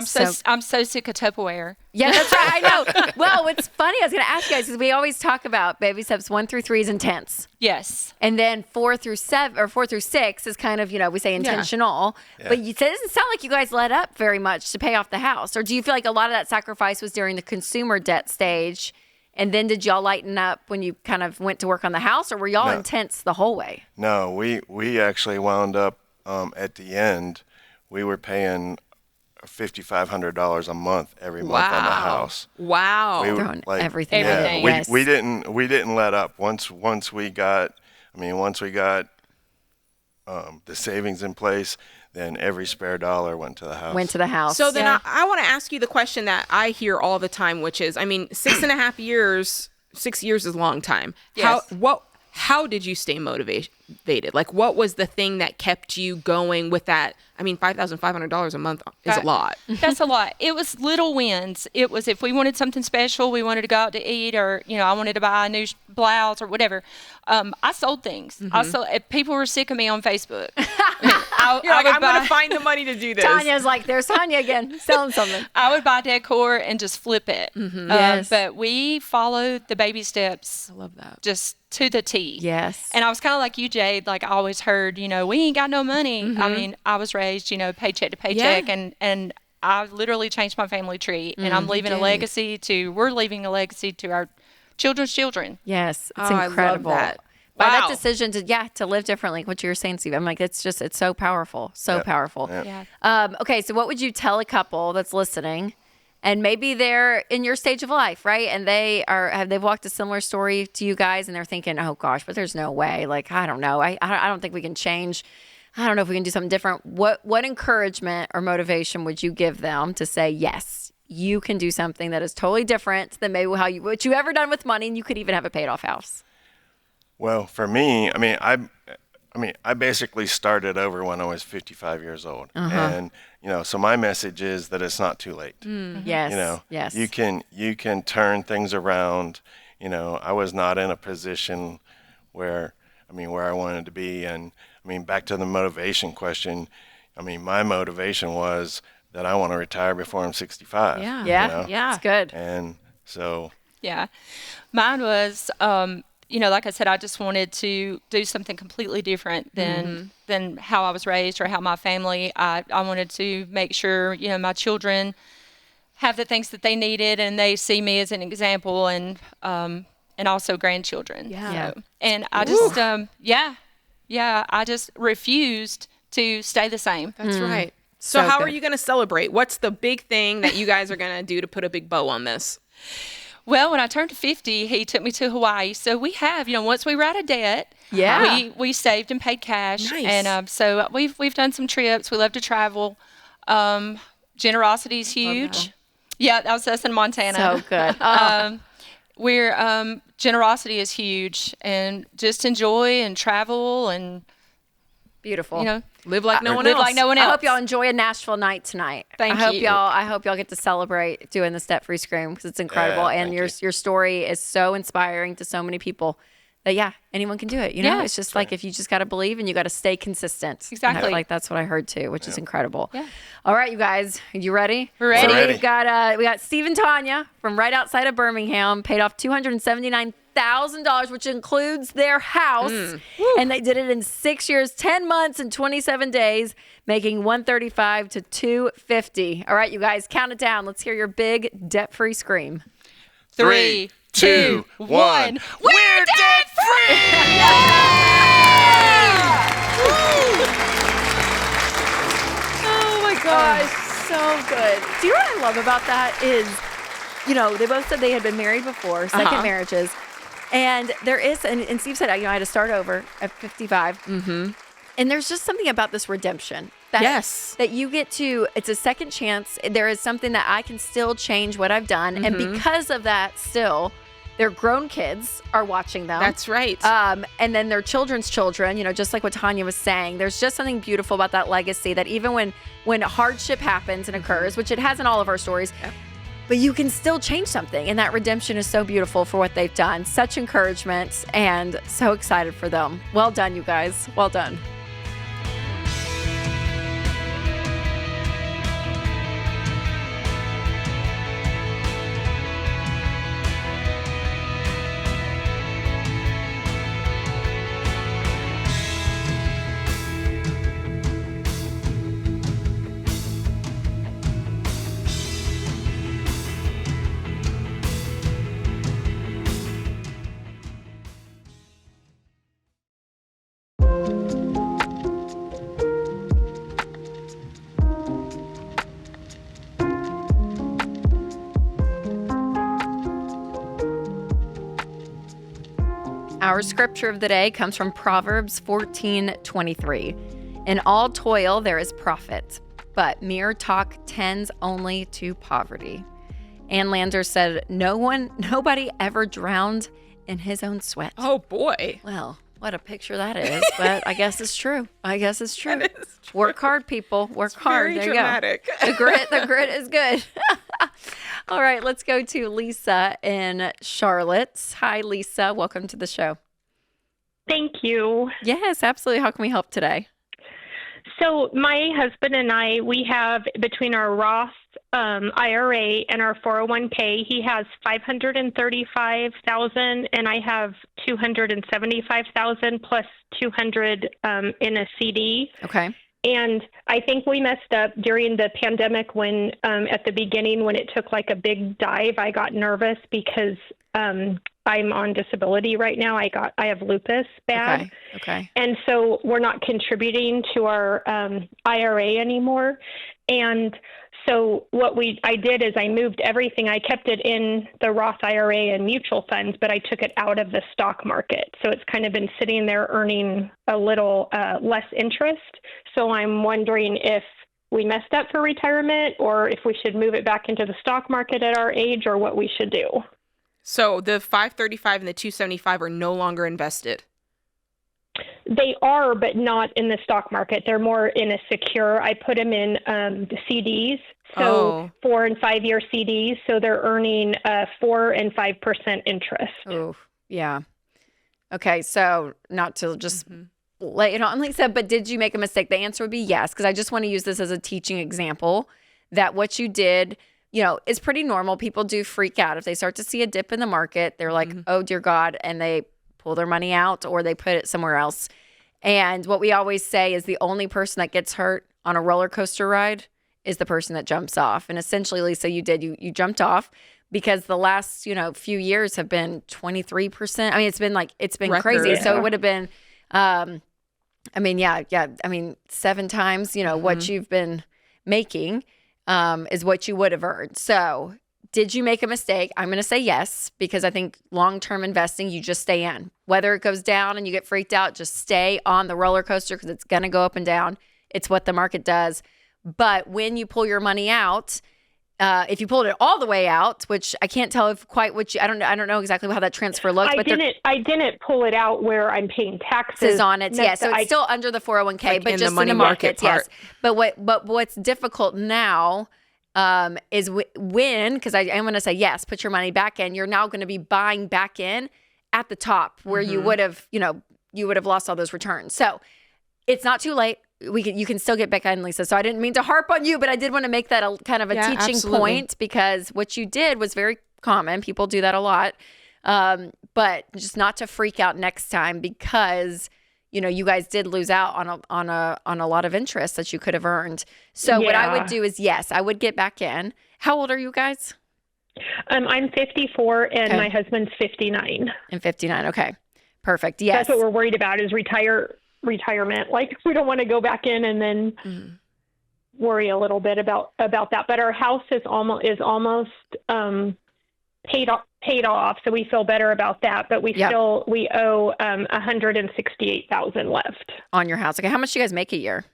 so sick of Tupperware. Yeah, that's right. I know. Well, what's funny, I was going to ask you guys, is we always talk about baby steps 1 through 3 is intense. Yes. And then 4 through 6 is kind of, we say intentional. Yeah. But it doesn't sound like you guys let up very much to pay off the house. Or do you feel like a lot of that sacrifice was during the consumer debt stage? And then did y'all lighten up when you kind of went to work on the house, or were y'all intense the whole way? No, we actually wound up at the end. We were paying $5,500 a month every month on the house. Wow. We throwing everything. Yeah, we didn't let up. Once we got the savings in place, then every spare dollar went to the house. So then I want to ask you the question that I hear all the time, which is, I mean, 6.5 years, 6 years is a long time. Yes. How did you stay motivated? Like, what was the thing that kept you going with that? I mean, $5,500 a month is a lot. That's a lot. It was little wins. It was if we wanted something special, we wanted to go out to eat, or I wanted to buy a new blouse or whatever. I sold things. If people were sick of me on Facebook. I'm going to find the money to do this. Tanya's like, there's Tanya again, selling something. I would buy decor and just flip it. Yes. But we followed the baby steps. I love that. Just to the T. Yes. And I was kind of like you, Jade. Like I always heard, we ain't got no money. I mean, I was raised, paycheck to paycheck, and I literally changed my family tree, and I'm leaving we're leaving a legacy to our children's children. Yes, it's incredible. I love that. By that decision to live differently, what you were saying, Steve, I'm like, it's so powerful, powerful. Yeah. Okay, so what would you tell a couple that's listening, and maybe they're in your stage of life, right? And they've walked a similar story to you guys, and they're thinking, oh gosh, but there's no way. Like, I don't know. I don't think we can change. I don't know if we can do something different. What encouragement or motivation would you give them to say, yes, you can do something that is totally different than maybe what you ever done with money, and you could even have a paid off house? Well, for me, I basically started over when I was 55 years old. And, so my message is that it's not too late. Yes. Yes. You can turn things around. I was not in a position where I wanted to be. And back to the motivation question. My motivation was that I want to retire before I'm 65. Yeah. Yeah. It's good. And so. Yeah. Mine was, like I said, I just wanted to do something completely different than how I was raised or how my family. I wanted to make sure, my children have the things that they needed, and they see me as an example, and also grandchildren. Yeah. So, and I just, I just refused to stay the same. That's right. So how are you going to celebrate? What's the big thing that you guys are going to do to put a big bow on this? Well, when I turned 50, he took me to Hawaii. So we have, once we were out of debt, we saved and paid cash. Nice. And so we've done some trips. We love to travel. Generosity is huge. Yeah, that was us in Montana. So good. Generosity is huge, and just enjoy and travel and beautiful. Live like no one else. I hope y'all enjoy a Nashville night tonight. Thank you. I hope y'all get to celebrate doing the Step Free Scream, because it's incredible, and your story is so inspiring to so many people that anyone can do it. It's just like, if you just got to believe and you got to stay consistent. Exactly. Like that's what I heard too, which is incredible. Yeah. All right, you guys, are you ready? We're ready. So we got Steve and Tanya from right outside of Birmingham, paid off $279,000 $100,000, which includes their house. And they did it in 6 years, 10 months, and 27 days, making $135,000 to $250,000. All right, you guys, count it down. Let's hear your big debt-free scream. 3, 2, 1. We're debt free! Oh my gosh, so good. Do you know what I love about that is, they both said they had been married before, second marriages. And there is, and Steve said, I had to start over at 55. Mm-hmm. And there's just something about this redemption. That you get to, it's a second chance. There is something that I can still change what I've done. Mm-hmm. And because of that, still, their grown kids are watching them. That's right. And then their children's children, just like what Tanya was saying, there's just something beautiful about that legacy that even when hardship happens and occurs, which it has in all of our stories, but you can still change something. And that redemption is so beautiful for what they've done. Such encouragement and so excited for them. Well done, you guys. Well done. Our scripture of the day comes from Proverbs 14:23. In all toil there is profit, but mere talk tends only to poverty. Ann Lander said, nobody ever drowned in his own sweat. Oh, boy. Well, what a picture that is, but I guess it's true. Work hard, people. Work hard. Very there dramatic. You go. The grit is good. All right, let's go to Lisa in Charlotte. Hi, Lisa. Welcome to the show. Thank you. Yes, absolutely. How can we help today? So my husband and I, we have between our Roth IRA and our 401k, he has $535,000 and I have $275,000 plus 200 in a CD. Okay. And I think we messed up during the pandemic when at the beginning when it took like a big dive, I got nervous because I'm on disability right now. I have lupus bad. Okay. And so we're not contributing to our IRA anymore. And so what I did is I moved everything. I kept it in the Roth IRA and mutual funds, but I took it out of the stock market. So it's kind of been sitting there earning a little less interest. So I'm wondering if we messed up for retirement or if we should move it back into the stock market at our age or what we should do. So the 535 and the 275 are no longer invested. They are, but not in the stock market. They're more in a secure. I put them in the CDs, so 4 and 5 year CDs. So they're earning 4 and 5% interest. Oh, yeah. Okay, so not to just lay it on Lisa, but did you make a mistake? The answer would be yes, because I just want to use this as a teaching example that what you did, is pretty normal. People do freak out if they start to see a dip in the market. They're like, oh dear God, and they pull their money out or they put it somewhere else. And what we always say is the only person that gets hurt on a roller coaster ride is the person that jumps off. And essentially, Lisa, you jumped off because the last, few years have been 23%. I mean, it's been record, crazy. Yeah. So it would have been, 7 times, what you've been making is what you would have earned. So did you make a mistake? I'm going to say yes, because I think long-term investing, you just stay in. Whether it goes down and you get freaked out, just stay on the roller coaster because it's going to go up and down. It's what the market does. But when you pull your money out, if you pulled it all the way out, which I can't tell if quite what I don't know exactly how that transfer looks. I didn't pull it out where I'm paying taxes on it. Yeah, so it's still under the 401k, but just in the market. Yes. But what's difficult now is when, because I'm going to say yes, put your money back in. You're now going to be buying back in at the top where you would have, you would have lost all those returns. So it's not too late. You can still get back in, Lisa. So I didn't mean to harp on you, but I did want to make that a kind of a teaching point, because what you did was very common. People do that a lot. But but just not to freak out next time because you guys did lose out on a lot of interest that you could have earned. So what I would do is, yes, I would get back in. How old are you guys? I'm 54 and my husband's 59. And 59. Okay. Perfect. Yes. That's what we're worried about is retirement. Like we don't want to go back in and then worry a little bit about that. But our house is almost paid off, so we feel better about that. But we owe $168,000 left on your house. Okay, how much do you guys make a year?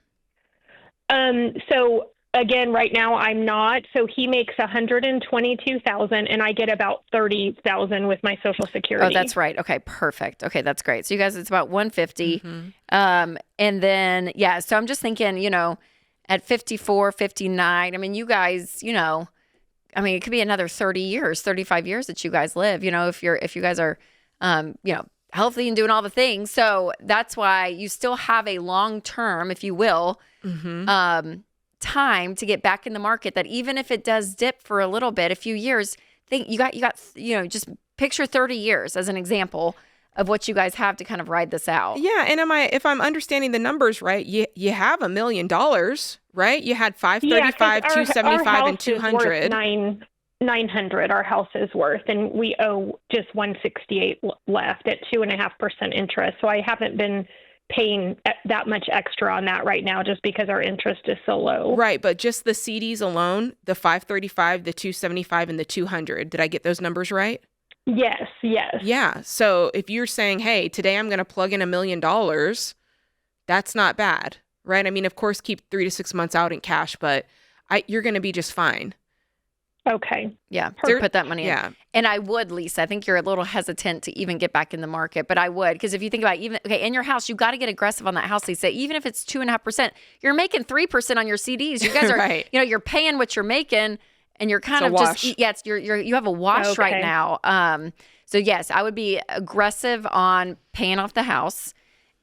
So again, right now I'm not. So he makes $122,000, and I get about $30,000 with my Social Security. Oh, that's right. Okay, perfect. Okay, that's great. So you guys, it's about $150, and then So I'm just thinking, at 54, 59. I mean, you guys, it could be another 30 years, 35 years that you guys live, if you guys are, healthy and doing all the things. So that's why you still have a long-term, if you will, time to get back in the market, that even if it does dip for a little bit, a few years, just picture 30 years as an example of what you guys have to kind of ride this out. Yeah. And if I'm understanding the numbers right, you have $1 million, right? You had 535, 275, and 200. $900 our house is worth, and we owe just $168 left at 2.5% interest. So I haven't been paying that much extra on that right now just because our interest is so low. Right, but just the CDs alone, the 535, the 275, and the 200. Did I get those numbers right? Yes. Yeah. So if you're saying, hey, today I'm going to plug in $1 million, that's not bad, right? I mean, of course, keep 3 to 6 months out in cash, but you're going to be just fine. Okay. Yeah. Put that money in. And I would, Lisa, I think you're a little hesitant to even get back in the market, but I would, because if you think about in your house, you got to get aggressive on that house, Lisa. Even if it's 2.5%, you're making 3% on your CDs. You guys are, right. You're paying what you're making, and you're kind of just, you have a wash right now. So yes, I would be aggressive on paying off the house.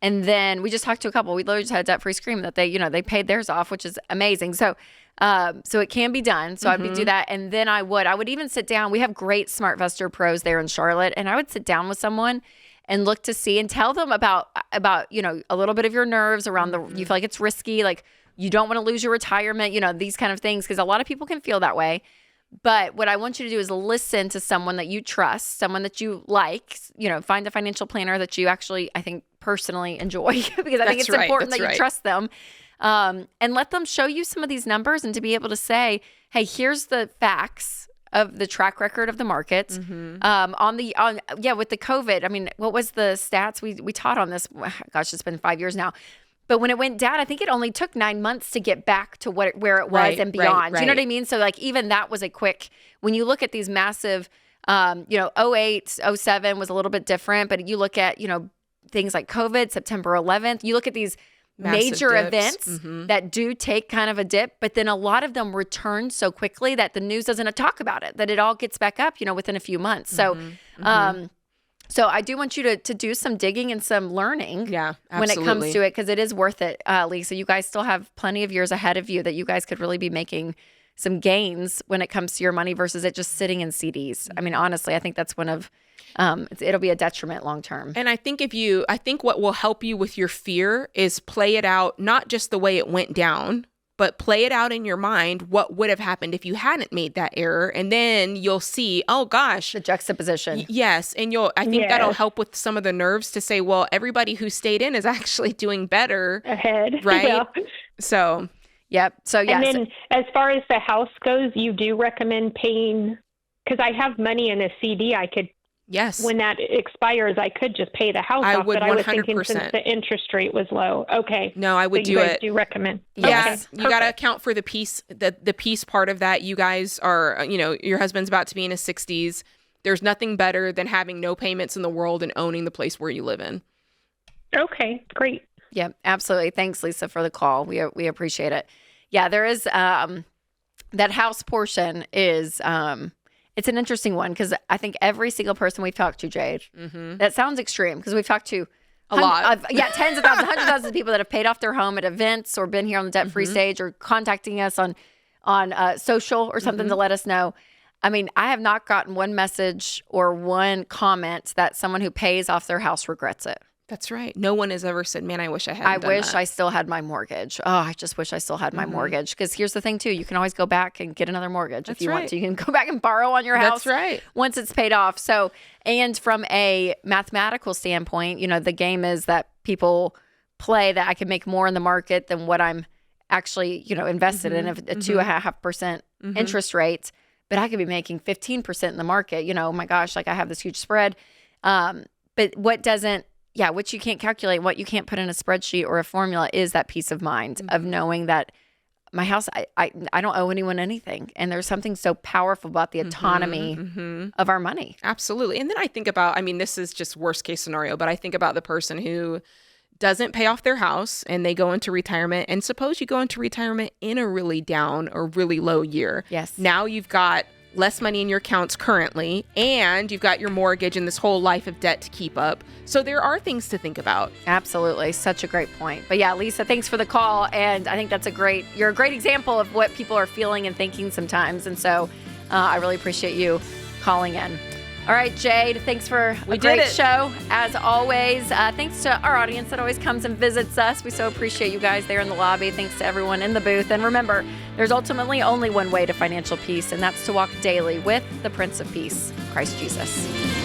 And then we just talked to a couple. We literally just had a debt-free scream that they paid theirs off, which is amazing. So it can be done. So I would do that. And then I would even sit down. We have great SmartVestor pros there in Charlotte. And I would sit down with someone and look to see and tell them about a little bit of your nerves around you feel like it's risky. Like you don't want to lose your retirement, these kind of things. Because a lot of people can feel that way. But what I want you to do is listen to someone that you trust, someone that you like, find a financial planner that you actually, I think, personally enjoy, because I think it's important that you trust them, and let them show you some of these numbers, and to be able to say, hey, here's the facts of the track record of the markets. With the COVID, I mean, what was the stats? We taught on this, gosh, it's been 5 years now. But when it went down, I think it only took 9 months to get back to where it was and beyond. Do you know what I mean? So like even that was a quick, when you look at these massive, 08, 07 was a little bit different, but you look at, things like COVID, September 11th, you look at these major events that do take kind of a dip, but then a lot of them return so quickly that the news doesn't talk about it, that it all gets back up, within a few months. So, so I do want you to do some digging and some learning when it comes to it, because it is worth it, Lisa. You guys still have plenty of years ahead of you that you guys could really be making some gains when it comes to your money versus it just sitting in CDs. I mean, honestly, I think that's one of, it'll be a detriment long term. And I think what will help you with your fear is play it out, not just the way it went down, but play it out in your mind what would have happened if you hadn't made that error. And then you'll see, oh gosh. The juxtaposition. Yes. And I think that'll help with some of the nerves to say, well, everybody who stayed in is actually doing better. Ahead. Right? Yeah. So. Yep. So yes. And then as far as the house goes, you do recommend paying, because I have money in a CD I could. Yes. When that expires, I could just pay the house off, but I was thinking since the interest rate was low. Okay. No, I would do it. Do recommend. Yeah. Okay, you got to account for the piece part of that. You guys are, your husband's about to be in his 60s. There's nothing better than having no payments in the world and owning the place where you live in. Okay, great. Yeah, absolutely. Thanks, Lisa, for the call. We appreciate it. Yeah, there is that house portion is it's an interesting one, because I think every single person we've talked to, Jade, that sounds extreme, because we've talked to a lot. Tens of thousands, hundreds of thousands of people that have paid off their home at events or been here on the debt-free stage or contacting us on social or something to let us know. I mean, I have not gotten one message or one comment that someone who pays off their house regrets it. That's right. No one has ever said, man, I wish I had. I wish I still had my mortgage. Oh, I just wish I still had my mortgage. Because here's the thing, too. You can always go back and get another mortgage if you want to. You can go back and borrow on your house. That's right. Once it's paid off. So, and from a mathematical standpoint, you know, the game is that people play that I can make more in the market than what I'm actually, you know, invested in, a 2.5% interest rate. But I could be making 15% in the market. You know, oh my gosh, like I have this huge spread. But what doesn't, what you can't calculate, what you can't put in a spreadsheet or a formula is that peace of mind of knowing that my house, I don't owe anyone anything. And there's something so powerful about the autonomy of our money. Absolutely. And then I think about, I mean, this is just worst case scenario, but I think about the person who doesn't pay off their house and they go into retirement. And suppose you go into retirement in a really down or really low year. Yes. Now you've got less money in your accounts currently, and you've got your mortgage and this whole life of debt to keep up. So there are things to think about. Absolutely. Such a great point. But yeah, Lisa, thanks for the call. And I think that's you're a great example of what people are feeling and thinking sometimes. And so I really appreciate you calling in. All right, Jade, thanks for a great show. As always, thanks to our audience that always comes and visits us. We so appreciate you guys there in the lobby. Thanks to everyone in the booth. And remember, there's ultimately only one way to financial peace, and that's to walk daily with the Prince of Peace, Christ Jesus.